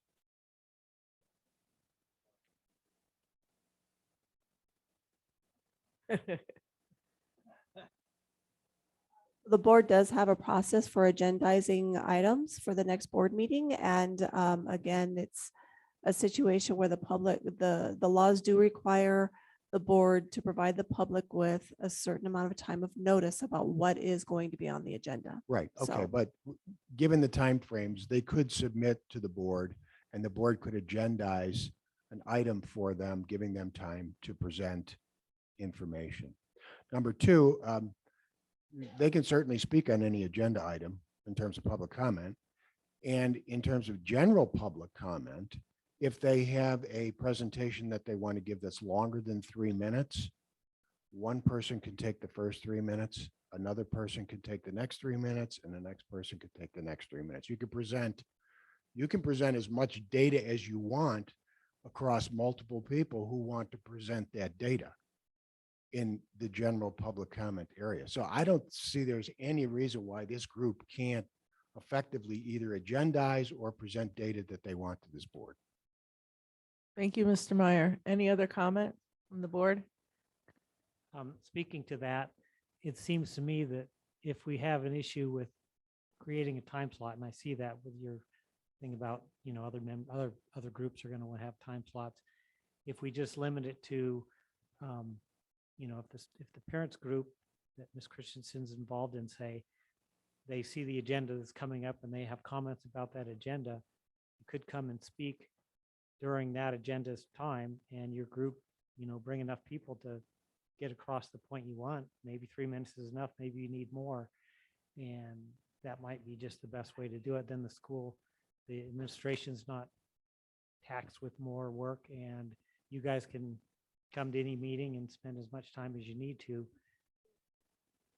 The board does have a process for agendizing items for the next board meeting. And again, it's a situation where the laws do require the board to provide the public with a certain amount of time of notice about what is going to be on the agenda. Right, okay, So- but given the timeframes, they could submit to the board and the board could agendize an item for them, giving them time to present information. Number two, they can certainly speak on any agenda item in terms of public comment. And in terms of general public comment, if they have a presentation that they want to give that's longer than 3 minutes, one person can take the first 3 minutes, another person can take the next 3 minutes, and the next person could take the next 3 minutes. You can present as much data as you want across multiple people who want to present that data in the general public comment area. So I don't see there's any reason why this group can't effectively either agendize or present data that they want to this board. Thank you, Mr. Meyer. Any other comment from the board? Speaking to that, it seems to me that if we have an issue with creating a time slot, and I see that with your thing about, other groups are going to want to have time slots. If we just limit it to, if the parents group that Ms. Christensen's involved in say, they see the agenda that's coming up and they have comments about that agenda, you could come and speak during that agenda's time, and your group, bring enough people to get across the point you want. Maybe 3 minutes is enough, maybe you need more. And that might be just the best way to do it. Then the administration's not taxed with more work, and you guys can come to any meeting and spend as much time as you need to.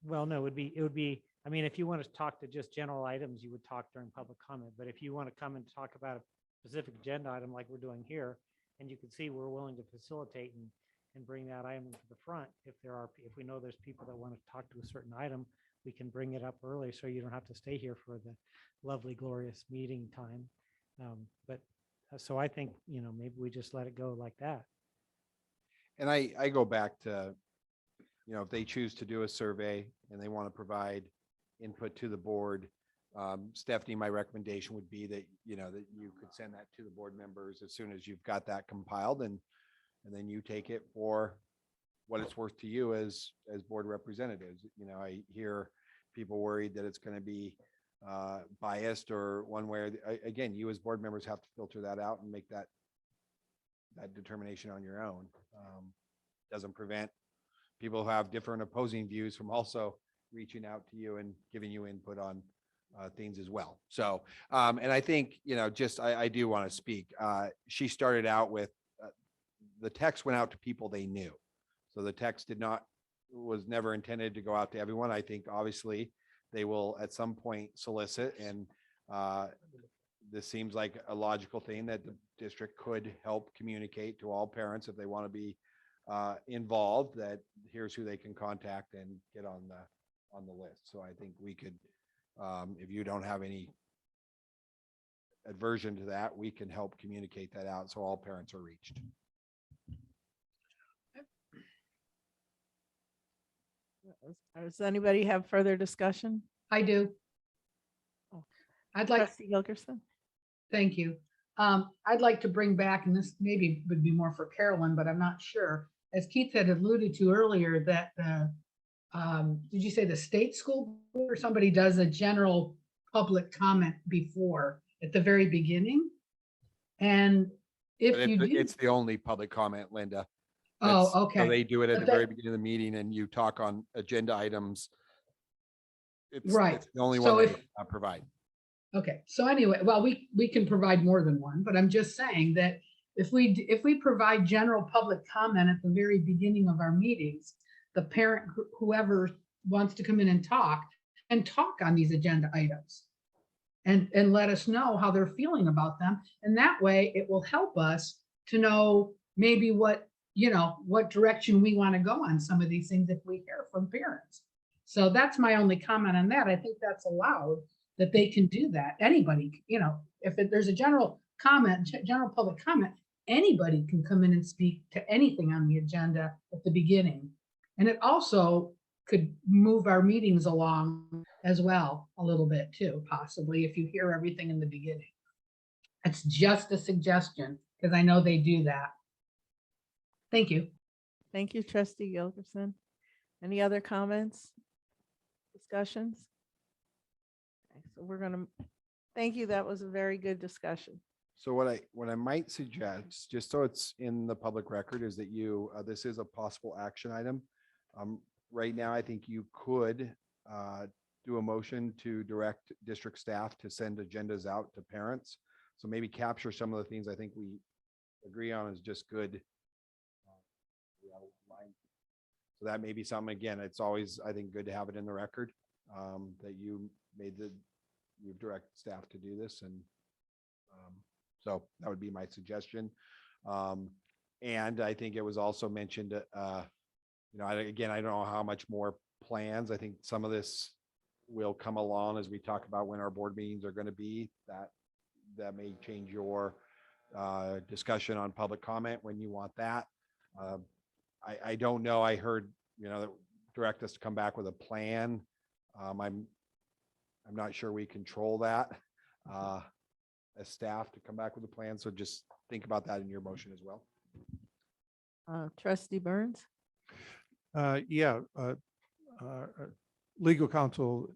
Well, no, it would be, I mean, if you want to talk to just general items, you would talk during public comment. But if you want to come and talk about a specific agenda item like we're doing here, and you can see we're willing to facilitate and bring that item to the front. If we know there's people that want to talk to a certain item, we can bring it up early so you don't have to stay here for the lovely, glorious meeting time. So I think, maybe we just let it go like that. And I go back to, if they choose to do a survey and they want to provide input to the board, Stephanie, my recommendation would be that, that you could send that to the board members as soon as you've got that compiled, and then you take it for what it's worth to you as board representatives. I hear people worried that it's going to be biased or one way again, you as board members have to filter that out and make that determination on your own. Doesn't prevent people who have different opposing views from also reaching out to you and giving you input on things as well. So, and I think, I do want to speak. She started out with the text went out to people they knew. So the text was never intended to go out to everyone. I think obviously they will at some point solicit, and this seems like a logical thing that the district could help communicate to all parents if they want to be involved, that here's who they can contact and get on the list. So I think we could, if you don't have any aversion to that, we can help communicate that out so all parents are reached. Does anybody have further discussion? I do. Oh. I'd like, Trustee Wilkerson? thank you. I'd like to bring back, and this maybe would be more for Carolyn, but I'm not sure. As Keith had alluded to earlier, that did you say the state school board or somebody does a general public comment before at the very beginning? And if you do, it's the only public comment, Linda. oh, So okay. they do it at But the very beginning of the meeting, and you talk on agenda items. Right. It's the only So one if- they provide. Okay, so anyway, well, we can provide more than one, but I'm just saying that if we provide general public comment at the very beginning of our meetings, the parent, whoever wants to come in and talk on these agenda items and let us know how they're feeling about them. And that way it will help us to know maybe what direction we want to go on some of these things if we hear from parents. So that's my only comment on that. I think that's allowed, that they can do that. Anybody, if there's a general comment, general public comment, anybody can come in and speak to anything on the agenda at the beginning. And it also could move our meetings along as well a little bit too, possibly, if you hear everything in the beginning. It's just a suggestion, because I know they do that. Thank you. Thank you, Trustee Wilkerson. Any other comments? Discussions? Okay, so we're going to, thank you. That was a very good discussion. So what I might suggest, just so it's in the public record, is that this is a possible action item. Right now, I think you could do a motion to direct district staff to send agendas out to parents. So maybe capture some of the things I think we agree on is just good. So that may be something, again, it's always, I think, good to have it in the record that you've directed staff to do this. And so that would be my suggestion. And I think it was also mentioned, again, I don't know how much more plans. I think some of this will come along as we talk about when our board meetings are going to be. That may change your discussion on public comment when you want that. I don't know. I heard, that direct us to come back with a plan. I'm not sure we control that as staff to come back with a plan. So just think about that in your motion as well. Trustee Burns? Legal counsel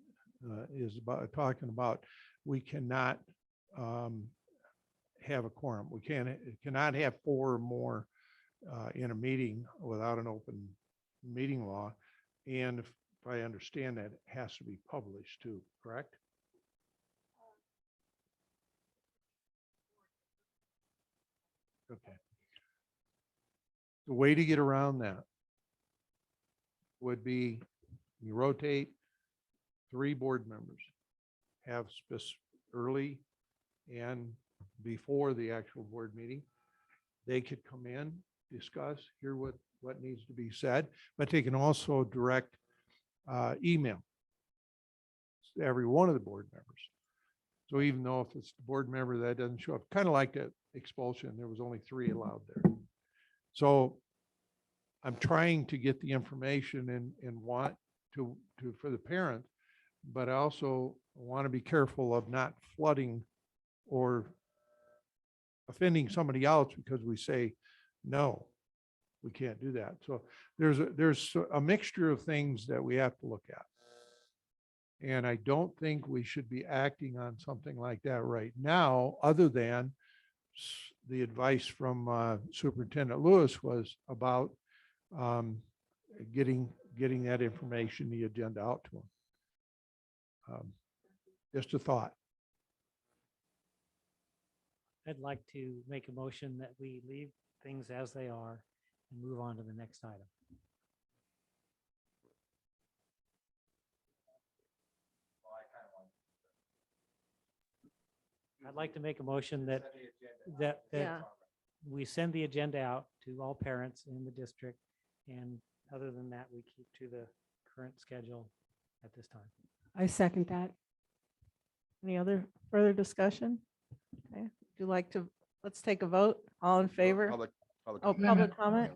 is about talking about, we cannot have a quorum. We cannot have 4 or more in a meeting without an open meeting law. And if I understand that, it has to be published too, correct? Okay. The way to get around that would be you rotate 3 board members, have early and before the actual board meeting. They could come in, discuss, hear what needs to be said, but they can also direct email to every one of the board members. So even though if it's the board member that doesn't show up, kind of like that expulsion, there was only 3 allowed there. So I'm trying to get the information and want to for the parent, but I also want to be careful of not flooding or offending somebody else because we say, no, we can't do that. So there's a mixture of things that we have to look at. And I don't think we should be acting on something like that right now, other than the advice from Superintendent Lewis was about getting that information, the agenda out to them. Just a thought. I'd like to make a motion that we leave things as they are and move on to the next item. I'd like to make a motion that Yeah. we send the agenda out to all parents in the district. And other than that, we keep to the current schedule at this time. I second that. Any other further discussion? Okay, would you like to, let's take a vote. All in favor? Public Oh, comment. public comment?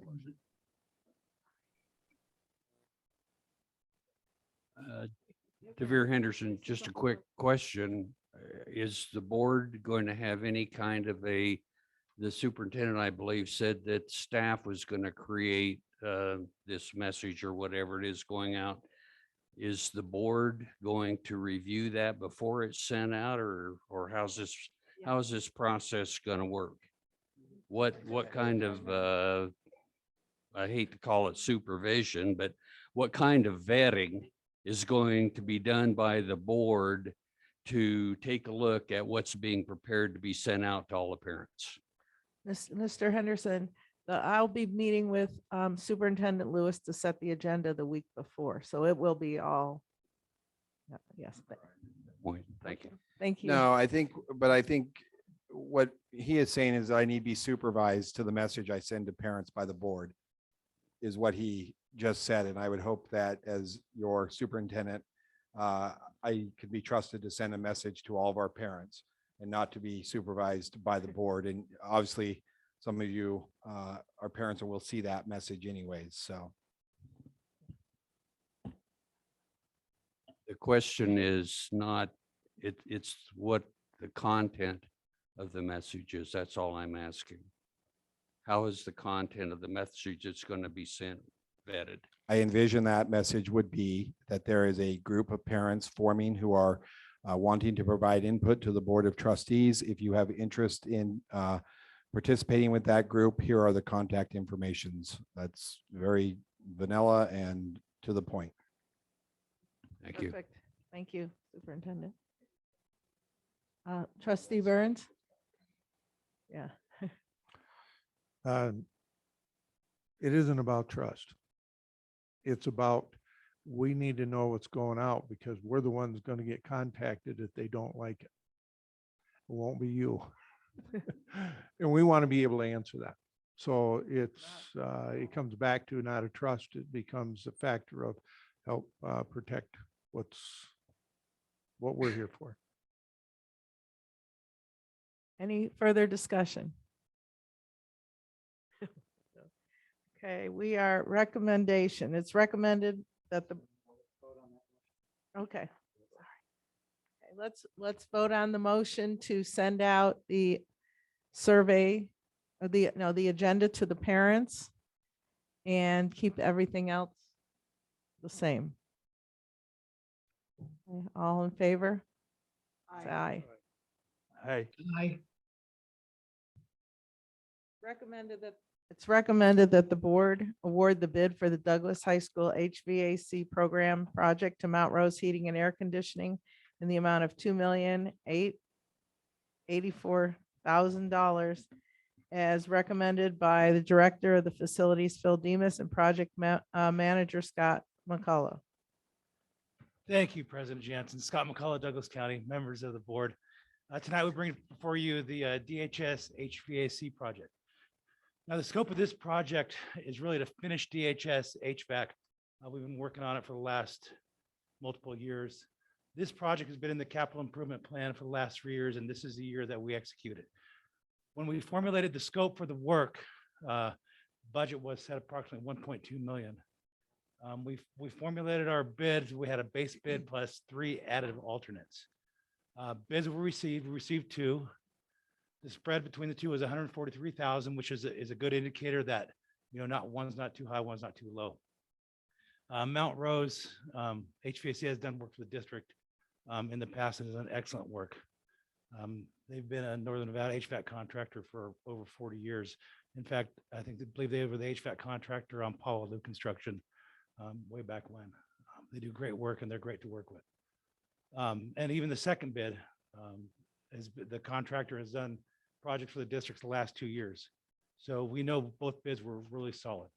Devere Henderson, just a quick question. Is the board going to have any kind of the superintendent, I believe, said that staff was going to create this message or whatever it is going out. Is the board going to review that before it's sent out, or how is this process going to work? What kind of, I hate to call it supervision, but what kind of vetting is going to be done by the board to take a look at what's being prepared to be sent out to all the parents? Mr. Henderson, I'll be meeting with Superintendent Lewis to set the agenda the week before, so it will be all. Yes. Point. Thank you. Thank you. No, I think what he is saying is I need to be supervised to the message I send to parents by the board is what he just said. And I would hope that as your superintendent, I could be trusted to send a message to all of our parents and not to be supervised by the board. And obviously some of you are parents and will see that message anyways. So. The question is not, it's what the content of the message is. That's all I'm asking. How is the content of the message that's going to be sent vetted? I envision that message would be that there is a group of parents forming who are wanting to provide input to the Board of Trustees. If you have interest in participating with that group, here are the contact informations. That's very vanilla and to the point. Thank you. Perfect. Thank you, Superintendent. Trustee Burns? Yeah. It isn't about trust. It's about, we need to know what's going out because we're the ones going to get contacted if they don't like it. It won't be you. And we want to be able to answer that. So it comes back to not a trust. It becomes a factor of help protect what we're here for. Any further discussion? Okay, we are recommendation. It's recommended that the. Okay. Okay, let's vote on the motion to send out the survey or the agenda to the parents and keep everything else the same. Okay, all in favor? Say aye. Hey, Aye. It's recommended that the board award the bid for the Douglas High School HVAC program project to Mount Rose Heating and Air Conditioning in the amount of $2,884,000 as recommended by the Director of the Facilities, Phil Demus, and Project Manager Scott McCullough. Thank you, President Jansen. Scott McCullough, Douglas County, members of the board. Tonight we bring before you the DHS HVAC project. Now, the scope of this project is really to finish DHS HVAC. We've been working on it for the last multiple years. This project has been in the capital improvement plan for the last 3 years, and this is the year that we execute it. When we formulated the scope for the work, budget was set approximately 1.2 million. We formulated our bids. We had a base bid plus 3 additive alternates. Bids we received 2. The spread between the 2 is 143,000, which is a good indicator that, one's not too high, one's not too low. Mount Rose HVAC has done work for the district in the past and has done excellent work. They've been a Northern Nevada HVAC contractor for over 40 years. In fact, I believe they were the HVAC contractor on Paul Live Construction way back when. They do great work and they're great to work with. And even the second bid, the contractor has done projects for the districts the last 2 years. So we know both bids were really solid.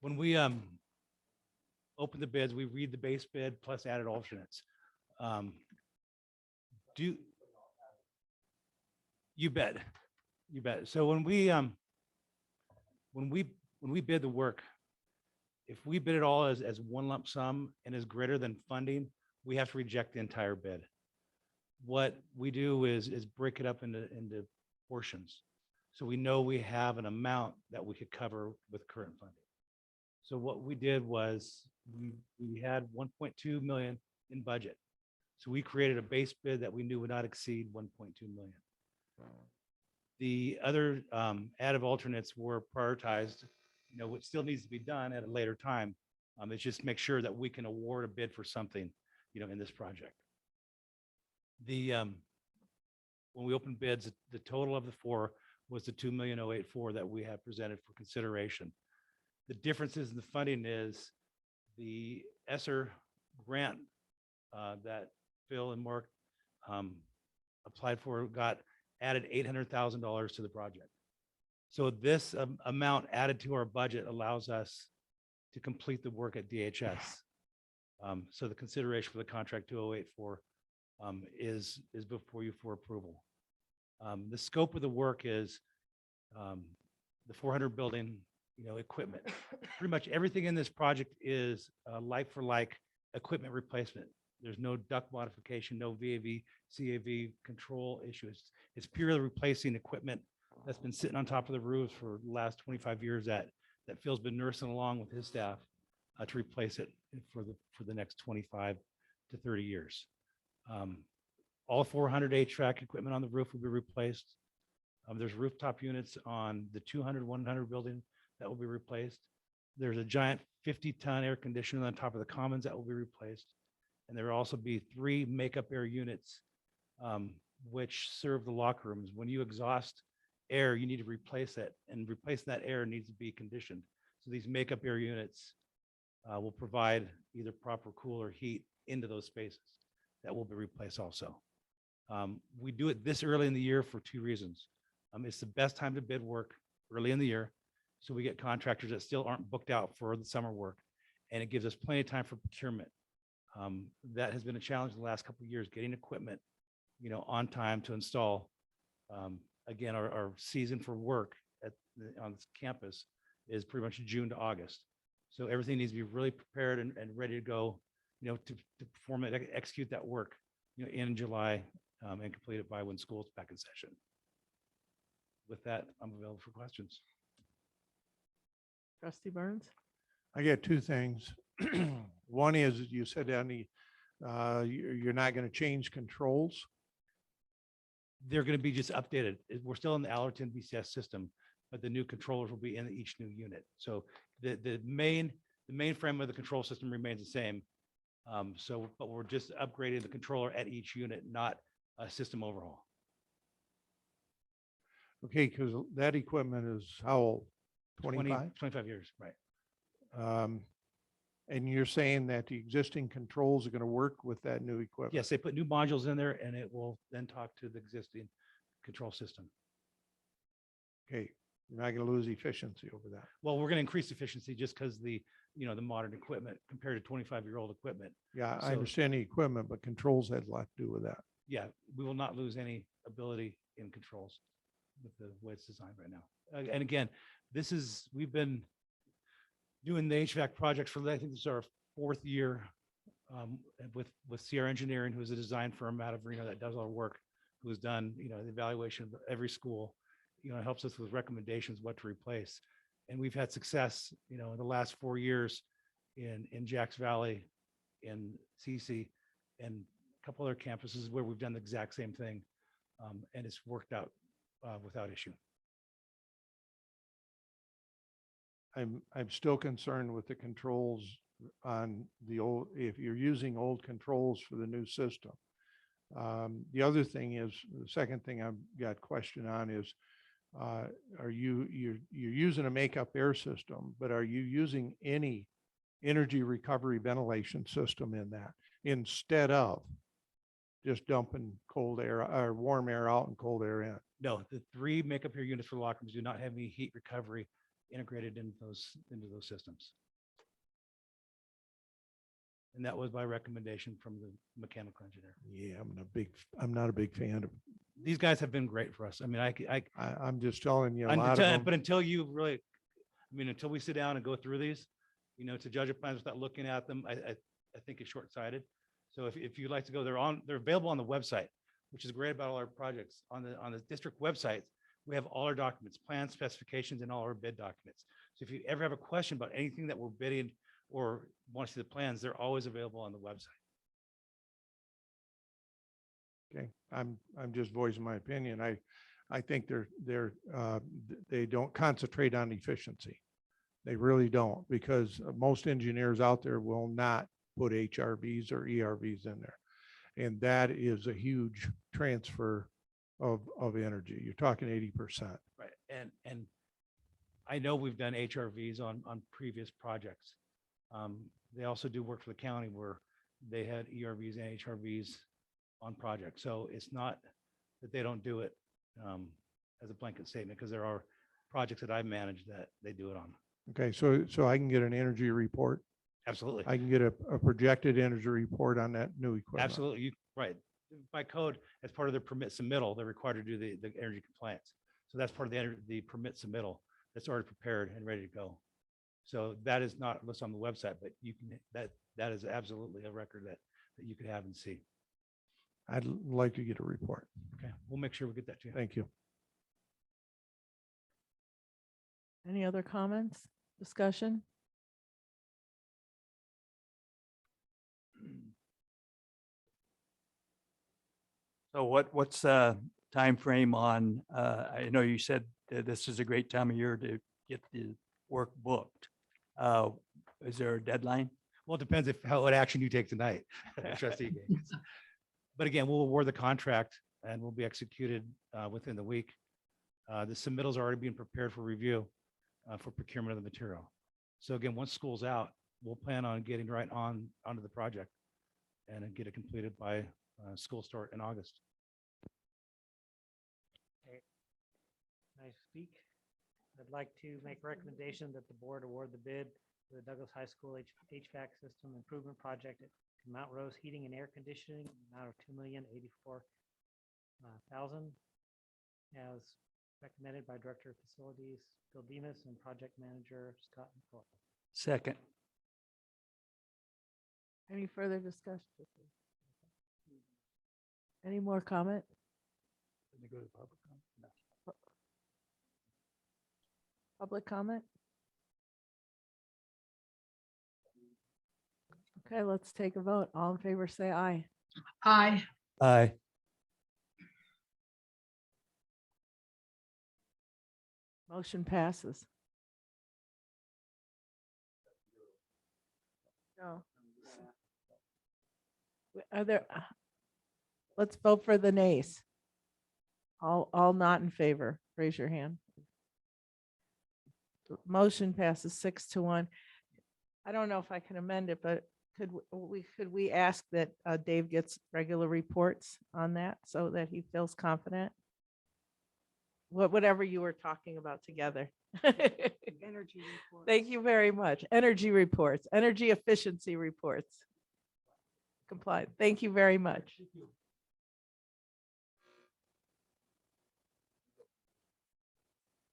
When we open the bids, we read the base bid plus added alternates. You bet. So when we bid the work, if we bid it all as one lump sum and is greater than funding, we have to reject the entire bid. What we do is break it up into portions. So we know we have an amount that we could cover with current funding. So what we did was we had 1.2 million in budget. So we created a base bid that we knew would not exceed 1.2 million. The other additive alternates were prioritized, what still needs to be done at a later time. It's just make sure that we can award a bid for something, in this project. When we opened bids, the total of the 4 was the 2,084,000 that we have presented for consideration. The differences in the funding is the ESSER grant that Phil and Mark applied for got added $800,000 to the project. So this amount added to our budget allows us to complete the work at DHS. So the consideration for the contract 2084 is before you for approval. The scope of the work is the 400 building, equipment. Pretty much everything in this project is like for like equipment replacement. There's no duct modification, no VAV, CAV control issues. It's purely replacing equipment that's been sitting on top of the roofs for the last 25 years that Phil's been nursing along with his staff to replace it for the next 25 to 30 years. All 400 HVAC equipment on the roof will be replaced. There's rooftop units on the 200, 100 building that will be replaced. There's a giant 50-ton air conditioner on top of the commons that will be replaced. And there will also be 3 makeup air units, which serve the locker rooms. When you exhaust air, you need to replace it, and replacing that air needs to be conditioned. So these makeup air units will provide either proper cool or heat into those spaces that will be replaced also. We do it this early in the year for 2 reasons. It's the best time to bid work early in the year, so we get contractors that still aren't booked out for the summer work, and it gives us plenty of time for procurement. That has been a challenge in the last couple of years, getting equipment, on time to install. Again, our season for work on this campus is pretty much June to August. So everything needs to be really prepared and ready to go, to perform it, execute that work, in July and complete it by when school's back in session. With that, I'm available for questions. Trustee Burns? I got 2 things. One is you said down you're not going to change controls. They're going to be just updated. We're still in the Allerton BCS system, but the new controllers will be in each new unit. So the main frame of the control system remains the same. So, but we're just upgrading the controller at each unit, not a system overhaul. Okay, because that equipment is how old? 20 25? 25 years, right? And you're saying that the existing controls are going to work with that new equipment? Yes, they put new modules in there and it will then talk to the existing control system. Okay, you're not going to lose efficiency over that. Well, we're going to increase efficiency just because the modern equipment compared to 25-year-old equipment. Yeah, I So- understand the equipment, but controls had a lot to do with that. Yeah, we will not lose any ability in controls with the way it's designed right now. And again, we've been doing the HVAC projects for, I think this is our 4th year with Sierra Engineering, who's a design firm out of Reno that does our work, who's done, the evaluation of every school, helps us with recommendations, what to replace. And we've had success, in the last 4 years in Jacks Valley, in CC, and a couple other campuses where we've done the exact same thing. And it's worked out without issue. I'm still concerned with the controls on the old, if you're using old controls for the new system. The other thing is, the second thing I've got question on is, you're using a makeup air system, but are you using any energy recovery ventilation system in that instead of just dumping cold air or warm air out and cold air in? No, the 3 makeup air units for locker rooms do not have any heat recovery integrated into those systems. And that was by recommendation from the mechanical engineer. Yeah, I'm not a big fan of, These guys have been great for us. I mean, I'm just telling you, a lot of them. but until you really, until we sit down and go through these, to judge a plans without looking at them, I think it's short-sighted. So if you'd like to go, they're available on the website, which is great about all our projects. On the district website, we have all our documents, plans, specifications, and all our bid documents. So if you ever have a question about anything that we're bidding or want to see the plans, they're always available on the website. Okay, I'm just voicing my opinion. I think they don't concentrate on efficiency. They really don't, because most engineers out there will not put HRVs or ERVs in there. And that is a huge transfer of energy. You're talking 80%. Right. And I know we've done HRVs on previous projects. They also do work for the county where they had ERVs and HRVs on projects. So it's not that they don't do it as a blanket statement, because there are projects that I've managed that they do it on. Okay, so I can get an energy report. Absolutely. I can get a projected energy report on that new equipment. Absolutely. Right. By code, as part of their permit submittal, they're required to do the energy compliance. So that's part of the permit submittal that's already prepared and ready to go. So that is not listed on the website, but you can, that is absolutely a record that you could have and see. I'd like to get a report. Okay, we'll make sure we get that to you. Thank you. Any other comments, discussion? So what's time frame on, I know you said that this is a great time of year to get the work booked. Is there a deadline? Well, it depends what action you take tonight, Trustee Gaines. But again, we'll award the contract and will be executed within the week. The submittals are already being prepared for review for procurement of the material. So again, once school's out, we'll plan on getting right onto the project and then get it completed by school start in August. Okay. Can I speak? I'd like to make a recommendation that the board award the bid for the Douglas High School HVAC system improvement project at Mount Rose Heating and Air Conditioning, amount of $2,084,000, as recommended by Director of Facilities Bill Demas and Project Manager Scott McCoy. Second. Any further discussion? Any more comment? Let me go to the public comment. No. Public comment? Okay, let's take a vote. All in favor, say aye. Aye. Aye. Motion passes. No. Are there, let's vote for the nays. All not in favor, raise your hand. Motion passes 6-1. I don't know if I can amend it, but could we ask that Dave gets regular reports on that so that he feels confident? Whatever you were talking about together. Energy report. Thank you very much. Energy reports, energy efficiency reports. Compliant. Thank you very much.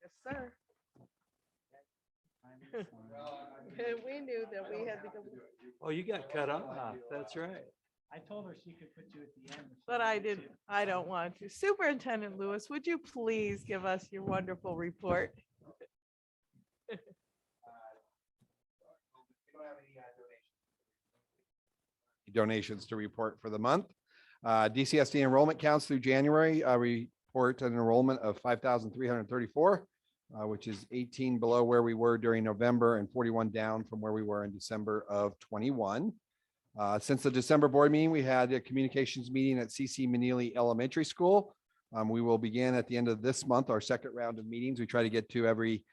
Yes, sir. We knew that we had to go. Oh, you got cut off. That's right. I told her she could put you at the end. But I didn't, I don't want to. Superintendent Lewis, would you please give us your wonderful report? Donations to report for the month. DCSD enrollment counts through January report an enrollment of 5,334, which is 18 below where we were during November and 41 down from where we were in December of 21. Since the December board meeting, we had a communications meeting at CC Manili Elementary School. We will begin at the end of this month, our second round of meetings. We try to get to every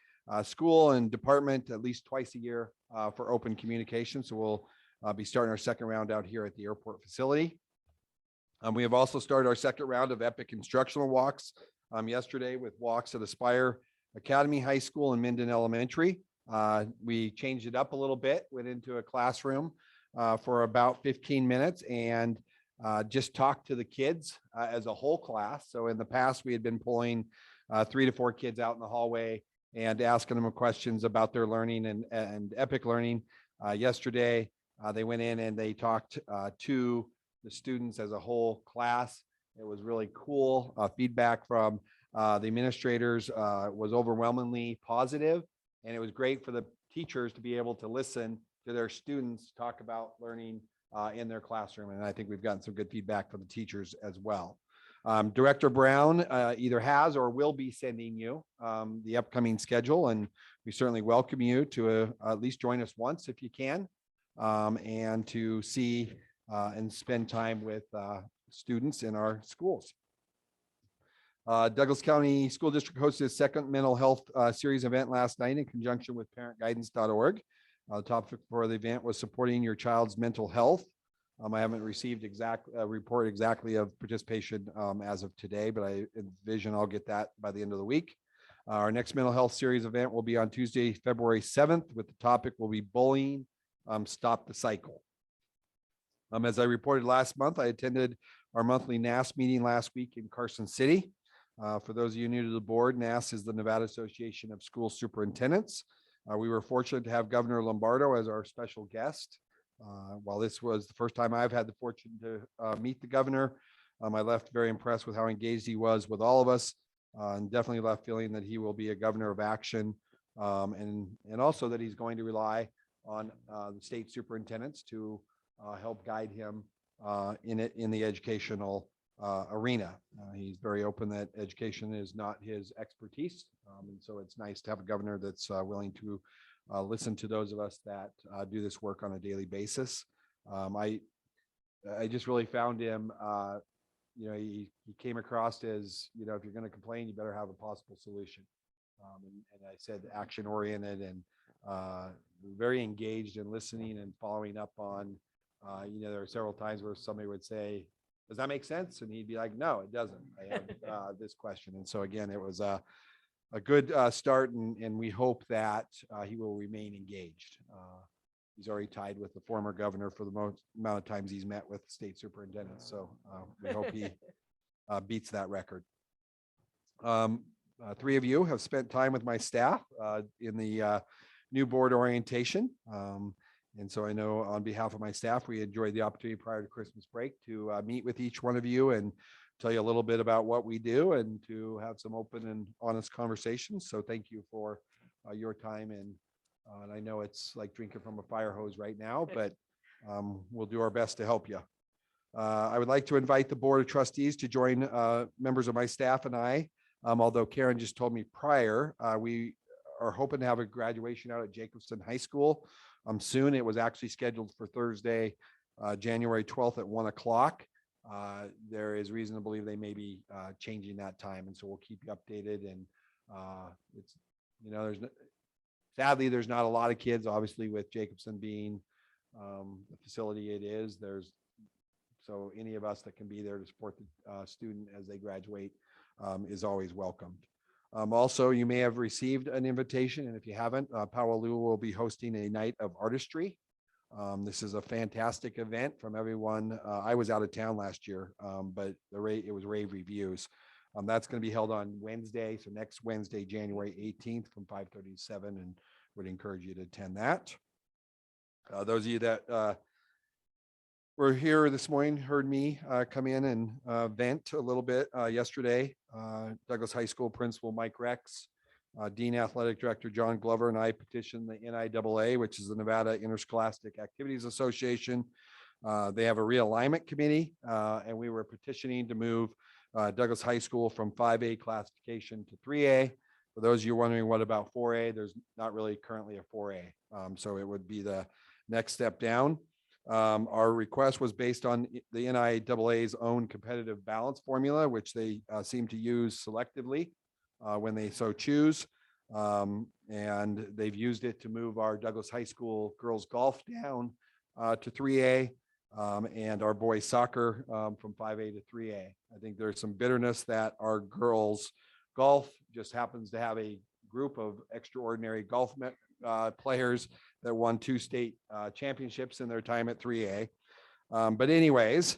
school and department at least twice a year for open communication. So we'll be starting our second round out here at the airport facility. We have also started our second round of EPIC instructional walks yesterday with walks at Aspire Academy High School and Minden Elementary. We changed it up a little bit, went into a classroom for about 15 minutes and just talked to the kids as a whole class. So in the past, we had been pulling 3 to 4 kids out in the hallway and asking them questions about their learning and EPIC learning. Yesterday, they went in and they talked to the students as a whole class. It was really cool. Feedback from the administrators was overwhelmingly positive, and it was great for the teachers to be able to listen to their students talk about learning in their classroom. And I think we've gotten some good feedback from the teachers as well. Director Brown either has or will be sending you the upcoming schedule, and we certainly welcome you to at least join us once if you can, and to see and spend time with students in our schools. Douglas County School District hosted a second mental health series event last night in conjunction with parentguidance.org. The topic for the event was supporting your child's mental health. I haven't received exact report exactly of participation as of today, but I envision I'll get that by the end of the week. Our next mental health series event will be on Tuesday, February 7th, with the topic will be bullying, stop the cycle. As I reported last month, I attended our monthly NAS meeting last week in Carson City. For those of you new to the board, NAS is the Nevada Association of School Superintendents. We were fortunate to have Governor Lombardo as our special guest. While this was the first time I've had the fortune to meet the governor, I left very impressed with how engaged he was with all of us, and definitely left feeling that he will be a governor of action, and also that he's going to rely on the state superintendents to help guide him in the educational arena. He's very open that education is not his expertise, and so it's nice to have a governor that's willing to listen to those of us that do this work on a daily basis. I just really found him, he came across as, if you're going to complain, you better have a possible solution. And I said action oriented and very engaged in listening and following up on, there are several times where somebody would say, does that make sense? And he'd be like, no, it doesn't. I have this question. And so again, it was a good start, and we hope that he will remain engaged. He's already tied with the former governor for the most amount of times he's met with state superintendents. So we hope he beats that record. 3 of you have spent time with my staff in the new board orientation. And so I know on behalf of my staff, we enjoyed the opportunity prior to Christmas break to meet with each one of you and tell you a little bit about what we do and to have some open and honest conversations. So thank you for your time. And I know it's like drinking from a fire hose right now, but we'll do our best to help you. I would like to invite the Board of Trustees to join members of my staff and I, although Karen just told me prior, we are hoping to have a graduation out at Jacobson High School soon. It was actually scheduled for Thursday, January 12th at 1 o'clock. There is reason to believe they may be changing that time. And so we'll keep you updated. And it's, sadly, there's not a lot of kids, obviously, with Jacobson being the facility it is. So any of us that can be there to support the student as they graduate is always welcomed. Also, you may have received an invitation, and if you haven't, Powaloo will be hosting a night of artistry. This is a fantastic event from everyone. I was out of town last year, but it was rave reviews. That's going to be held on Wednesday, so next Wednesday, January 18th from 5:30 to 7, and would encourage you to attend that. Those of you that were here this morning heard me come in and vent a little bit yesterday. Douglas High School Principal Mike Rex, Dean Athletic Director John Glover, and I petitioned the NIAA, which is the Nevada Interscholastic Activities Association. They have a realignment committee, and we were petitioning to move Douglas High School from 5A classification to 3A. For those of you wondering what about 4A, there's not really currently a 4A. So it would be the next step down. Our request was based on the NIAA's own competitive balance formula, which they seem to use selectively when they so choose. And they've used it to move our Douglas High School girls golf down to 3A and our boys soccer from 5A to 3A. I think there's some bitterness that our girls golf just happens to have a group of extraordinary golf players that won 2 state championships in their time at 3A. But anyways,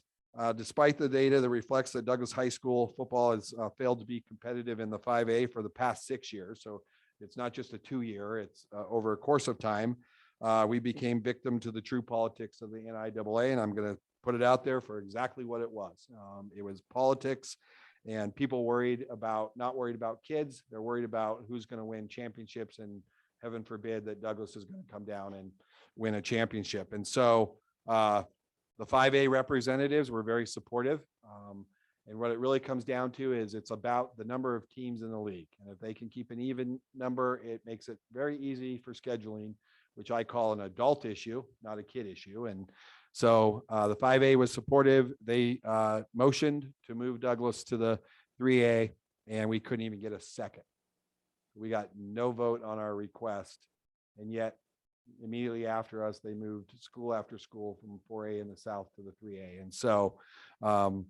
despite the data that reflects that Douglas High School football has failed to be competitive in the 5A for the past 6 years, so it's not just a 2-year, it's over a course of time, we became victim to the true politics of the NIAA, and I'm going to put it out there for exactly what it was. It was politics, and people not worried about kids, they're worried about who's going to win championships, and heaven forbid that Douglas is going to come down and win a championship. And so the 5A representatives were very supportive. And what it really comes down to is it's about the number of teams in the league. And if they can keep an even number, it makes it very easy for scheduling, which I call an adult issue, not a kid issue. And so the 5A was supportive. They motioned to move Douglas to the 3A, and we couldn't even get a second. We got no vote on our request, and yet immediately after us, they moved school after school from 4A in the south to the 3A. And so I'm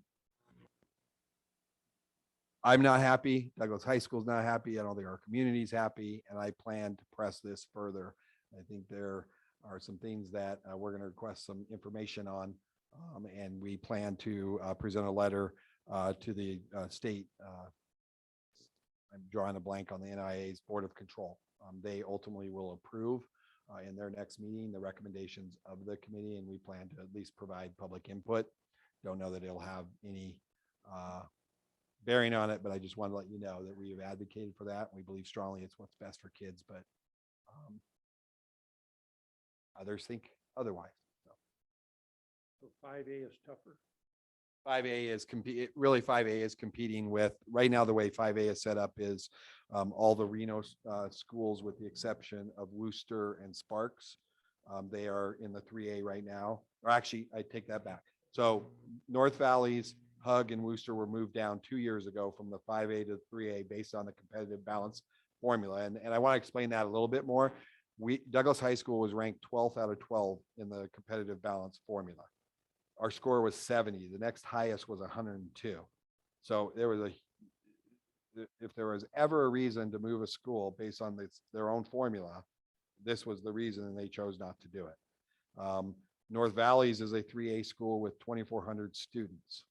not happy. Douglas High School's not happy. I don't think our community's happy, and I plan to press this further. I think there are some things that we're going to request some information on, and we plan to present a letter to the state. I'm drawing a blank on the NIA's Board of Control. They ultimately will approve in their next meeting the recommendations of the committee, and we plan to at least provide public input. Don't know that it'll have any bearing on it, but I just want to let you know that we have advocated for that. We believe strongly it's what's best for kids, but others think otherwise. So 5A is tougher. 5A is really 5A is competing with right now. The way 5A is set up is all the Reno schools, with the exception of Wooster and Sparks. They are in the 3A right now, or actually I take that back. So North Valley's Hug and Wooster were moved down 2 years ago from the 5A to 3A based on the competitive balance formula. And I want to explain that a little bit more. Douglas High School was ranked 12th out of 12 in the competitive balance formula. Our score was 70. The next highest was 102. So if there was ever a reason to move a school based on their own formula, this was the reason, and they chose not to do it. North Valleys is a 3A school with 2,400 students.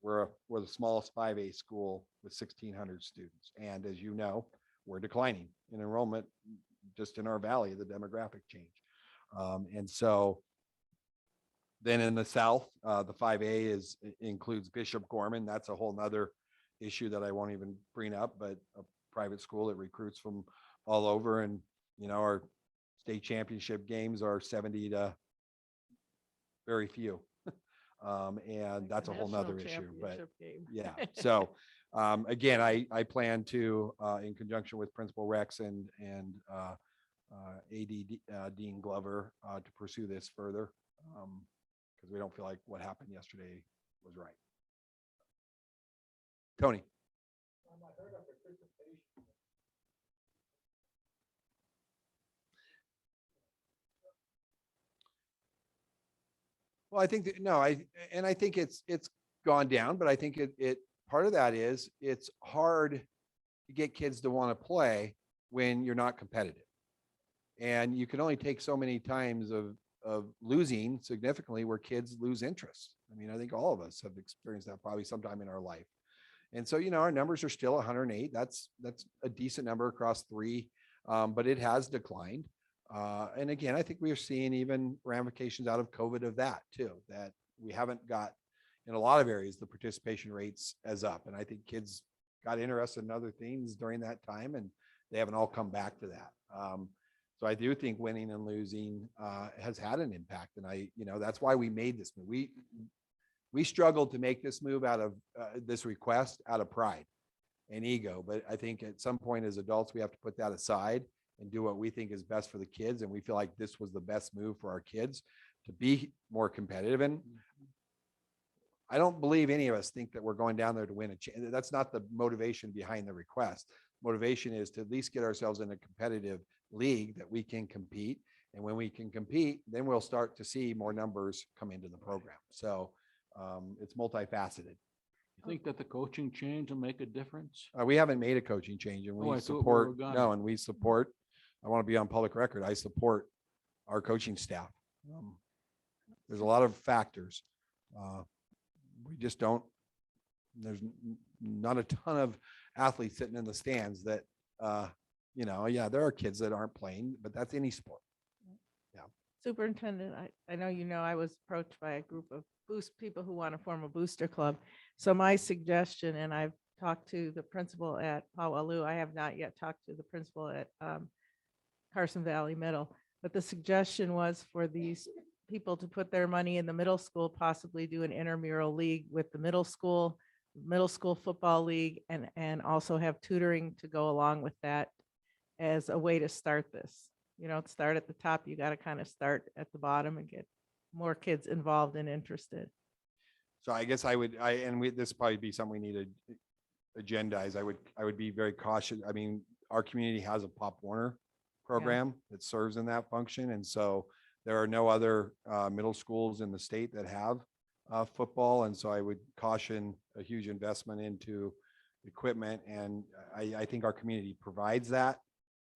We're the smallest 5A school with 1,600 students. And as you know, we're declining in enrollment just in our valley, the demographic change. And so then in the south, the 5A includes Bishop Gorman. That's a whole nother issue that I won't even bring up, but a private school that recruits from all over. And, our state championship games are 70 to very few. And that's a whole nother issue, but yeah. So again, I plan to, in conjunction with Principal Rex and AD Dean Glover, to pursue this further. because we don't feel like what happened yesterday was right. Tony? Well, I think that, no, I think it's gone down, but I think part of that is it's hard to get kids to want to play when you're not competitive. And you can only take so many times of losing significantly where kids lose interest. I mean, I think all of us have experienced that probably sometime in our life. And so, our numbers are still 108. That's a decent number across 3, but it has declined. And again, I think we are seeing even ramifications out of COVID of that too, that we haven't got in a lot of areas, the participation rates as up. And I think kids got interested in other things during that time and they haven't all come back to that. So I do think winning and losing has had an impact. And that's why we made this move. We struggled to make this move out of this request out of pride and ego. But I think at some point as adults, we have to put that aside and do what we think is best for the kids. And we feel like this was the best move for our kids to be more competitive. And I don't believe any of us think that we're going down there to win a that's not the motivation behind the request. Motivation is to at least get ourselves in a competitive league that we can compete. And when we can compete, then we'll start to see more numbers come into the program. So it's multifaceted. You think that the coaching change will make a difference? We haven't made a coaching change and Oh, I we thought we support, were gonna. no, and we support, I want to be on public record. I support our coaching staff. There's a lot of factors. We just don't, there's not a ton of athletes sitting in the stands that, yeah, there are kids that aren't playing, but that's any sport. Superintendent, I know I was approached by a group of people who want to form a booster club. So my suggestion, and I've talked to the principal at Paualu, I have not yet talked to the principal at Carson Valley Middle, but the suggestion was for these people to put their money in the middle school, possibly do an intramural league with the middle school football league, and also have tutoring to go along with that as a way to start this. Start at the top. You got to kind of start at the bottom and get more kids involved and interested. So I guess this probably be something we need to agendize. I would be very cautious. I mean, our community has a Pop Warner program that serves in that function. And so there are no other middle schools in the state that have football. And so I would caution a huge investment into equipment. And I think our community provides that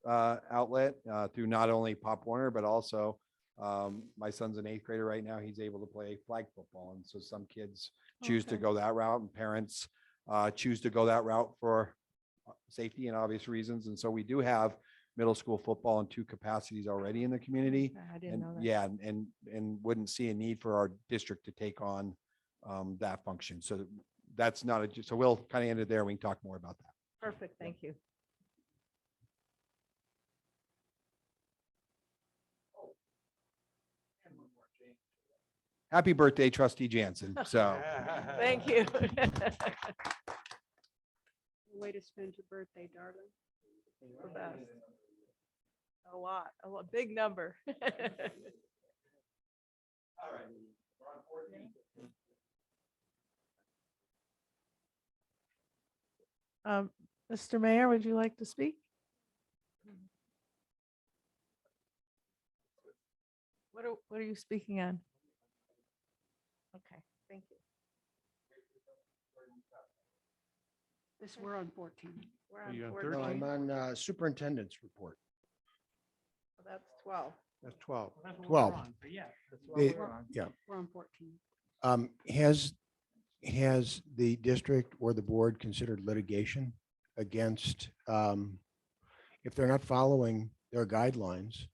outlet through not only Pop Warner, but also my son's an 8th grader right now. He's able to play flag football. And so some kids choose to go that route and parents choose to go that route for safety and obvious reasons. And so we do have middle school football in 2 capacities already in the community. I didn't know that. Yeah, and wouldn't see a need for our district to take on that function. So that's not so we'll kind of end it there. We can talk more about that. Perfect. Thank you. Happy birthday, Trustee Jansen. So Thank you. Way to spend your birthday, darling. The best. A lot, big number. Mr. Mayor, would you like to speak? What are you speaking on? Okay, thank you. We're on 14. We're on You on 14. No, I'm on superintendent's report. So that's 12. That's 12. That's what 12. we're on, but yeah. That's what The- we're on. Yeah. We're on 14. Has the district or the board considered litigation against, if they're not following their guidelines,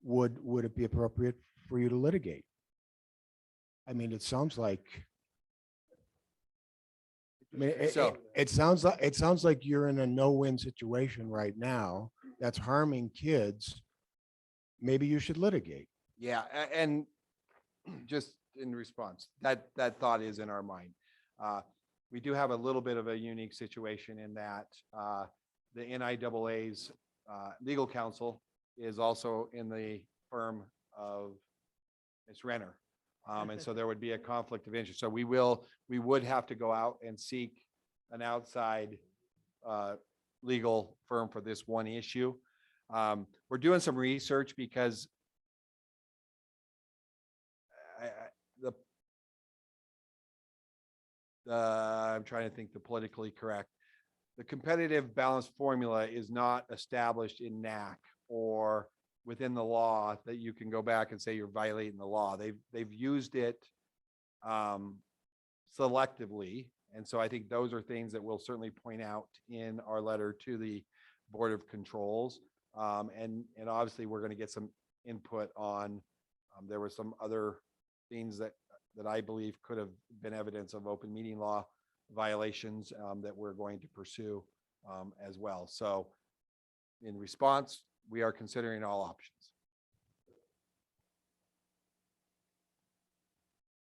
would it be appropriate for you to litigate? I mean, it sounds like, it sounds like you're in a no-win situation right now that's harming kids. Maybe you should litigate. yeah, and just in response, that thought is in our mind. We do have a little bit of a unique situation in that the NIAA's legal counsel is also in the firm of Ms. Renner. And so there would be a conflict of interest. So we would have to go out and seek an outside legal firm for this one issue. We're doing some research because I'm trying to think the politically correct. The competitive balance formula is not established in NAC or within the law that you can go back and say you're violating the law. They've used it selectively. And so I think those are things that we'll certainly point out in our letter to the Board of Controls. And obviously we're going to get some input on, there were some other things that I believe could have been evidence of open meeting law violations that we're going to pursue as well. So in response, we are considering all options.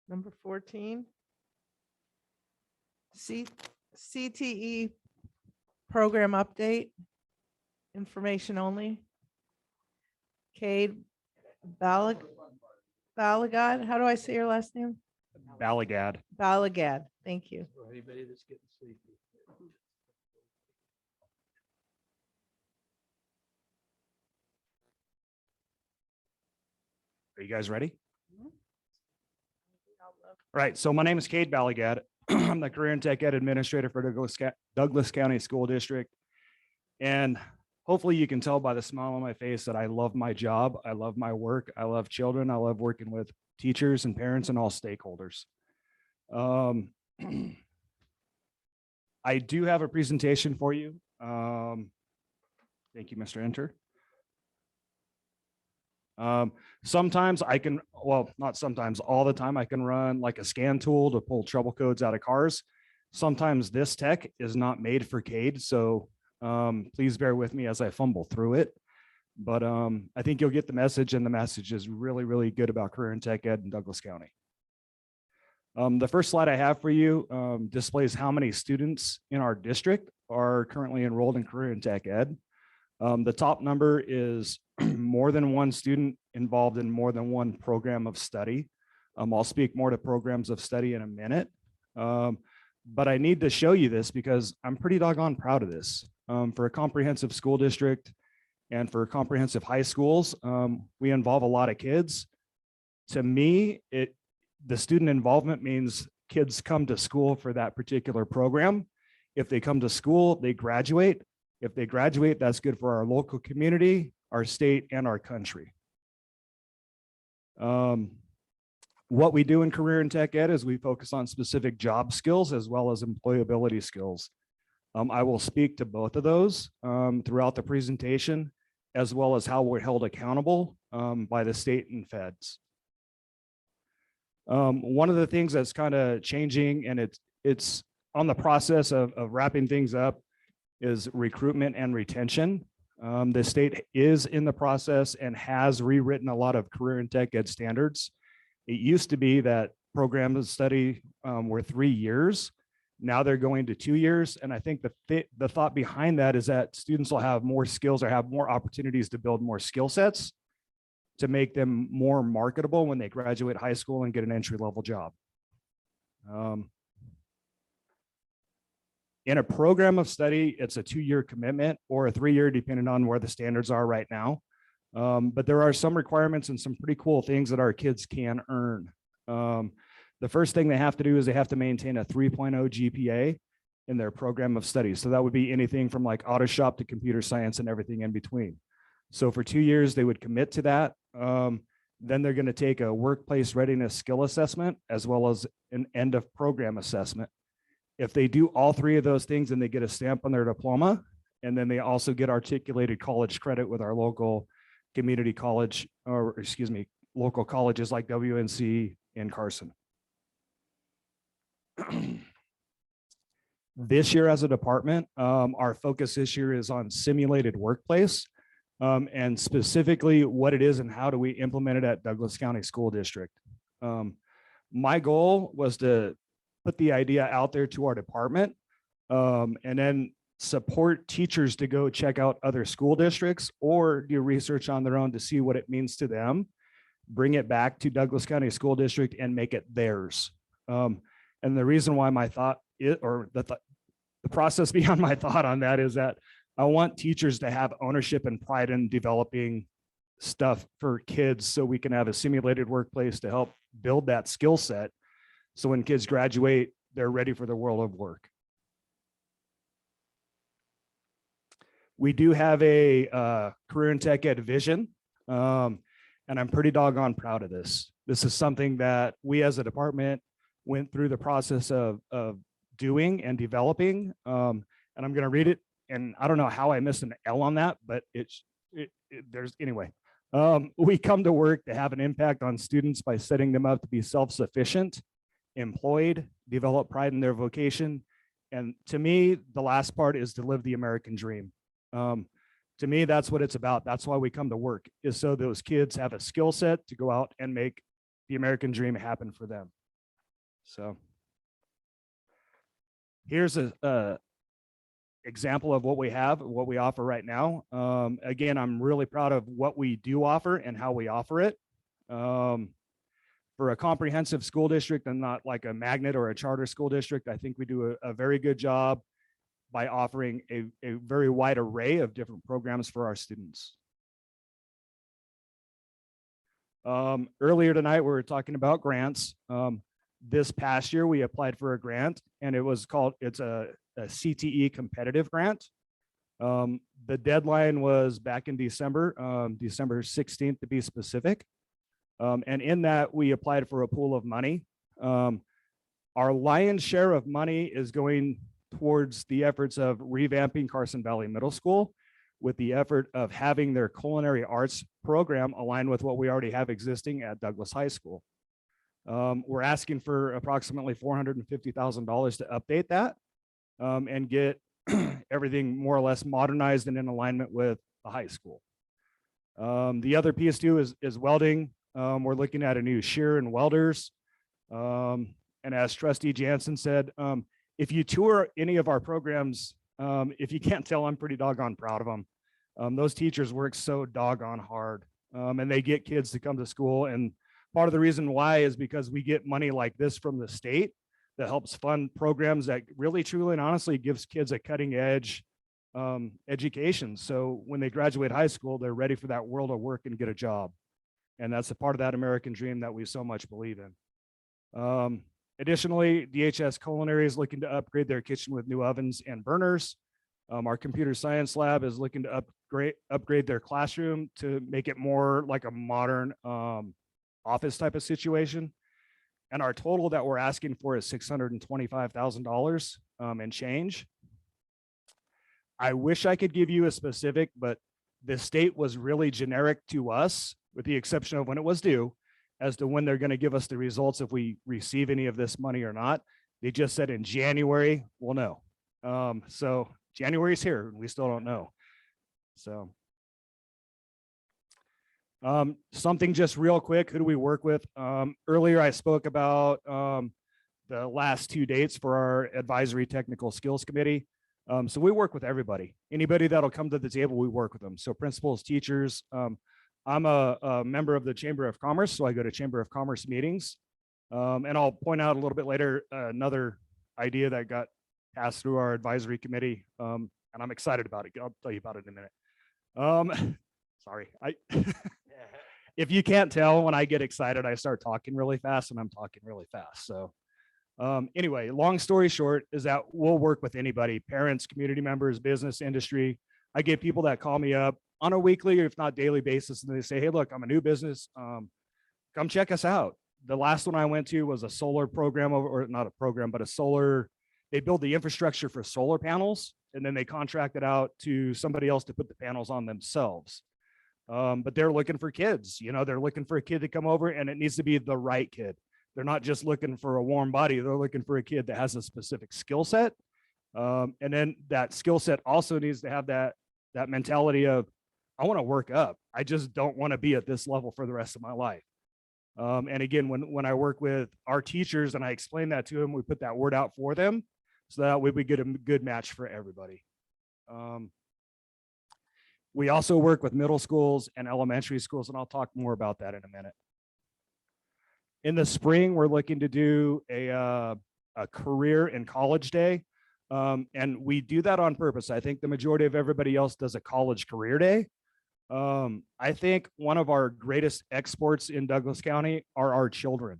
Number 14. CTE program update, information only. Cade Balagad, how do I say your last name? Balagad. Balagad, thank you. For anybody that's getting sleepy. Are you guys ready? Right. So my name is Cade Balagad. I'm the Career and Tech Ed Administrator for Douglas County School District. And hopefully you can tell by the smile on my face that I love my job. I love my work. I love children. I love working with teachers and parents and all stakeholders. I do have a presentation for you. Thank you, Mr. Enter. Sometimes I can, well, not sometimes, all the time I can run like a scan tool to pull trouble codes out of cars. Sometimes this tech is not made for Cade, so please bear with me as I fumble through it. But I think you'll get the message, and the message is really, really good about Career and Tech Ed in Douglas County. The first slide I have for you displays how many students in our district are currently enrolled in Career and Tech Ed. The top number is more than one student involved in more than one program of study. I'll speak more to programs of study in a minute. But I need to show you this because I'm pretty doggone proud of this. For a comprehensive school district and for comprehensive high schools, we involve a lot of kids. To me, the student involvement means kids come to school for that particular program. If they come to school, they graduate. If they graduate, that's good for our local community, our state, and our country. What we do in Career and Tech Ed is we focus on specific job skills as well as employability skills. I will speak to both of those throughout the presentation, as well as how we're held accountable by the state and feds. One of the things that's kind of changing, and it's on the process of wrapping things up, is recruitment and retention. The state is in the process and has rewritten a lot of Career and Tech Ed standards. It used to be that programs of study were 3 years. Now they're going to 2 years. And I think the thought behind that is that students will have more skills or have more opportunities to build more skill sets to make them more marketable when they graduate high school and get an entry-level job. In a program of study, it's a 2-year commitment or a 3-year, depending on where the standards are right now. But there are some requirements and some pretty cool things that our kids can earn. The first thing they have to do is they have to maintain a 3.0 GPA in their program of study. So that would be anything from like auto shop to computer science and everything in between. So for 2 years, they would commit to that. Then they're going to take a workplace readiness skill assessment as well as an end of program assessment. If they do all 3 of those things, then they get a stamp on their diploma, and then they also get articulated college credit with our local community college, or excuse me, local colleges like WNC and Carson. This year as a department, our focus this year is on simulated workplace, and specifically what it is and how do we implement it at Douglas County School District. My goal was to put the idea out there to our department, and then support teachers to go check out other school districts or do research on their own to see what it means to them bring it back to Douglas County School District and make it theirs. And the reason why my thought the process beyond my thought on that is that I want teachers to have ownership and pride in developing stuff for kids so we can have a simulated workplace to help build that skill set. So when kids graduate, they're ready for the world of work. We do have a career and tech ed vision, and I'm pretty doggone proud of this. This is something that we as a department went through the process of doing and developing. And I'm going to read it. And I don't know how I missed an L on that, but anyway. We come to work to have an impact on students by setting them up to be self-sufficient, employed, develop pride in their vocation. And to me, the last part is to live the American dream. To me, that's what it's about. That's why we come to work, is so those kids have a skill set to go out and make the American dream happen for them. So here's a example of what we have, what we offer right now. Again, I'm really proud of what we do offer and how we offer it. For a comprehensive school district and not like a magnet or a charter school district, I think we do a very good job by offering a very wide array of different programs for our students. Earlier tonight, we were talking about grants. This past year, we applied for a grant, and it's a CTE competitive grant. The deadline was back in December, December 16th to be specific. And in that, we applied for a pool of money. Our lion's share of money is going towards the efforts of revamping Carson Valley Middle School, with the effort of having their culinary arts program align with what we already have existing at Douglas High School. We're asking for approximately $450,000 to update that and get everything more or less modernized and in alignment with the high school. The other piece too is welding. We're looking at a new shear and welders. And as Trustee Jansen said, if you tour any of our programs, if you can't tell, I'm pretty doggone proud of them. Those teachers work so doggone hard, and they get kids to come to school. And part of the reason why is because we get money like this from the state that helps fund programs that really, truly, and honestly gives kids a cutting edge education. So when they graduate high school, they're ready for that world of work and get a job. And that's a part of that American dream that we so much believe in. Additionally, DHS Culinary is looking to upgrade their kitchen with new ovens and burners. Our computer science lab is looking to upgrade their classroom to make it more like a modern office type of situation. And our total that we're asking for is $625,000 and change. I wish I could give you a specific, but the state was really generic to us, with the exception of when it was due, as to when they're going to give us the results if we receive any of this money or not. They just said in January, we'll know. So January's here and we still don't know. So something just real quick, who do we work with? Earlier I spoke about the last 2 dates for our advisory technical skills committee. So we work with everybody. Anybody that'll come to the table, we work with them. So principals, teachers. I'm a member of the Chamber of Commerce, so I go to Chamber of Commerce meetings. And I'll point out a little bit later another idea that got passed through our advisory committee, and I'm excited about it. I'll tell you about it in a minute. Sorry, if you can't tell, when I get excited, I start talking really fast, and I'm talking really fast. So anyway, long story short is that we'll work with anybody, parents, community members, business, industry. I get people that call me up on a weekly, if not daily basis, and they say, hey, look, I'm a new business. Come check us out. The last one I went to was a solar program, or not a program, but a solar. They build the infrastructure for solar panels, and then they contract it out to somebody else to put the panels on themselves. But they're looking for kids. They're looking for a kid to come over, and it needs to be the right kid. They're not just looking for a warm body. They're looking for a kid that has a specific skill set. And then that skill set also needs to have that mentality of, I want to work up. I just don't want to be at this level for the rest of my life. And again, when I work with our teachers and I explain that to them, we put that word out for them so that way we get a good match for everybody. We also work with middle schools and elementary schools, and I'll talk more about that in a minute. In the spring, we're looking to do a career and college day. And we do that on purpose. I think the majority of everybody else does a college career day. I think one of our greatest exports in Douglas County are our children.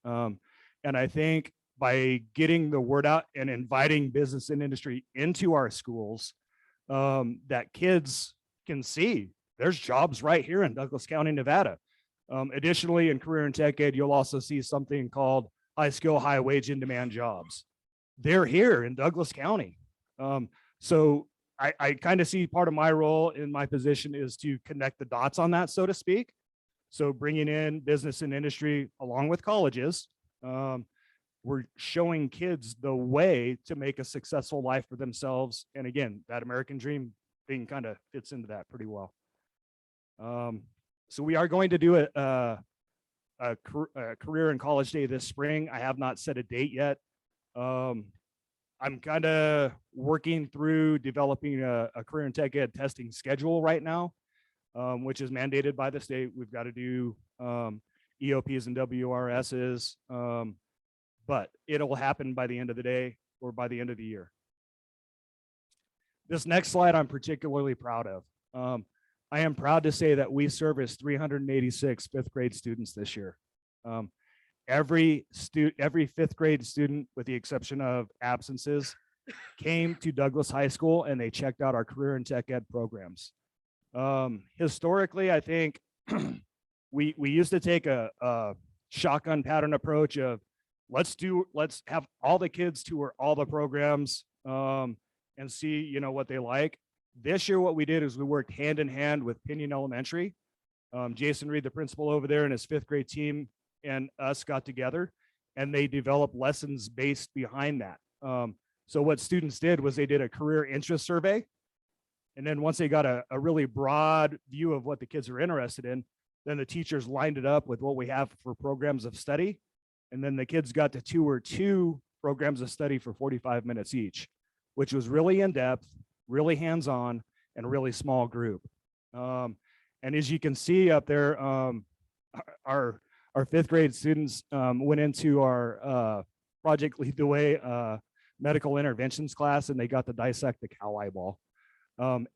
And I think by getting the word out and inviting business and industry into our schools, that kids can see there's jobs right here in Douglas County, Nevada. Additionally, in career and tech ed, you'll also see something called high skill, high wage, in demand jobs. They're here in Douglas County. So I kind of see part of my role in my position is to connect the dots on that, so to speak. So bringing in business and industry along with colleges, we're showing kids the way to make a successful life for themselves. And again, that American dream thing kind of fits into that pretty well. So we are going to do a career and college day this spring. I have not set a date yet. I'm kind of working through developing a career and tech ed testing schedule right now, which is mandated by the state. We've got to do EOPs and WRSs, but it'll happen by the end of the day or by the end of the year. This next slide I'm particularly proud of. I am proud to say that we serviced 386 fifth grade students this year. Every fifth grade student, with the exception of absences, came to Douglas High School and they checked out our career and tech ed programs. Historically, I think we used to take a shotgun pattern approach of let's have all the kids tour all the programs and see, what they like. This year, what we did is we worked hand in hand with Pinion Elementary. Jason Reed, the principal over there, and his fifth grade team and us got together and they developed lessons based behind that. So what students did was they did a career interest survey. And then once they got a really broad view of what the kids are interested in, then the teachers lined it up with what we have for programs of study. And then the kids got to tour 2 programs of study for 45 minutes each, which was really in depth, really hands-on, and a really small group. And as you can see up there, our fifth grade students went into our Project Lead the Way medical interventions class, and they got to dissect the cow eyeball.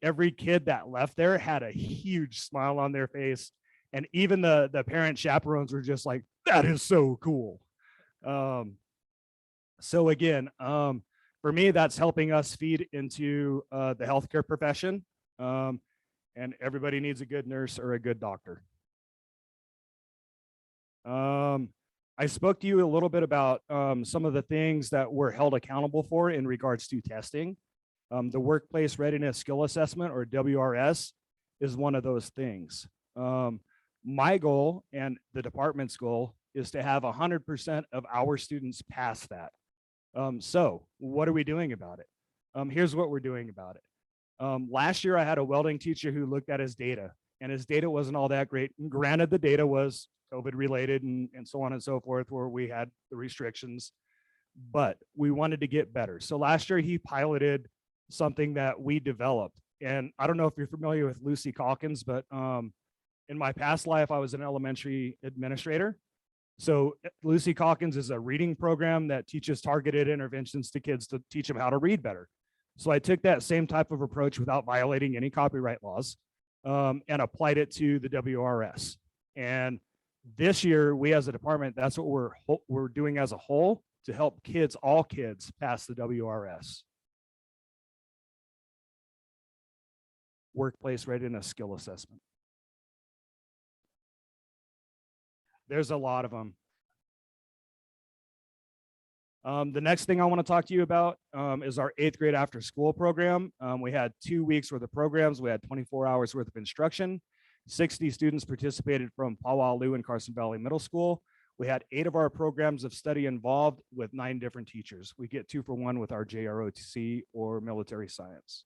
Every kid that left there had a huge smile on their face, and even the parent chaperones were just like, that is so cool. So again, for me, that's helping us feed into the healthcare profession. And everybody needs a good nurse or a good doctor. I spoke to you a little bit about some of the things that we're held accountable for in regards to testing. The Workplace Readiness Skill Assessment, or WRS, is one of those things. My goal and the department's goal is to have 100% of our students pass that. So what are we doing about it? Here's what we're doing about it. Last year, I had a welding teacher who looked at his data, and his data wasn't all that great. And granted, the data was COVID related and so on and so forth, where we had the restrictions, but we wanted to get better. So last year, he piloted something that we developed. And I don't know if you're familiar with Lucy Calkins, but in my past life, I was an elementary administrator. So Lucy Calkins is a reading program that teaches targeted interventions to kids to teach them how to read better. So I took that same type of approach without violating any copyright laws and applied it to the WRS. And this year, we as a department, that's what we're doing as a whole to help kids, all kids, pass the WRS. Workplace Readiness Skill Assessment. There's a lot of them. The next thing I want to talk to you about is our 8th grade after school program. We had 2 weeks worth of programs. We had 24 hours worth of instruction. 60 students participated from Pawaloo and Carson Valley Middle School. We had 8 of our programs of study involved with 9 different teachers. We get 2 for 1 with our JROTC or military science.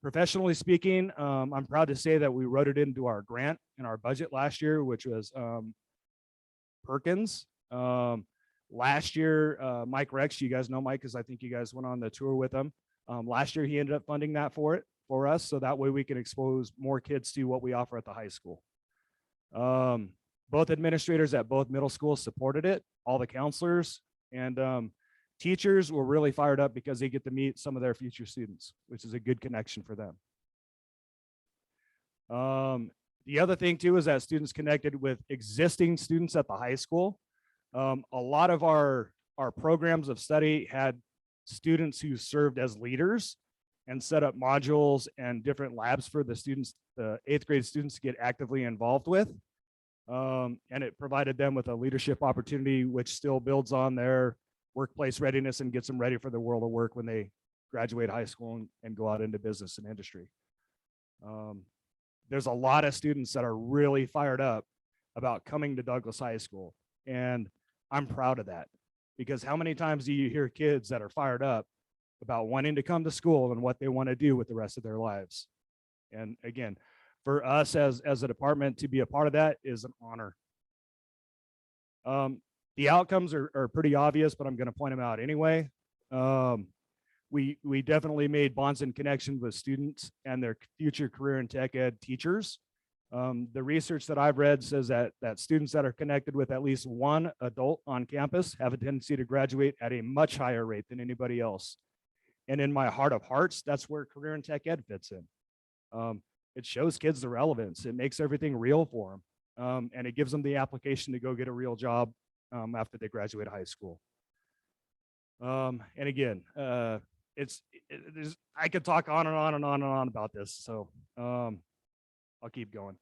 Professionally speaking, I'm proud to say that we wrote it into our grant in our budget last year, which was Perkins. Last year, Mike Rex, you guys know Mike because I think you guys went on the tour with him. Last year, he ended up funding that for us, so that way we can expose more kids to what we offer at the high school. Both administrators at both middle schools supported it, all the counselors, and teachers were really fired up because they get to meet some of their future students, which is a good connection for them. The other thing too is that students connected with existing students at the high school. A lot of our programs of study had students who served as leaders and set up modules and different labs for the students, the 8th grade students to get actively involved with. And it provided them with a leadership opportunity, which still builds on their workplace readiness and gets them ready for the world of work when they graduate high school and go out into business and industry. There's a lot of students that are really fired up about coming to Douglas High School. And I'm proud of that, because how many times do you hear kids that are fired up about wanting to come to school and what they want to do with the rest of their lives? And again, for us as a department to be a part of that is an honor. The outcomes are pretty obvious, but I'm going to point them out anyway. We definitely made bonds and connections with students and their future career and tech ed teachers. The research that I've read says that students that are connected with at least one adult on campus have a tendency to graduate at a much higher rate than anybody else. And in my heart of hearts, that's where career and tech ed fits in. It shows kids the relevance. It makes everything real for them. And it gives them the application to go get a real job after they graduate high school. And again, I could talk on and on and on and on about this. So I'll keep going.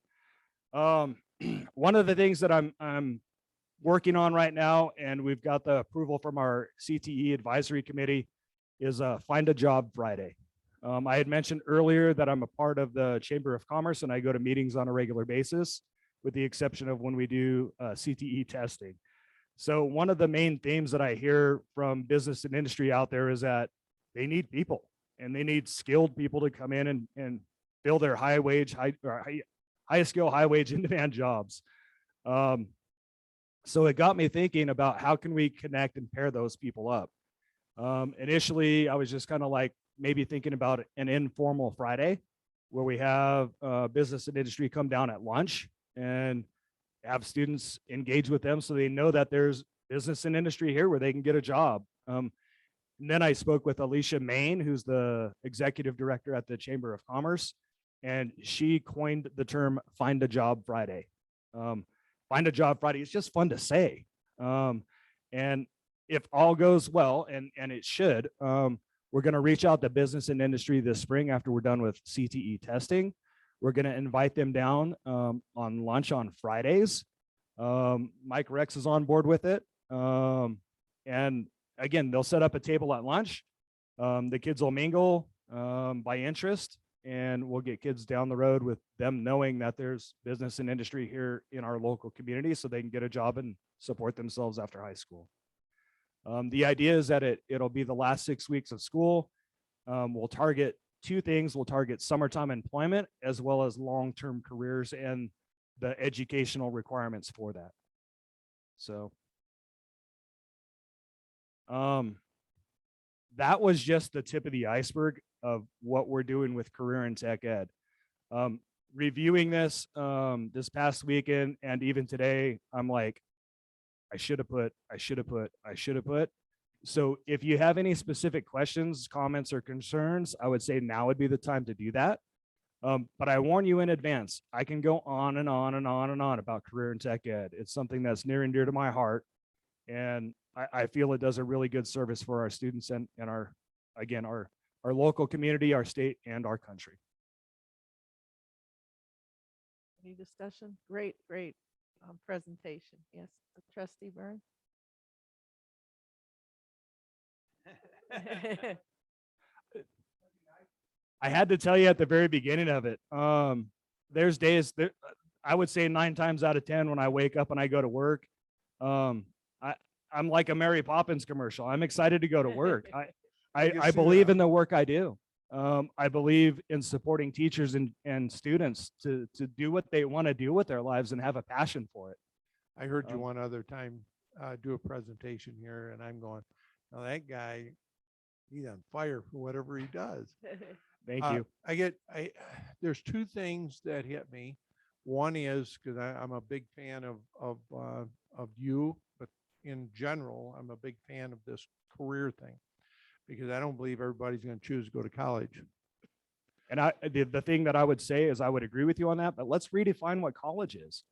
One of the things that I'm working on right now, and we've got the approval from our CTE advisory committee, is Find a Job Friday. I had mentioned earlier that I'm a part of the Chamber of Commerce and I go to meetings on a regular basis, with the exception of when we do CTE testing. So one of the main themes that I hear from business and industry out there is that they need people, and they need skilled people to come in and fill their high skill, high wage in demand jobs. So it got me thinking about how can we connect and pair those people up. Initially, I was just kind of like maybe thinking about an informal Friday where we have business and industry come down at lunch and have students engage with them so they know that there's business and industry here where they can get a job. And then I spoke with Alicia Main, who's the executive director at the Chamber of Commerce, and she coined the term Find a Job Friday. Find a Job Friday, it's just fun to say. And if all goes well, and it should, we're going to reach out to business and industry this spring after we're done with CTE testing. We're going to invite them down on lunch on Fridays. Mike Rex is on board with it. And again, they'll set up a table at lunch. The kids will mingle by interest, and we'll get kids down the road with them knowing that there's business and industry here in our local community so they can get a job and support themselves after high school. The idea is that it'll be the last 6 weeks of school. We'll target two things. We'll target summertime employment as well as long-term careers and the educational requirements for that. So that was just the tip of the iceberg of what we're doing with career and tech ed. Reviewing this this past weekend and even today, I'm like, I should have put. So if you have any specific questions, comments, or concerns, I would say now would be the time to do that. But I warn you in advance, I can go on and on and on and on about career and tech ed. It's something that's near and dear to my heart. And I feel it does a really good service for our students and our local community, our state, and our country. Any discussion? Great presentation. Yes, Trustee Burns. I had to tell you at the very beginning of it. There's days that I would say 9 times out of 10 when I wake up and I go to work, I'm like a Mary Poppins commercial. I'm excited to go to work. I believe in the work I do. I believe in supporting teachers and students to do what they want to do with their lives and have a passion for it. I heard you one other time do a presentation here, and I'm going, now that guy, he's on fire for whatever he does. Thank you. There's two things that hit me. One is, because I'm a big fan of you, but in general, I'm a big fan of this career thing. Because I don't believe everybody's going to choose to go to college. And the thing that I would say is I would agree with you on that, but let's redefine what college is.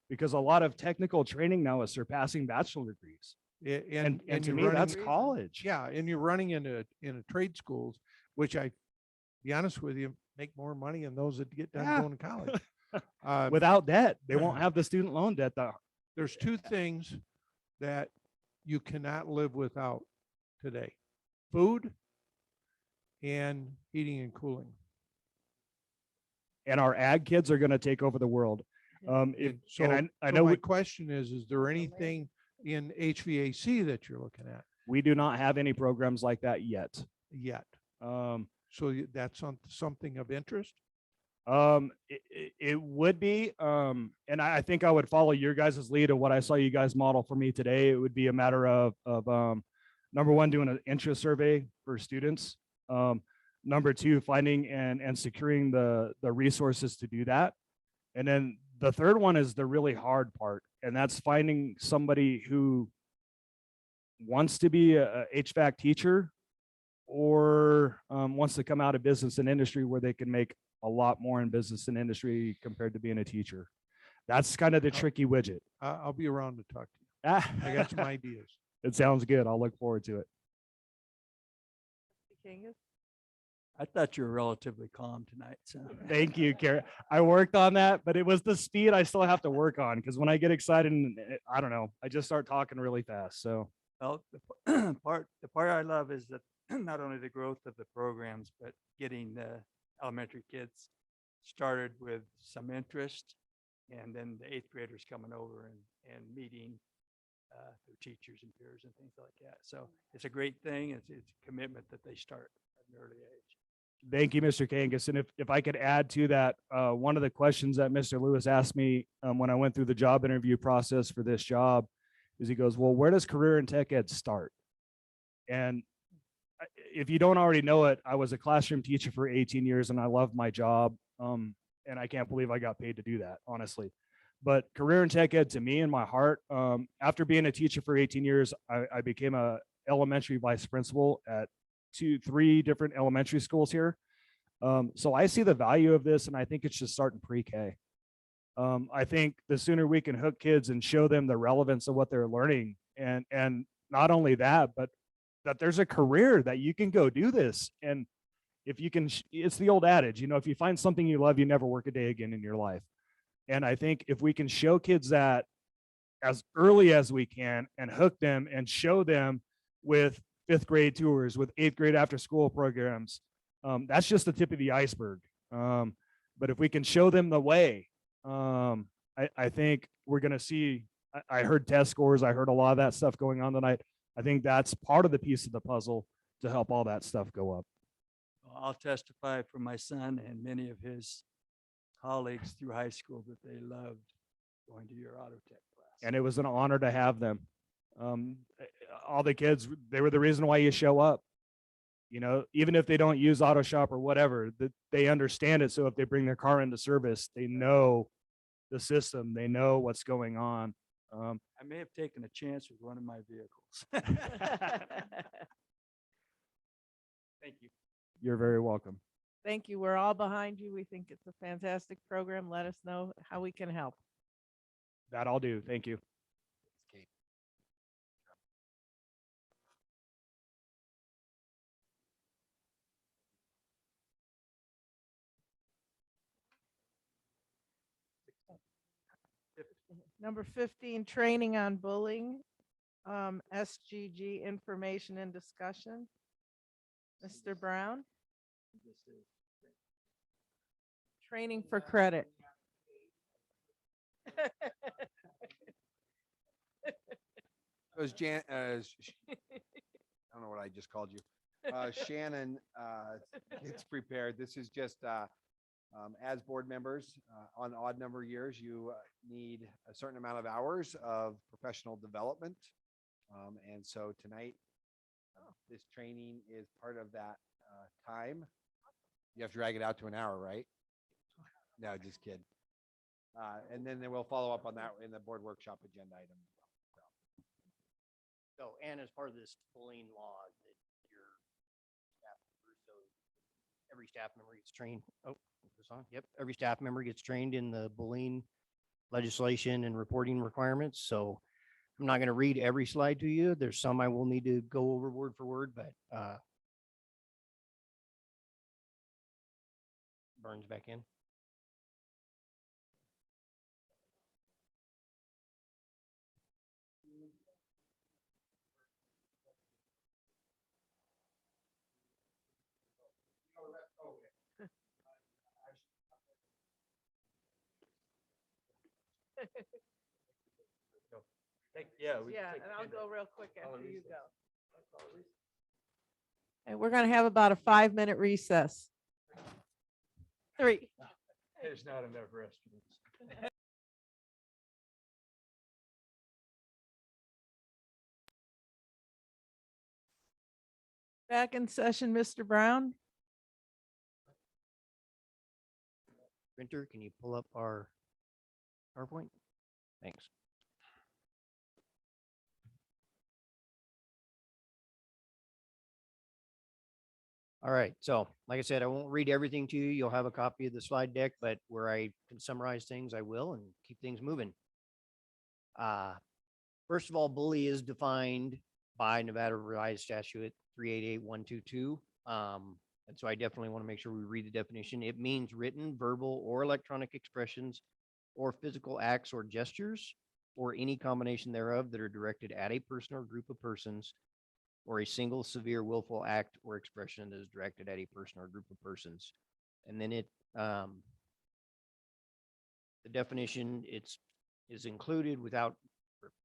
Because a lot of technical training now is surpassing bachelor degrees. And to you're me, running- that's college. Yeah, and you're running into trade schools, which I, be honest with you, make more money than those that get done Yeah. going to college. Without debt, they won't have the student loan debt. There's two things that you cannot live without today: food and heating and cooling. And our ag kids are going to take over the world. So, I so know my question is there anything in HVAC that you're looking at we do not have any programs like that yet. yet? So that's something of interest? It would be, and I think I would follow your guys' lead of what I saw you guys model for me today. It would be a matter of number one, doing an interest survey for students. Number two, finding and securing the resources to do that. And then the third one is the really hard part, and that's finding somebody who wants to be a HVAC teacher or wants to come out of business and industry where they can make a lot more in business and industry compared to being a teacher. That's kind of the tricky widget. I'll be around to talk to you. Ah. I got some ideas. It sounds good. I'll look forward to it. I thought you were relatively calm tonight, so. Thank you, Karen. I worked on that, but it was the speed I still have to work on because when I get excited, and I don't know, I just start talking really fast. So Well, the part I love is that not only the growth of the programs, but getting the elementary kids started with some interest, and then the eighth graders coming over and meeting their teachers and peers and things like that. So it's a great thing. It's a commitment that they start at an early age. thank you, Mr. Kangas. And if I could add to that, one of the questions that Mr. Lewis asked me when I went through the job interview process for this job is he goes, well, where does career in tech ed start? And if you don't already know it, I was a classroom teacher for 18 years and I love my job. And I can't believe I got paid to do that, honestly. But career in tech ed to me in my heart, after being a teacher for 18 years, I became a elementary vice principal at 3 different elementary schools here. So I see the value of this and I think it should start in pre-K. I think the sooner we can hook kids and show them the relevance of what they're learning and not only that, but that there's a career that you can go do this. And if you can, it's the old adage, you know, if you find something you love, you never work a day again in your life. And I think if we can show kids that as early as we can and hook them and show them with 5th grade tours, with 8th grade after school programs, that's just the tip of the iceberg. But if we can show them the way, I think we're going to see, I heard test scores. I heard a lot of that stuff going on tonight. I think that's part of the piece of the puzzle to help all that stuff go up. Well, I'll testify for my son and many of his colleagues through high school that they loved going to your auto tech class. And it was an honor to have them. All the kids, they were the reason why you show up. You know, even if they don't use auto shop or whatever, that they understand it. So if they bring their car into service, they know the system, they know what's going on. I may have taken a chance with one of my vehicles. Thank you. You're very welcome. Thank you. We're all behind you. We think it's a fantastic program. Let us know how we can help. That I'll do. Thank you. Number 15, training on bullying, SGG information and discussion. Mr. Brown? Training for credit. It was I don't know what I just called you. Shannon, it's prepared. This is just as board members on odd number years, you need a certain amount of hours of professional development. And so tonight, this training is part of that time. You have to drag it out to an hour, right? No, just kidding. And then we'll follow up on that in the board workshop agenda item. So, and as part of this bullying law, that your staff member, so every staff member gets trained. Oh, is this on? Yep. Every staff member gets trained in the bullying legislation and reporting requirements. So I'm not going to read every slide to you. There's some I will need to go over word for word, but Burns back in. Yeah, and I'll go real quick after you go. And we're gonna have about a 5-minute recess. 3. There's not enough restrooms. Back in session, Mr. Brown. Printer, can you pull up our PowerPoint? Thanks. All right, so like I said, I won't read everything to you. You'll have a copy of the slide deck, but where I can summarize things, I will, and keep things moving. First of all, bully is defined by Nevada Revised Statute 388122. And so I definitely want to make sure we read the definition. It means written, verbal, or electronic expressions or physical acts or gestures or any combination thereof that are directed at a person or group of persons, or a single severe willful act or expression that is directed at a person or group of persons. And then the definition, is included without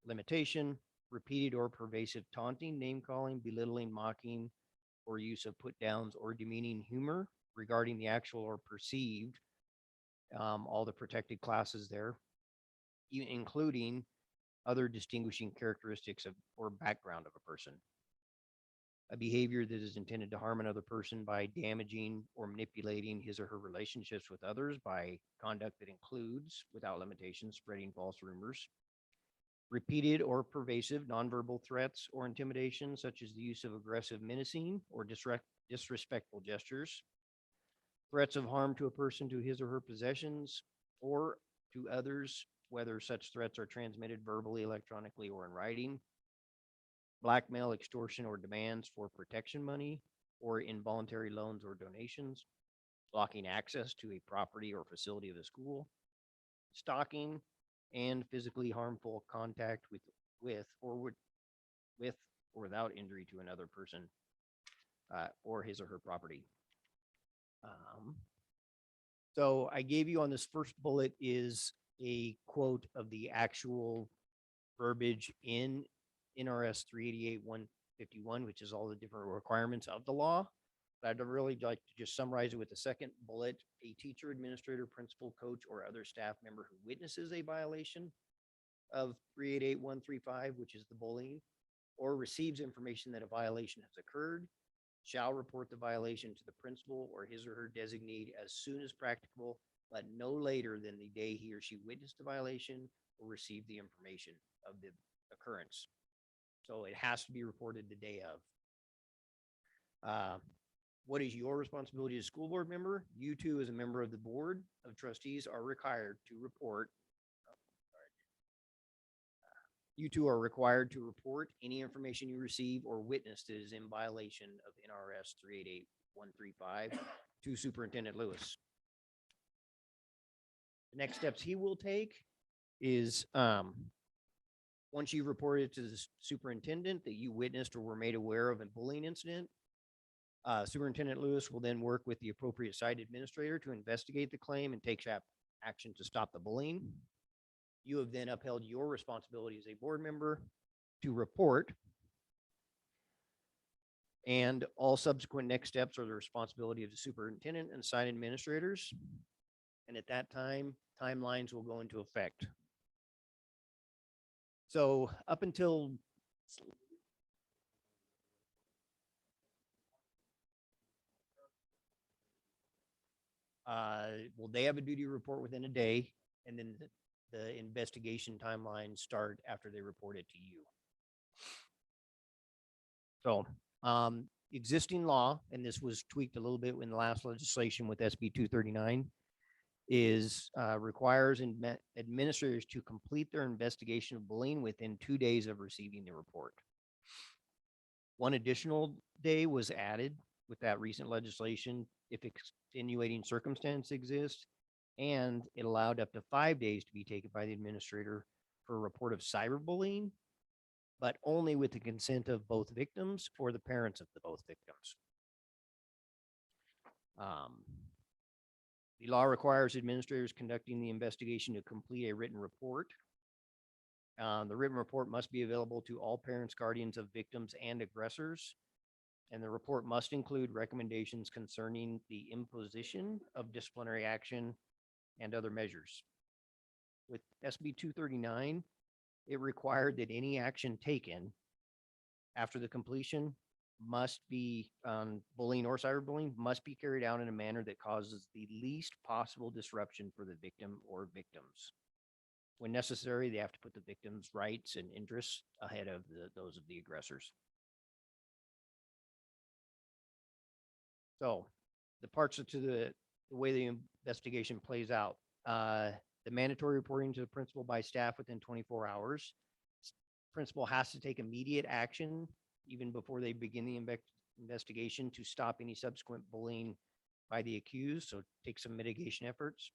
limitation, repeated or pervasive taunting, name calling, belittling, mocking, or use of put downs or demeaning humor regarding the actual or perceived, all the protected classes there, including other distinguishing characteristics of or background of a person. A behavior that is intended to harm another person by damaging or manipulating his or her relationships with others by conduct that includes, without limitation, spreading false rumors. Repeated or pervasive nonverbal threats or intimidation, such as the use of aggressive, menacing, or disrespectful gestures. Threats of harm to a person, to his or her possessions, or to others, whether such threats are transmitted verbally, electronically, or in writing. Blackmail, extortion, or demands for protection money or involuntary loans or donations. Blocking access to a property or facility of the school. Stalking and physically harmful contact with or without injury to another person or his or her property. So I gave you on this first bullet is a quote of the actual verbiage in NRS 388-151, which is all the different requirements of the law. But I'd really like to just summarize it with the second bullet. A teacher, administrator, principal, coach, or other staff member who witnesses a violation of 388135, which is the bullying, or receives information that a violation has occurred, shall report the violation to the principal or his or her designee as soon as practicable, but no later than the day he or she witnessed the violation or received the information of the occurrence. So it has to be reported the day of. What is your responsibility as a school board member? You too, as a member of the board of trustees, are required to report. You two are required to report any information you receive or witness that is in violation of NRS 388-135 to Superintendent Lewis. The next steps he will take is once you report it to the superintendent that you witnessed or were made aware of a bullying incident, Superintendent Lewis will then work with the appropriate site administrator to investigate the claim and take action to stop the bullying. You have then upheld your responsibility as a board member to report, and all subsequent next steps are the responsibility of the superintendent and site administrators. And at that time, timelines will go into effect. So up until well, they have a duty report within a day. And then the investigation timelines start after they report it to you. So, existing law, and this was tweaked a little bit in the last legislation with SB 239, is requires administrators to complete their investigation of bullying within 2 days of receiving the report. One additional day was added with that recent legislation if extenuating circumstance exists, and it allowed up to 5 days to be taken by the administrator for a report of cyberbullying, but only with the consent of both victims or the parents of the both victims. The law requires administrators conducting the investigation to complete a written report. The written report must be available to all parents, guardians of victims, and aggressors. And the report must include recommendations concerning the imposition of disciplinary action and other measures. With SB 239, it required that any action taken after the completion must be bullying or cyberbullying must be carried out in a manner that causes the least possible disruption for the victim or victims. When necessary, they have to put the victim's rights and interests ahead of those of the aggressors. So the parts to the way the investigation plays out, the mandatory reporting to the principal by staff within 24 hours. Principal has to take immediate action even before they begin the investigation to stop any subsequent bullying by the accused. So take some mitigation efforts.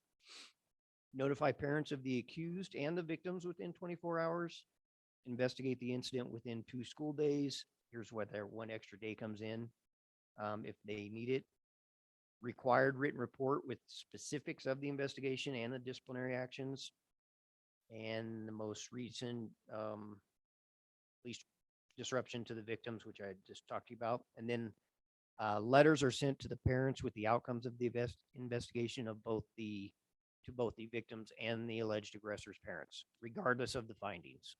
Notify parents of the accused and the victims within 24 hours. Investigate the incident within 2 school days. Here's where their 1 extra day comes in if they need it. Required written report with specifics of the investigation and the disciplinary actions. And the most recent least disruption to the victims, which I just talked to you about. And then letters are sent to the parents with the outcomes of the investigation of both the victims and the alleged aggressors' parents, regardless of the findings.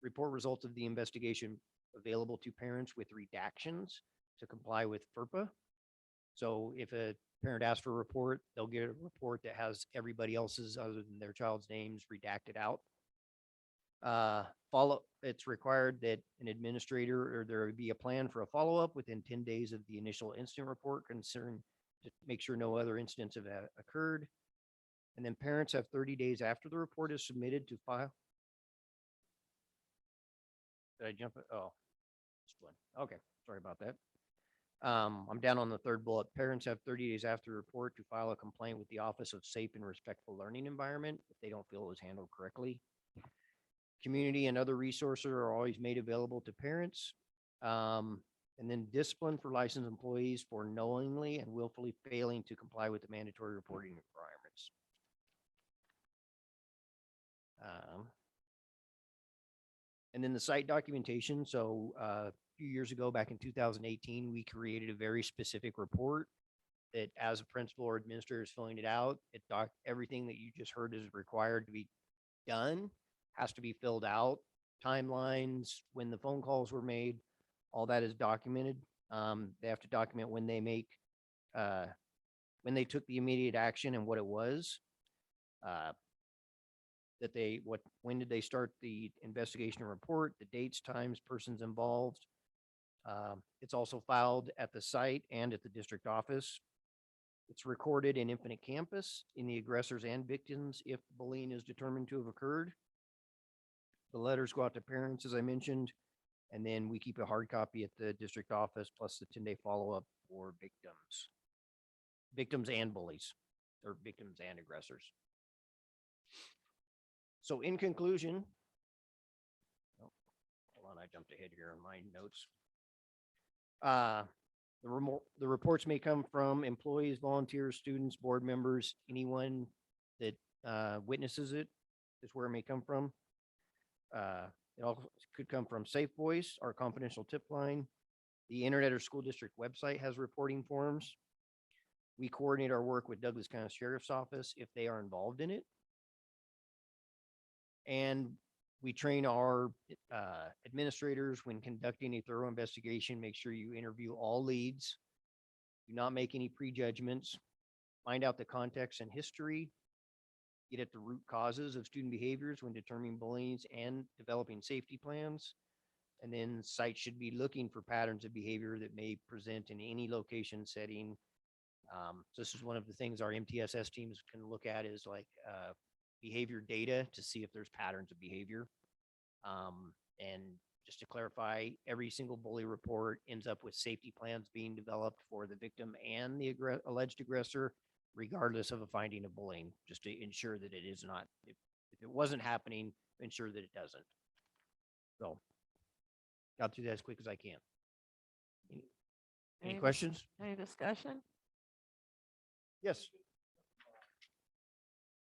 Report results of the investigation available to parents with redactions to comply with FERPA. So if a parent asks for a report, they'll get a report that has everybody else's other than their child's names redacted out. It's required that an administrator or there be a plan for a follow-up within 10 days of the initial incident report concern to make sure no other incidents have occurred. And then parents have 30 days after the report is submitted to file. Did I jump it? Oh, this one. Okay, sorry about that. I'm down on the 3rd bullet. Parents have 30 days after the report to file a complaint with the Office of Safe and Respectful Learning Environment if they don't feel it was handled correctly. Community and other resources are always made available to parents. And then discipline for licensed employees for knowingly and willfully failing to comply with the mandatory reporting requirements. And then the site documentation. So a few years ago, back in 2018, we created a very specific report that as a principal or administrator is filling it out, everything that you just heard is required to be done, has to be filled out, timelines, when the phone calls were made, all that is documented. They have to document when they took the immediate action and what it was. When did they start the investigation and report, the dates, times, persons involved. It's also filed at the site and at the district office. It's recorded in Infinite Campus in the aggressors and victims if bullying is determined to have occurred. The letters go out to parents, as I mentioned, and then we keep a hard copy at the district office plus the 10-day follow-up for victims and bullies, or victims and aggressors. So in conclusion, hold on, I jumped ahead here on my notes. The reports may come from employees, volunteers, students, board members, anyone that witnesses it is where it may come from. It also could come from Safe Voice, our confidential tip line. The internet or school district website has reporting forms. We coordinate our work with Douglas County Sheriff's Office if they are involved in it. And we train our administrators when conducting a thorough investigation. Make sure you interview all leads. Do not make any prejudgments. find out the context and history, get at the root causes of student behaviors when determining bullying and developing safety plans. And then sites should be looking for patterns of behavior that may present in any location setting. So this is one of the things our MTSS teams can look at is like behavior data to see if there's patterns of behavior. And just to clarify, every single bully report ends up with safety plans being developed for the victim and the alleged aggressor, regardless of a finding of bullying, just to ensure that it is not, if it wasn't happening, ensure that it doesn't. So got through that as quick as I can. Any questions? Any discussion? Yes.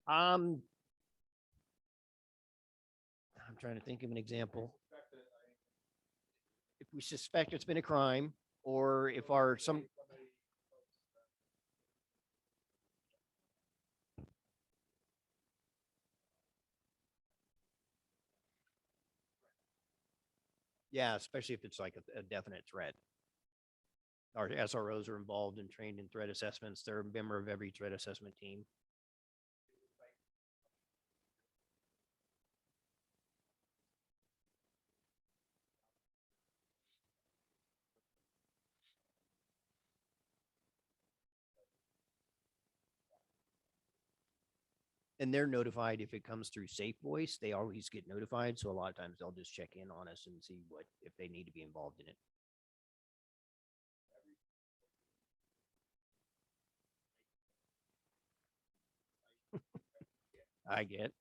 I'm trying to think of an example. If we suspect it's been a crime, or if our yeah, especially if it's like a definite threat. Our SROs are involved and trained in threat assessments. They're a member of every threat assessment team. And they're notified if it comes through Safe Voice. They always get notified. So a lot of times they'll just check in on us and see what, if they need to be involved in it. I get.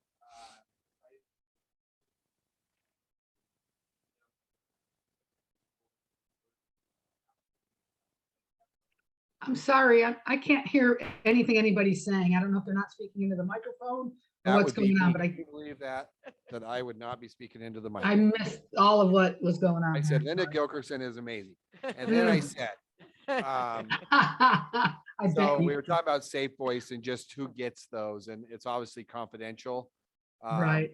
I'm sorry, I can't hear anything anybody's saying. I don't know if they're not speaking into the microphone or That what's would be going on, me. but Can you believe that I would not be speaking into the mic. I missed all of what was going on. I there. said Linda Gilkerson is amazing. And then I said, I so bet we you- were talking about Safe Voice and just who gets those, and it's obviously confidential. Right.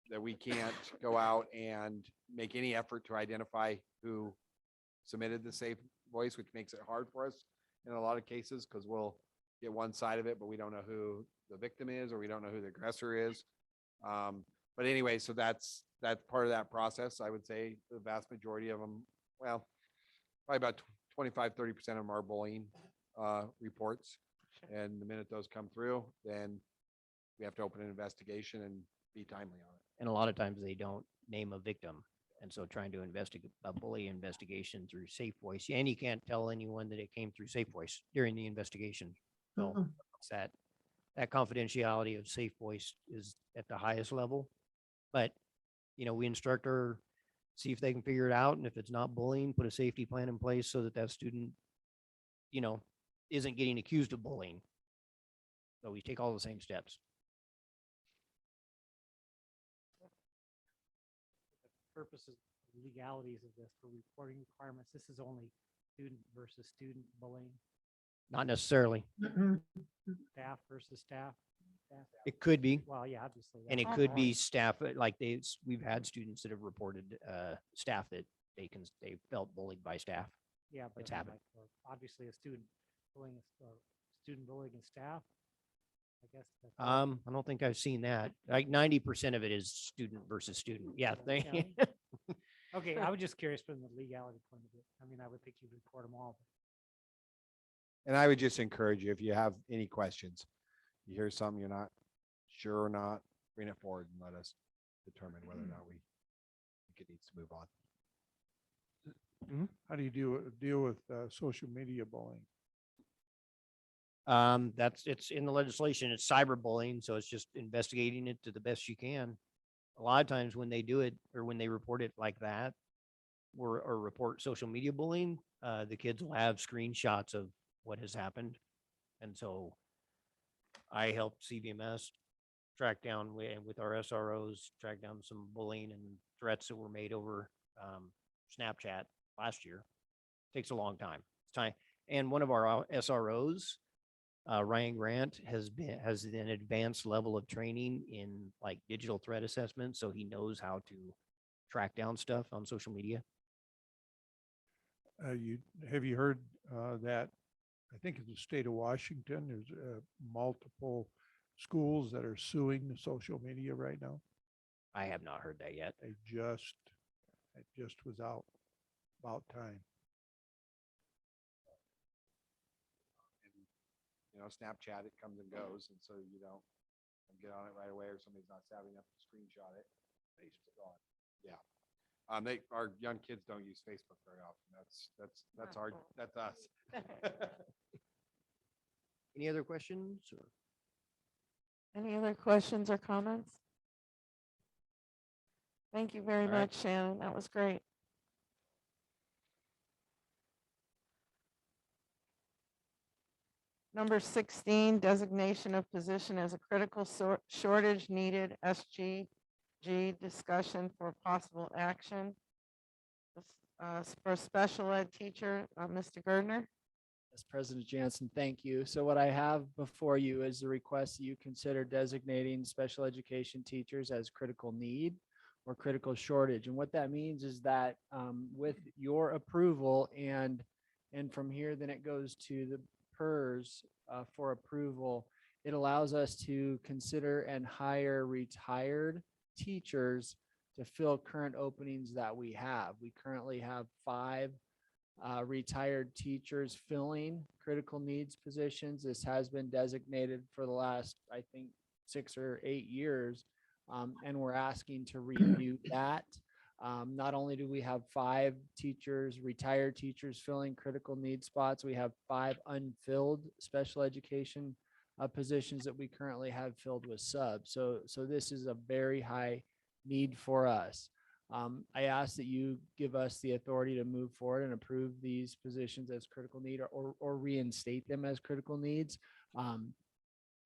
That we can't go out and make any effort to identify who submitted the Safe Voice, which makes it hard for us in a lot of cases, because we'll get one side of it, but we don't know who the victim is, or we don't know who the aggressor is. But anyway, so that's part of that process. I would say the vast majority of them, well, probably about 25-30% of them are bullying reports. And the minute those come through, then we have to open an investigation and be timely on it. And a lot of times they don't name a victim. And so trying to investigate a bully investigation through Safe Voice, and you can't tell anyone that it came through Safe Voice during the investigation. So Mhm. it's that confidentiality of Safe Voice is at the highest level. But, we instruct her, see if they can figure it out. And if it's not bullying, put a safety plan in place so that that student, isn't getting accused of bullying. So we take all the same steps. Purposes, legalities of this for reporting requirements, this is only student versus student bullying, Not necessarily. Mhm. staff versus staff. It could be. Well, yeah, obviously. And it that's could right. be staff, like we've had students that have reported staff that they felt bullied by staff. Yeah, but it's I mean, happened. like, obviously a student bullying, student bullying a staff. I guess. I don't think I've seen that. Like 90% of it is student versus student. Yeah. Okay, I was just curious from the legality point of view. I mean, I would think you'd report them all. And I would just encourage you, if you have any questions, you hear something you're not sure or not, bring it forward and let us determine whether or not we think it needs to move on. How do you deal with social media bullying? It's in the legislation. It's cyberbullying, so it's just investigating it to the best you can. A lot of times when they do it or when they report it like that, or report social media bullying, the kids will have screenshots of what has happened, and so I helped CVMS track down with our SROs, track down some bullying and threats that were made over Snapchat last year. Takes a long time. It's time. And one of our SROs, Ryan Grant, has an advanced level of training in like digital threat assessment, so he knows how to track down stuff on social media. Have you heard that I think in the state of Washington, there's multiple schools that are suing the social media right now. I have not heard that yet. It just was out about time. You know, Snapchat, it comes and goes, and so you don't get on it right away, or somebody's not savvy enough to screenshot it. It's gone. Yeah. Our young kids don't use Facebook very often. That's us. Any other questions? Or Any other questions or comments? Thank you very All right. much, Shannon. That was great. Number 16, designation of position as a critical shortage needed, SGG, discussion for possible action. For special ed teacher, Mr. Gardner. Yes, President Jansen, thank you. So what I have before you is the request that you consider designating special education teachers as critical need or critical shortage. And what that means is that with your approval and from here, then it goes to the PERS for approval. It allows us to consider and hire retired teachers to fill current openings that we have. We currently have 5 retired teachers filling critical needs positions. This has been designated for the last, I think, 6 or 8 years. And we're asking to review that. Not only do we have 5 teachers, retired teachers filling critical need spots, we have 5 unfilled special education positions that we currently have filled with subs. So this is a very high need for us. I ask that you give us the authority to move forward and approve these positions as critical need or reinstate them as critical needs.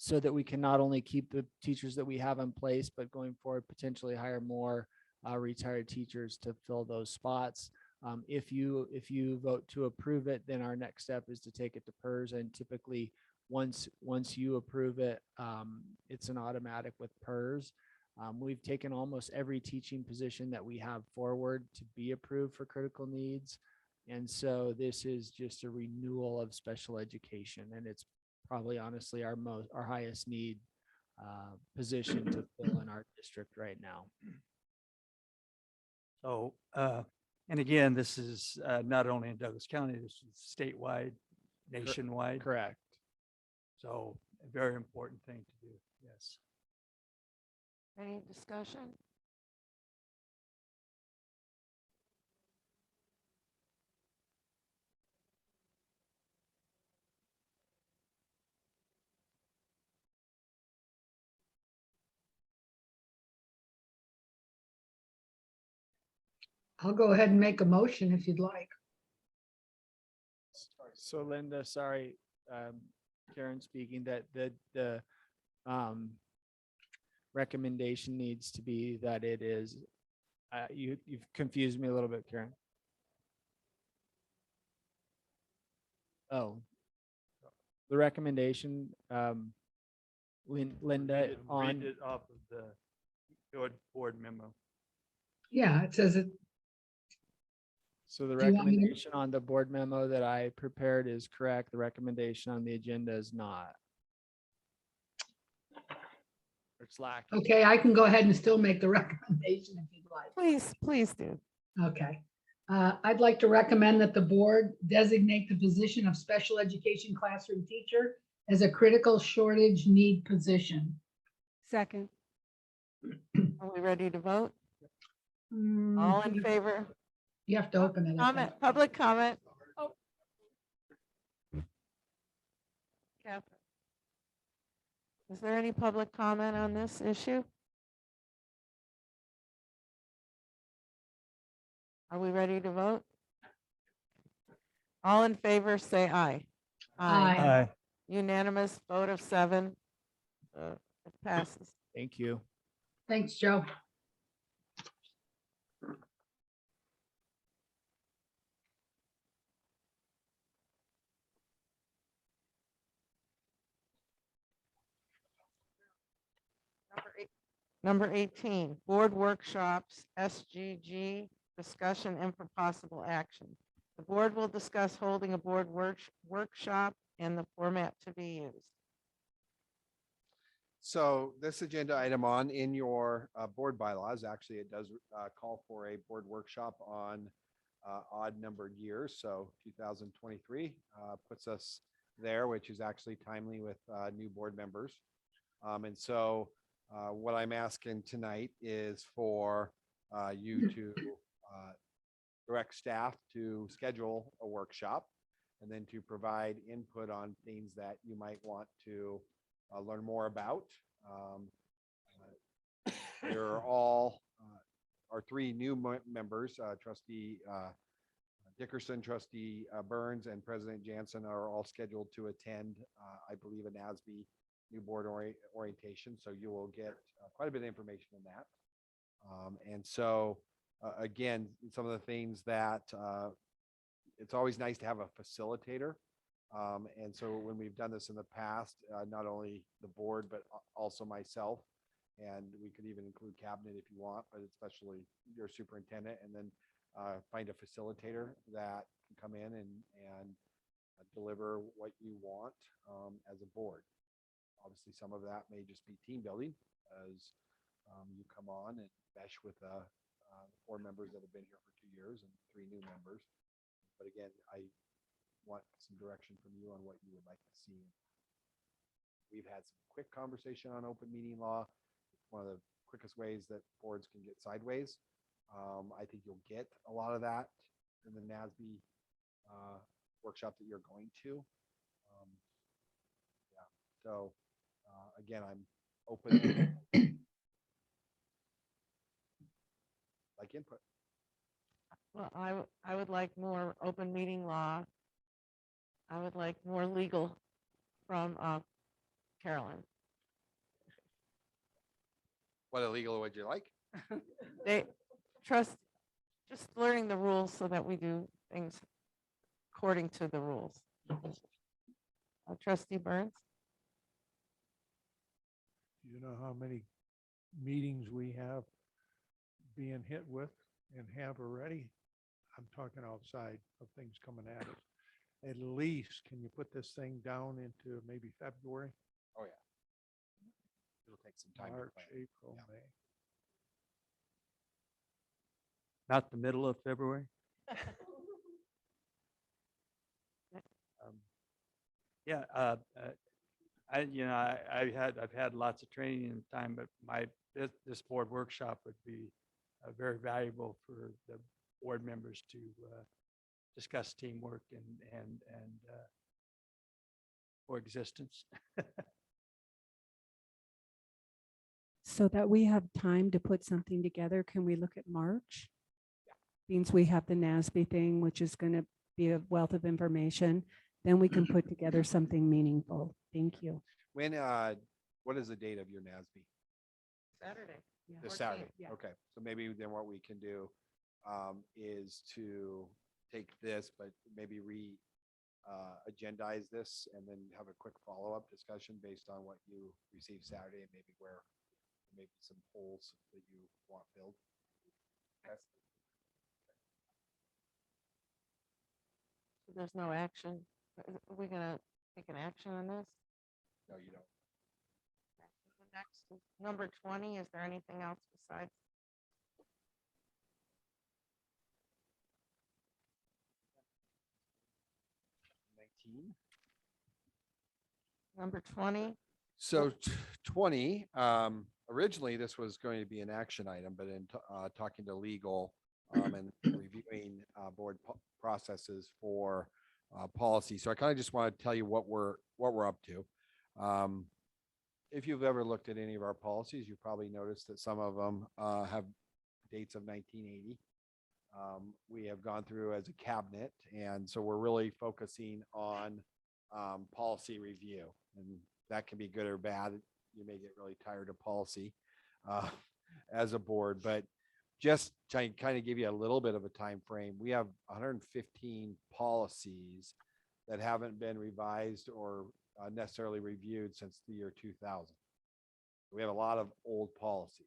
So that we can not only keep the teachers that we have in place, but going forward, potentially hire more retired teachers to fill those spots. If you vote to approve it, then our next step is to take it to PERS, and typically once you approve it, it's an automatic with PERS. We've taken almost every teaching position that we have forward to be approved for critical needs. And so this is just a renewal of special education, and it's probably honestly our highest need position to fill in our district right now. So, and again, this is not only in Douglas County, this is statewide, nationwide. Correct. So a very important thing to do. Yes. Any discussion? I'll go ahead and make a motion if you'd like. So Linda, sorry, Karen speaking, that the recommendation needs to be that it is, you've confused me a little bit, Karen. Oh, the recommendation, Linda, on. Read it off of the board memo. Yeah, it says it. So the Do you want me to- recommendation on the board memo that I prepared is correct. The recommendation on the agenda is not. It's lacking. Okay, I can go ahead and still make the recommendation if you'd like. Please do. Okay. I'd like to recommend that the board designate the position of special education classroom teacher as a critical shortage need position. Second. Are we ready to vote? All in favor? You have to open it. I Comment, think. public comment. Oh. Catherine. Is there any public comment on this issue? Are we ready to vote? All in favor, say aye. Aye. Unanimous vote of 7. It passes. Thank you. Thanks, Joe. Number 18, board workshops, SGG, discussion and for possible action. The board will discuss holding a board workshop and the format to be used. So this agenda item on in your board bylaws, actually, it does call for a board workshop on odd numbered years. So 2023 puts us there, which is actually timely with new board members. And so what I'm asking tonight is for you to direct staff to schedule a workshop and then to provide input on things that you might want to learn more about. You're all, our three new members, Trustee Dickerson, Trustee Burns, and President Jansen are all scheduled to attend, I believe, a NASB new board orientation. So you will get quite a bit of information in that. And so, again, some of the things that it's always nice to have a facilitator. And so when we've done this in the past, not only the board, but also myself, and we could even include cabinet if you want, but especially your superintendent, and then find a facilitator that can come in and deliver what you want as a board. Obviously, some of that may just be team building as you come on and mesh with the 4 members that have been here for 2 years and 3 new members. But again, I want some direction from you on what you would like to see. We've had some quick conversation on open meeting law. It's one of the quickest ways that boards can get sideways. I think you'll get a lot of that in the NASB workshop that you're going to. Yeah. So again, I'm open. Like input. Well, I would like more open meeting law. I would like more legal from Carolyn. What illegal would you like? They trust, just learning the rules so that we do things according to the rules. Trustee Burns? You know how many meetings we have being hit with and have already? I'm talking outside of things coming at us. At least, can you put this thing down into maybe February? Oh, yeah. It'll take some time. March, to plan. April, Yeah. May. Not the middle of February? Yeah, I've had lots of training in time, but this board workshop would be very valuable for the board members to discuss teamwork and coexistence. So that we have time to put something together, can we look at March? Means we have the NASB thing, which is going to be a wealth of information. Then we can put together something meaningful. Thank you. When, what is the date of your NASB? Saturday. This Saturday. 14th, yeah. Okay. So maybe then what we can do is to take this, but maybe agendize this and then have a quick follow-up discussion based on what you received Saturday and maybe where maybe some holes that you want filled. Okay. So there's no action. Are we gonna take an action on this? No, you don't. The next is number 20. Is there anything else besides? Number 20. So 20, originally this was going to be an action item, but in talking to legal and reviewing board processes for policy. So I kind of just want to tell you what we're up to. If you've ever looked at any of our policies, you've probably noticed that some of them have dates of 1980. We have gone through as a cabinet, and so we're really focusing on policy review, and that can be good or bad. You may get really tired of policy as a board, but just to kind of give you a little bit of a time frame, we have 115 policies that haven't been revised or necessarily reviewed since the year 2000. We have a lot of old policies.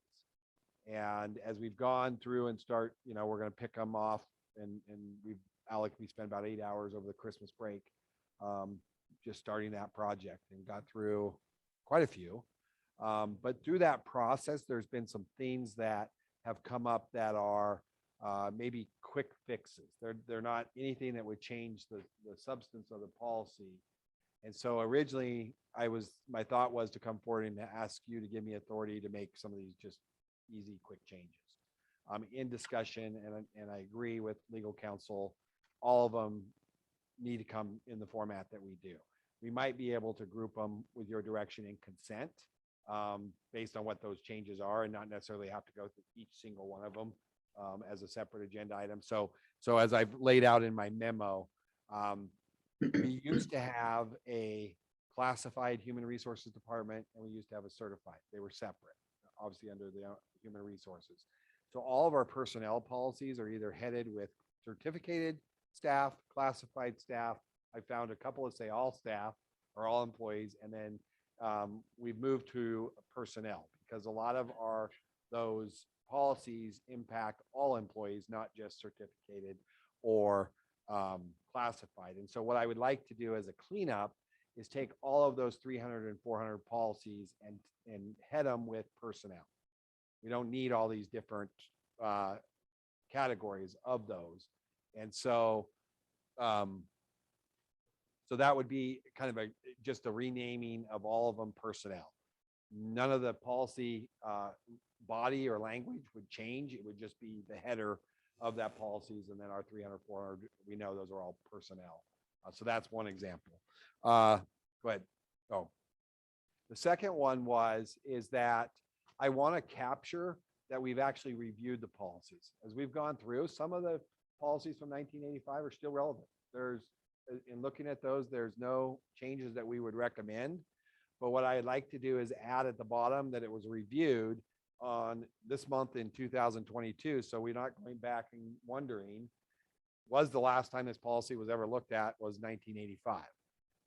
And as we've gone through and start, we're going to pick them off, and we spent about 8 hours over the Christmas break just starting that project and got through quite a few. But through that process, there's been some things that have come up that are maybe quick fixes. They're not anything that would change the substance of the policy. And so originally my thought was to come forward and to ask you to give me authority to make some of these just easy, quick changes. In discussion, and I agree with legal counsel, all of them need to come in the format that we do. We might be able to group them with your direction in consent based on what those changes are, and not necessarily have to go through each single one of them as a separate agenda item. So as I've laid out in my memo, we used to have a classified human resources department, and we used to have a certified. They were separate, obviously under the human resources. So all of our personnel policies are either headed with certificated staff, classified staff. I found a couple that say all staff or all employees, and then we've moved to personnel because a lot of those policies impact all employees, not just certificated or classified. And so what I would like to do as a cleanup is take all of those 300 and 400 policies and head them with personnel. We don't need all these different categories of those. And so that would be kind of just a renaming of all of them personnel. None of the policy body or language would change. It would just be the header of that policies, and then our 300, 400, we know those are all personnel. So that's one example. Go ahead. Oh, the second one is that I want to capture that we've actually reviewed the policies. As we've gone through, some of the policies from 1985 are still relevant. In looking at those, there's no changes that we would recommend. But what I'd like to do is add at the bottom that it was reviewed on this month in 2022. So we're not going back and wondering, was the last time this policy was ever looked at was 1985.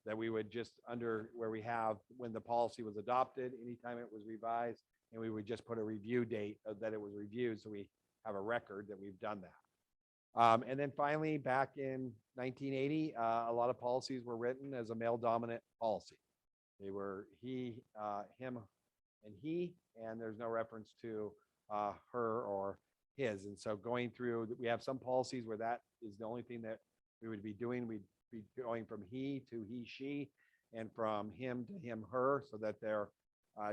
That we would just under where we have when the policy was adopted, anytime it was revised, and we would just put a review date that it was reviewed. So we have a record that we've done that. And then finally, back in 1980, a lot of policies were written as a male dominant policy. They were he, him, and he, and there's no reference to her or his. And so going through, we have some policies where that is the only thing that we would be doing. We'd be going from he to he, she, and from him to him, her, so that they're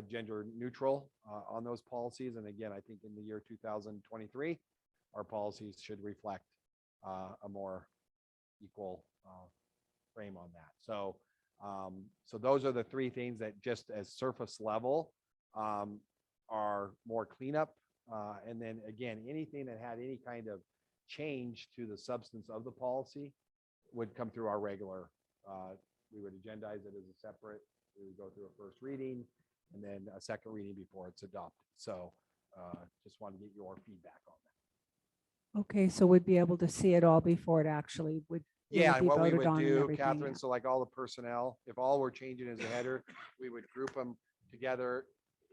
gender neutral on those policies. And again, I think in the year 2023, our policies should reflect a more equal frame on that. So those are the three things that just as surface level are more cleanup. And then again, anything that had any kind of change to the substance of the policy would come through our regular, we would agendize it as a separate, we would go through a first reading and then a second reading before it's adopted. So just want to get your feedback on that. Okay, so we'd be able to see it all before it actually would. Yeah, be and what we voted would on and do, everything, Catherine, yeah. so like all the personnel, if all were changing as a header, we would group them together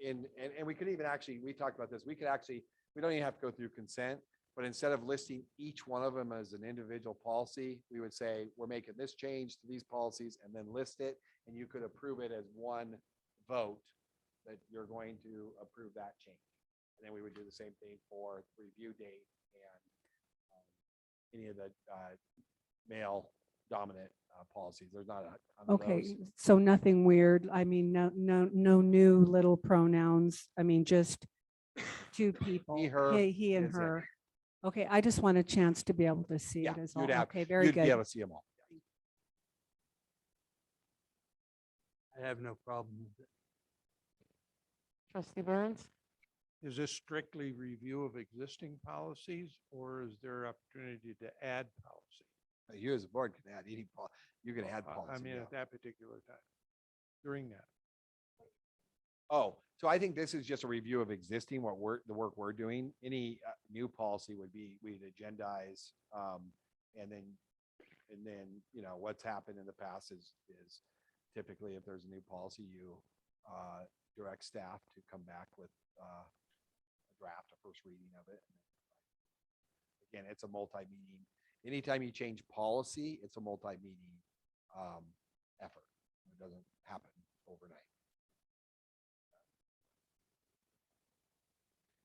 and we could even actually, we talked about this, we don't even have to go through consent, but instead of listing each one of them as an individual policy, we would say, we're making this change to these policies and then list it, and you could approve it as one vote that you're going to approve that change. And then we would do the same thing for the review date and any of the male dominant policies. There's not a Okay, so nothing weird. I mean, no new little pronouns. I mean, just two people. He, her, He and his, him. her. Okay, I just want a chance to be able to see Yeah, it as all. you'd have, Okay, very you'd be good. able to see them all. I have no problem with it. Trustee Burns? Is this strictly review of existing policies, or is there opportunity to add policy? You as a board can add any, you can add I policy. mean, yeah. at that particular time, during that. Oh, so I think this is just a review of existing the work we're doing. Any new policy would be, we'd agendize, and then, you know, what's happened in the past is typically if there's a new policy, you direct staff to come back with a draft, a first reading of it. Again, it's a multi-meeting. Anytime you change policy, it's a multi-meeting effort. doesn't happen overnight.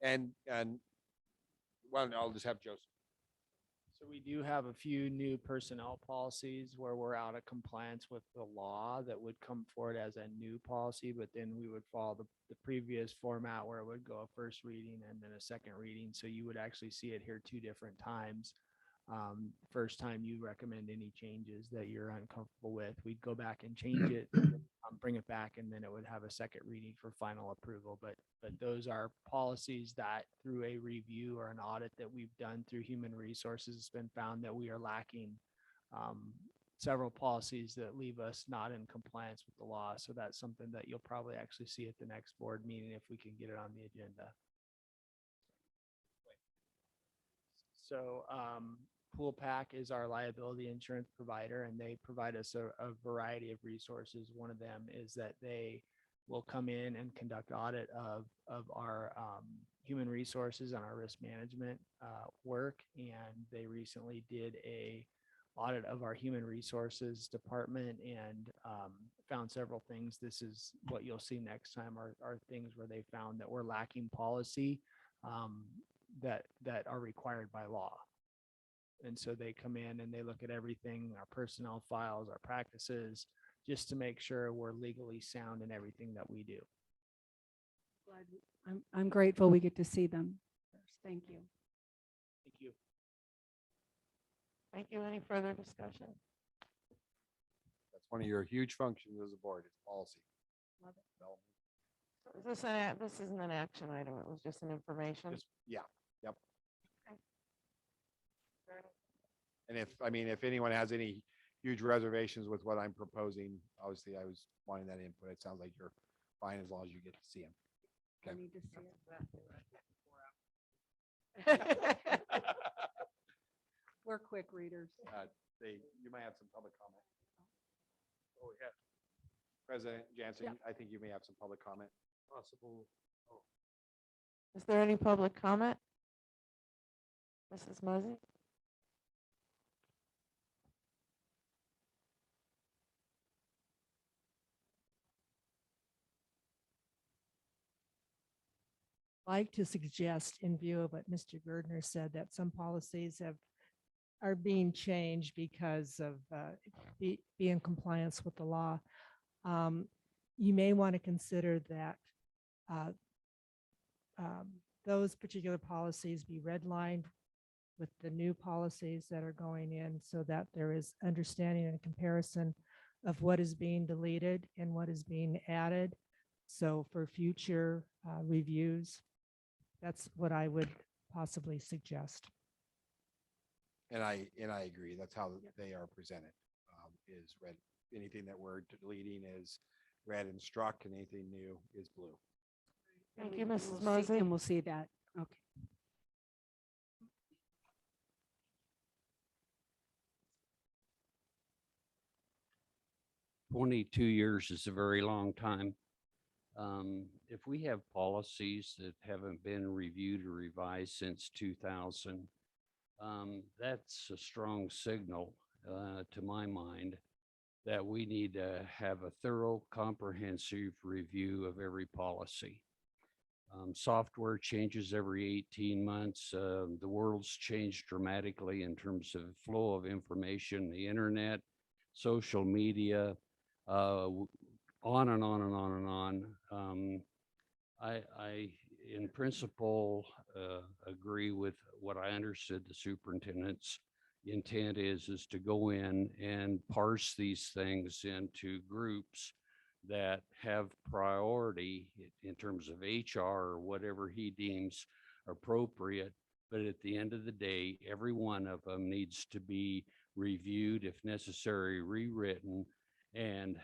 And well, I'll just have Joseph. So we do have a few new personnel policies where we're out of compliance with the law that would come forward as a new policy, but then we would follow the previous format where it would go a first reading and then a second reading. So you would actually see it here 2 different times. First time you recommend any changes that you're uncomfortable with, we'd go back and change it, bring it back, and then it would have a second reading for final approval. But those are policies that through a review or an audit that we've done through Human Resources, it's been found that we are lacking several policies that leave us not in compliance with the law. So that's something that you'll probably actually see at the next board meeting if we can get it on the agenda. So Pool Pack is our liability insurance provider, and they provide us a variety of resources. One of them is that they will come in and conduct audit of our human resources and our risk management work. And they recently did a audit of our human resources department and found several things. This is what you'll see next time are things where they found that we're lacking policy that are required by law. And so they come in and they look at everything, our personnel files, our practices, just to make sure we're legally sound in everything that we do. I'm grateful we get to see them. Thank you. Thank you. Thank you. Any further discussion? That's one of your huge functions as a board, is policy. Development. This isn't an action item. It was just an information. Just, yeah, yep. Okay. And if anyone has any huge reservations with what I'm proposing, obviously I was wanting that input. It sounds like you're fine as long as you get to see him. I need to see it. We're quick readers. You might have some public comment. Oh, yeah. President Jansen, I think you may have some public comment. Possible. Is there any public comment? Mrs. Muzzy? Like to suggest, in view of what Mr. Gardner said, that some policies are being changed because of be in compliance with the law. You may want to consider that those particular policies be redlined with the new policies that are going in, so that there is understanding and comparison of what is being deleted and what is being added. So for future reviews, that's what I would possibly suggest. And I agree. That's how they are presented. Is red. Anything that we're deleting is red and struck, and anything new is blue. Thank you, Mrs. We'll Mosey. And we'll see that. Okay. 22 years is a very long time. If we have policies that haven't been reviewed or revised since 2000, that's a strong signal to my mind that we need to have a thorough, comprehensive review of every policy. Software changes every 18 months. The world's changed dramatically in terms of flow of information, the internet, social media, on and on and on and on. I in principle, agree with what I understood the superintendent's intent is to go in and parse these things into groups that have priority in terms of HR or whatever he deems appropriate. But at the end of the day, every one of them needs to be reviewed, if necessary, rewritten, and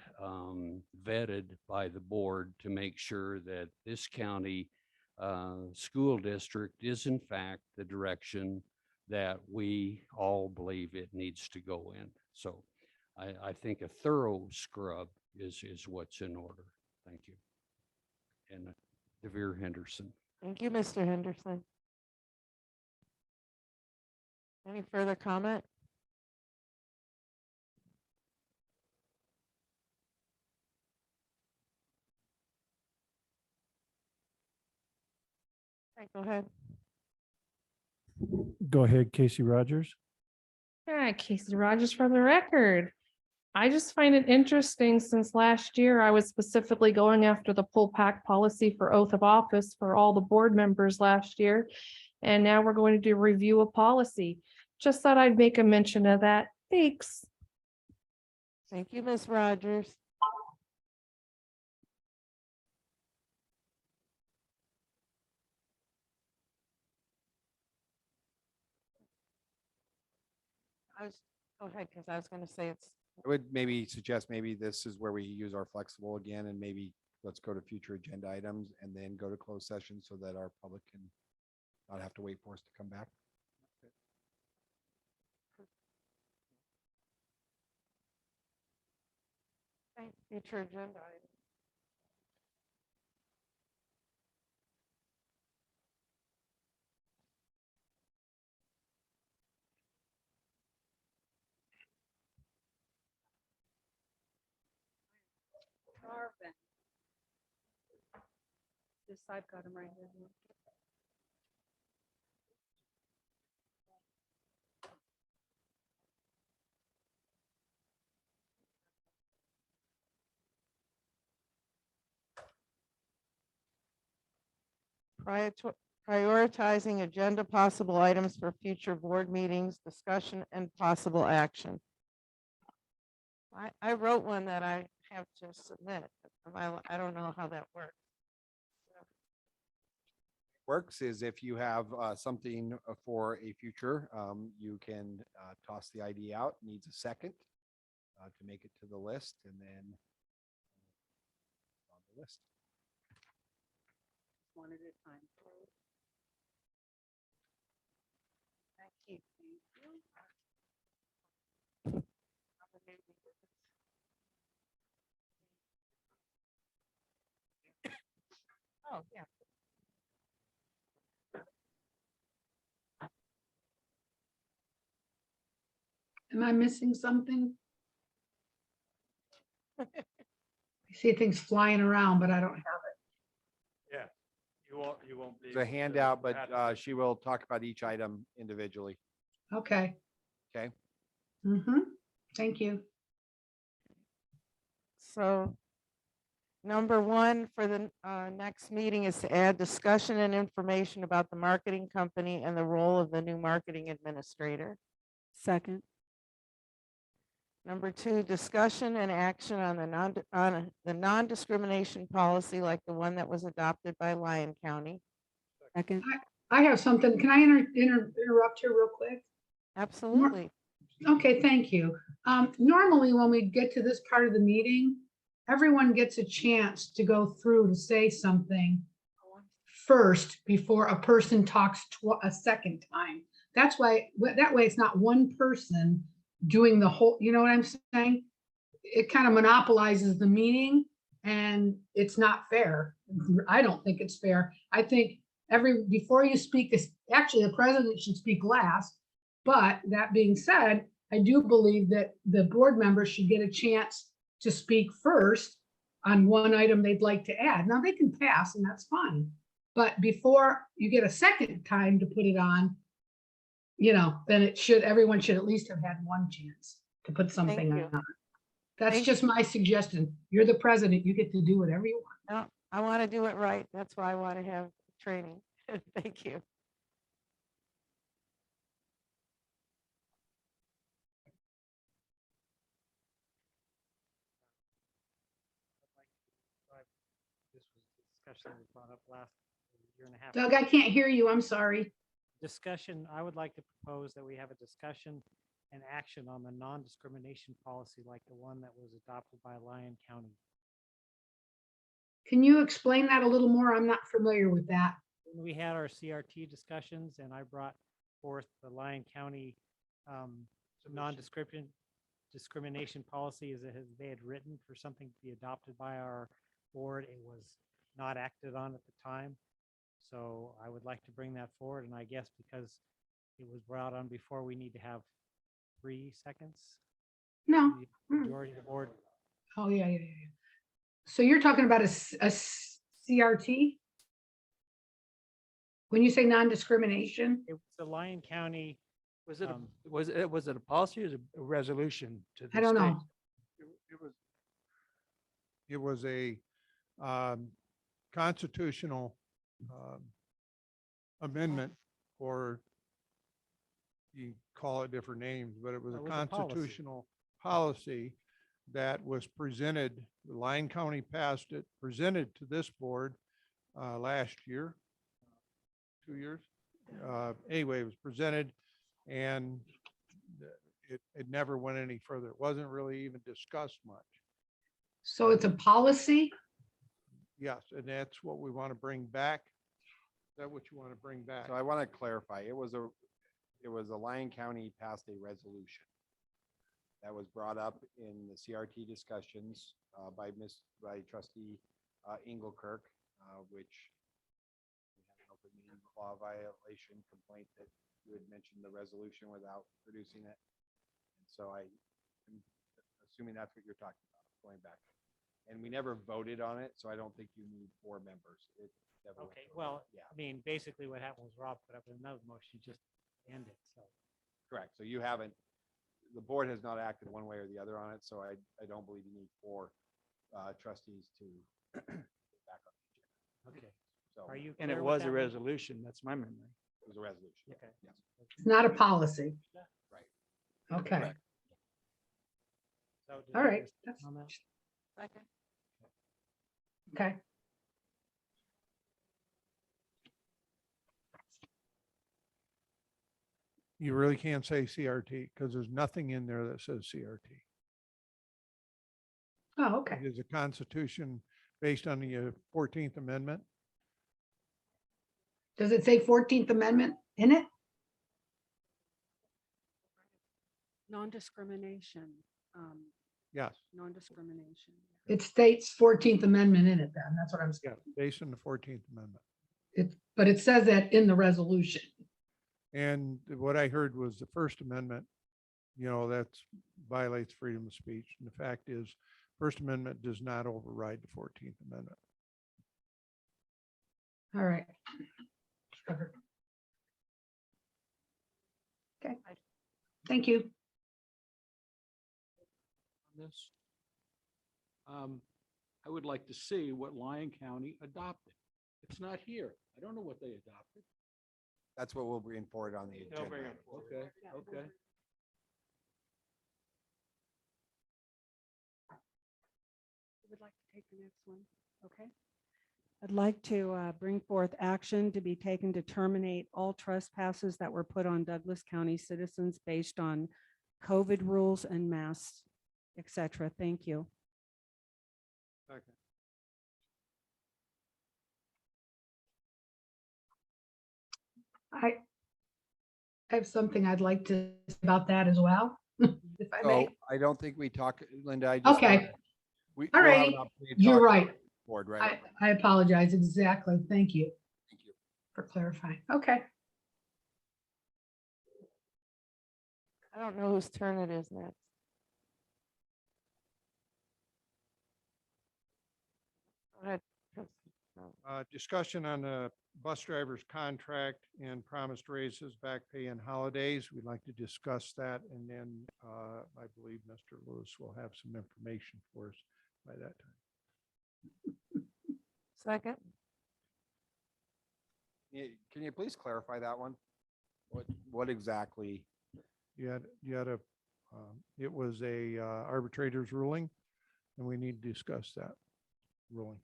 vetted by the board to make sure that this county school district is in fact the direction that we all believe it needs to go in. So I think a thorough scrub is what's in order. Thank you. And Devere Henderson. Thank you, Mr. Henderson. Any further comment? Go ahead. Go ahead, Casey Rogers. Yeah, Casey Rogers for the record. I just find it interesting since last year I was specifically going after the pull pack policy for oath of office for all the board members last year. And now we're going to do review of policy. Just thought I'd make a mention of that. Thanks. Thank you, Ms. Rogers. Go ahead, because I was going to say it's. I would maybe suggest maybe this is where we use our flexible again, and maybe let's go to future agenda items and then go to closed session so that our public can not have to wait for us to come back. Future agenda item. Marvin. This, I've got him right here. Prioritizing agenda possible items for future board meetings, discussion and possible action. I wrote one that I have to submit. I don't know how that works. Works is if you have something for a future, you can toss the ID out, needs a second to make it to the list, and then on the list. One at a time. Thank you. Oh, yeah. Am I missing something? I see things flying around, but I don't have it. Yeah, you won't be. There's a handout, but she will talk about each item individually. Okay. Okay. Thank you. So number one for the next meeting is to add discussion and information about the marketing company and the role of the new marketing administrator. Second. Number two, discussion and action on the non-discrimination policy like the one that was adopted by Lyon County. Second. I have something. Can I interrupt here real quick? Absolutely. Okay, thank you. Normally, when we get to this part of the meeting, everyone gets a chance to go through to say something first before a person talks a second time. That's why, that way it's not one person doing the whole, you know what I'm saying? It kind of monopolizes the meeting and it's not fair. I don't think it's fair. I think before you speak, actually the president should speak last. But that being said, I do believe that the board members should get a chance to speak first on one item they'd like to add. Now they can pass and that's fine. But before you get a second time to put it on, then everyone should at least have had one chance to put something on. That's just my suggestion. You're the president. You get to do whatever you want. No, I want to do it right. That's why I want to have training. Thank you. This was discussion we brought up last year and a half. Doug, I can't hear you. I'm sorry. Discussion, I would like to propose that we have a discussion and action on the non-discrimination policy like the one that was adopted by Lyon County. Can you explain that a little more? I'm not familiar with that. When we had our CRT discussions and I brought forth the Lyon County non-discrimination policy as they had written for something to be adopted by our board, it was not acted on at the time. So I would like to bring that forward, and I guess because it was brought on before, we need to have 3 seconds. No. Majority of the board. Oh, yeah. So you're talking about a CRT? When you say non-discrimination, It was the Lyon County. Was it, Um, was it a policy or is it a resolution to the I don't state? know. It was a constitutional amendment, or you call it different names, but it was a It was a policy. constitutional policy that was presented, Lyon County passed it, presented to this board last year, 2 years. Anyway, it was presented and it never went any further. It wasn't really even discussed much. So it's a policy? Yes, and that's what we want to bring back. Is that what you want to bring back? So I want to clarify, it was a Lyon County passed a resolution that was brought up in the CRT discussions by trustee Engelkirk, which we had an open meeting law violation complaint that you had mentioned the resolution without producing it. And so I'm assuming that's what you're talking about, going back. And we never voted on it, so I don't think you need 4 members. It never went Okay, through. well, Yeah, I mean, basically what happened was Rob put up another motion, just to end it, so. correct. So you haven't, the board has not acted one way or the other on it, so I don't believe you need 4 trustees to get back on the agenda. Okay. So Are you? And it clear with was a that one? resolution. That's my memory. it was a resolution. Okay. Yes, It's not a policy. right. Okay, Correct. So did all I right. miss That's- on that? Second. Okay. You really can't say CRT because there's nothing in there that says CRT. Oh, okay. It is a constitution based on the 14th Amendment. Does it say 14th Amendment in it? Non-discrimination, Yes, non-discrimination. It states 14th Amendment in it then. That's what I'm saying. yeah, based on the 14th Amendment. But it says that in the resolution. And what I heard was the First Amendment, that's violates freedom of speech. And the fact is, First Amendment does not override the 14th Amendment. All right. Okay. Thank you. This. I would like to see what Lyon County adopted. It's not here. I don't know what they adopted. That's what we'll bring forward on the They'll bring agenda. it forward. Okay, okay. Would like to take the next one, okay? I'd like to bring forth action to be taken to terminate all trespasses that were put on Douglas County citizens based on COVID rules and masks, et cetera. Thank you. Second. I have something I'd like to say about that as well, if I may. So I don't think we talk, Linda, I just. Okay. thought we- All we'll have righty. an opportunity to You're talk right. Board, right? I apologize. Exactly. Thank you Thank you. for clarifying. Okay. I don't know whose turn it is next. Go ahead, trustee. No. Discussion on the bus driver's contract and promised raises, back pay and holidays. We'd like to discuss that. And then I believe Mr. Lewis will have some information for us by that time. Second. Can you please clarify that one? What exactly? You had it was a arbitrator's ruling, and we need to discuss that ruling.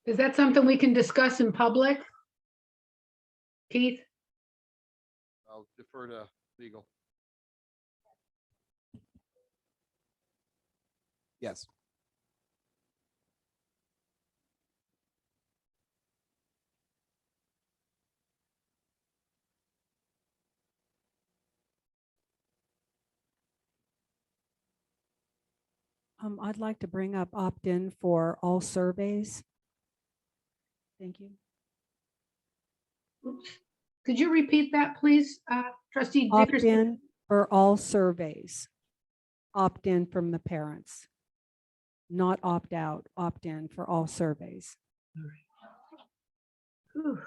Is that something we can discuss in public? Keith? I'll defer to legal. Yes. I'd like to bring up opt-in for all surveys. Thank you. Oops. Could you repeat that, please, trustee Dickerson? Opt-in for all surveys. Opt-in from the parents. Not opt-out, opt-in for all surveys. Whew.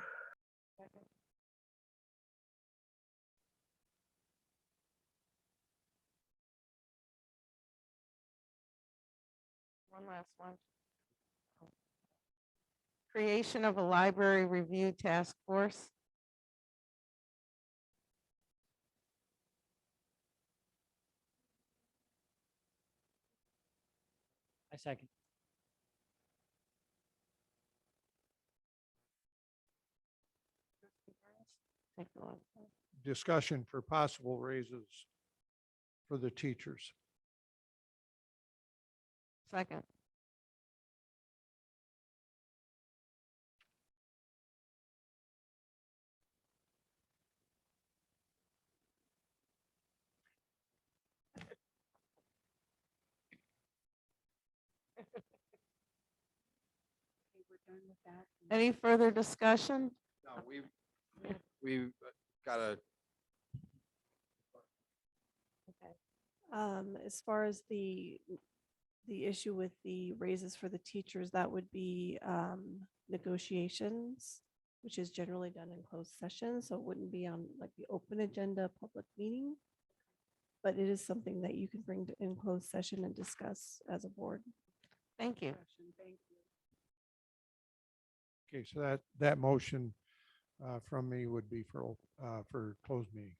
One last one. Creation of a library review task force. I second. Take a look. Discussion for possible raises for the teachers. Second. Any further discussion? No, we've got a, As far as the issue with the raises for the teachers, that would be negotiations, which is generally done in closed session, so it wouldn't be on like the open agenda public meeting. But it is something that you can bring to in closed session and discuss as a board. Thank you. Okay, so that motion from me would be for closed meeting.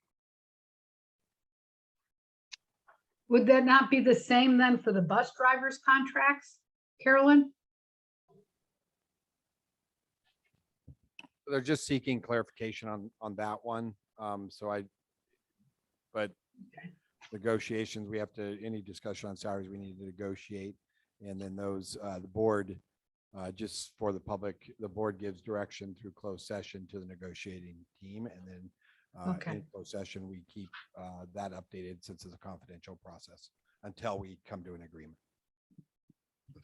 Would that not be the same then for the bus drivers' contracts, Carolyn? they're just seeking clarification on that one. But negotiations, we have to, any discussion on salaries, we need to negotiate. And then those, the board, just for the public, the board gives direction through closed session to the negotiating team. And then in closed session, we keep that updated since it's a confidential process until we come to an agreement.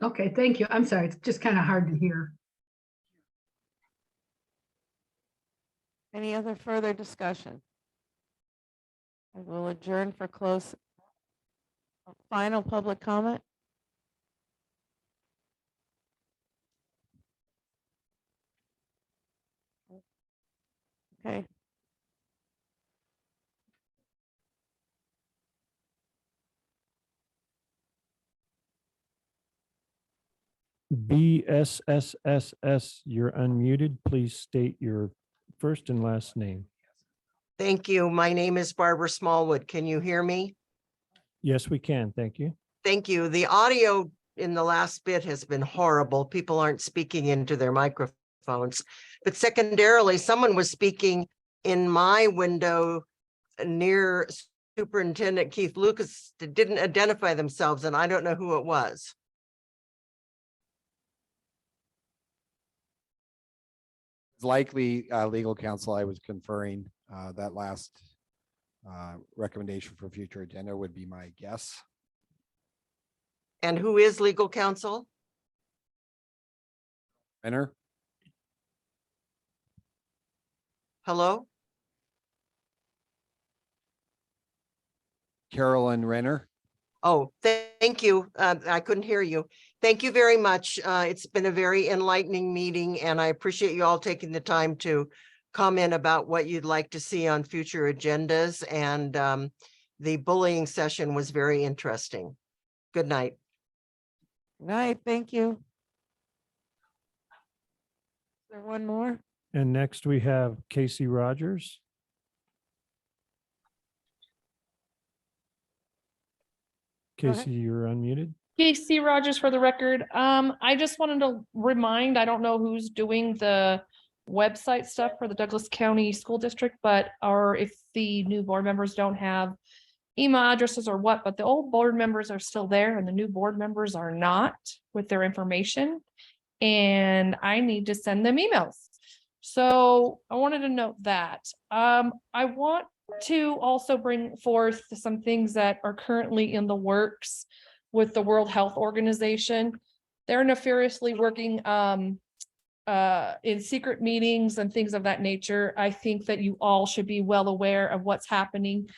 Okay, thank you. I'm sorry, it's just kind of hard to hear. Any other further discussion? I will adjourn for close. Final public comment? Okay. BSSSS, you're unmuted. Please state your first and last name. Thank you. My name is Barbara Smallwood. Can you hear me? Yes, we can. Thank you. Thank you. The audio in the last bit has been horrible. People aren't speaking into their microphones. But secondarily, someone was speaking in my window near Superintendent Keith Lucas that didn't identify themselves, and I don't know who it was. It's likely legal counsel I was conferring. That last recommendation for future agenda would be my guess. And who is legal counsel? Renner? Hello? Carolyn Renner. Oh, thank you. I couldn't hear you. Thank you very much. It's been a very enlightening meeting, and I appreciate you all taking the time to comment about what you'd like to see on future agendas. And the bullying session was very interesting. Good night. Good night. Thank you. Is there one more? And next we have Casey Rogers. Go ahead. Casey, you're unmuted. Casey Rogers for the record. I just wanted to remind, I don't know who's doing the website stuff for the Douglas County School District, but if the new board members don't have email addresses or what, but the old board members are still there and the new board members are not with their information. And I need to send them emails. So I wanted to note that. I want to also bring forth some things that are currently in the works with the World Health Organization. They're nefariously working in secret meetings and things of that nature. I think that you all should be well aware of what's happening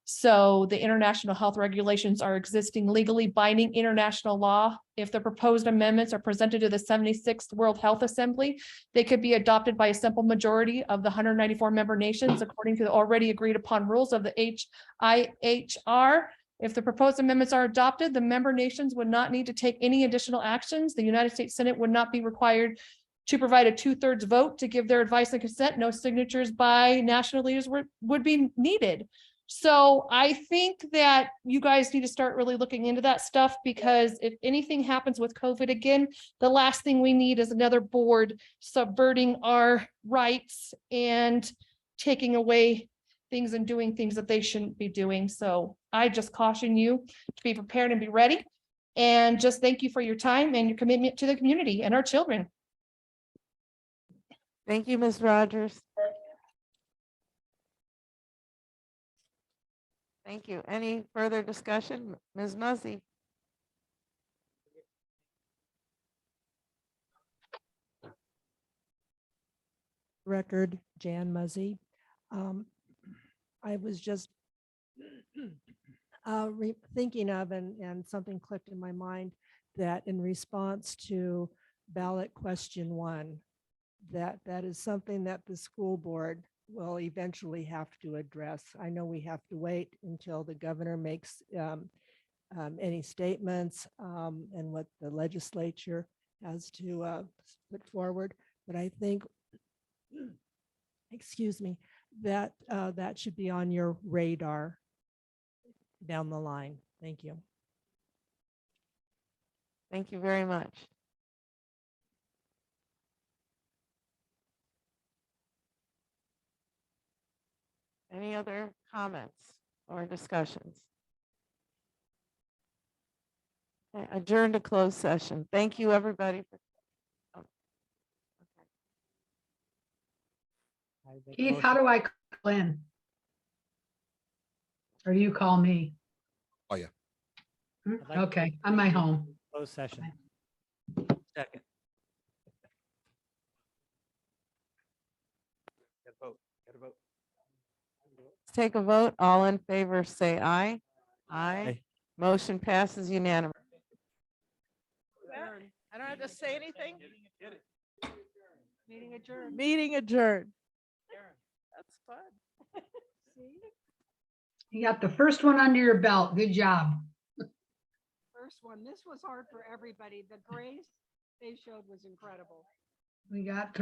So the international health regulations are existing legally binding international law. If the proposed amendments are presented to the 76th World Health Assembly, they could be adopted by a simple majority of the 194 member nations according to the already agreed upon rules of the HIHR. If the proposed amendments are adopted, the member nations would not need to take any additional actions. The United States Senate would not be required to provide a 2/3 vote to give their advice and consent. No signatures by national leaders would be needed. So I think that you guys need to start really looking into that stuff, because if anything happens with COVID again, the last thing we need is another board subverting our rights and taking away things and doing things that they shouldn't be doing. So I just caution you to be prepared and be ready. And just thank you for your time and your commitment to the community and our children. Thank you, Ms. Rogers. Thank you. Any further discussion? Ms. Muzzy? Record, Jan Muzzy. I was just thinking of, and something clicked in my mind, that in response to ballot question 1, that is something that the school board will eventually have to address. I know we have to wait until the governor makes any statements and what the legislature has to put forward, but I think, excuse me, that that should be on your radar down the line. Thank you. Thank you very much. Any other comments or discussions? Okay, adjourn to closed session. Thank you, everybody. Keith, how do I call in? Or do you call me? Oh, yeah. I'd like to Okay, on my home. Closed session. Second. Got to vote. Got to vote. Let's take a vote. All in favor, say aye. Aye. Aye. Motion passes unanimously. I don't have to say anything. Meeting adjourned. Meeting adjourned. That's fun. You got the first one under your belt. Good job. First one, this was hard for everybody. The grace they showed was incredible. We got through.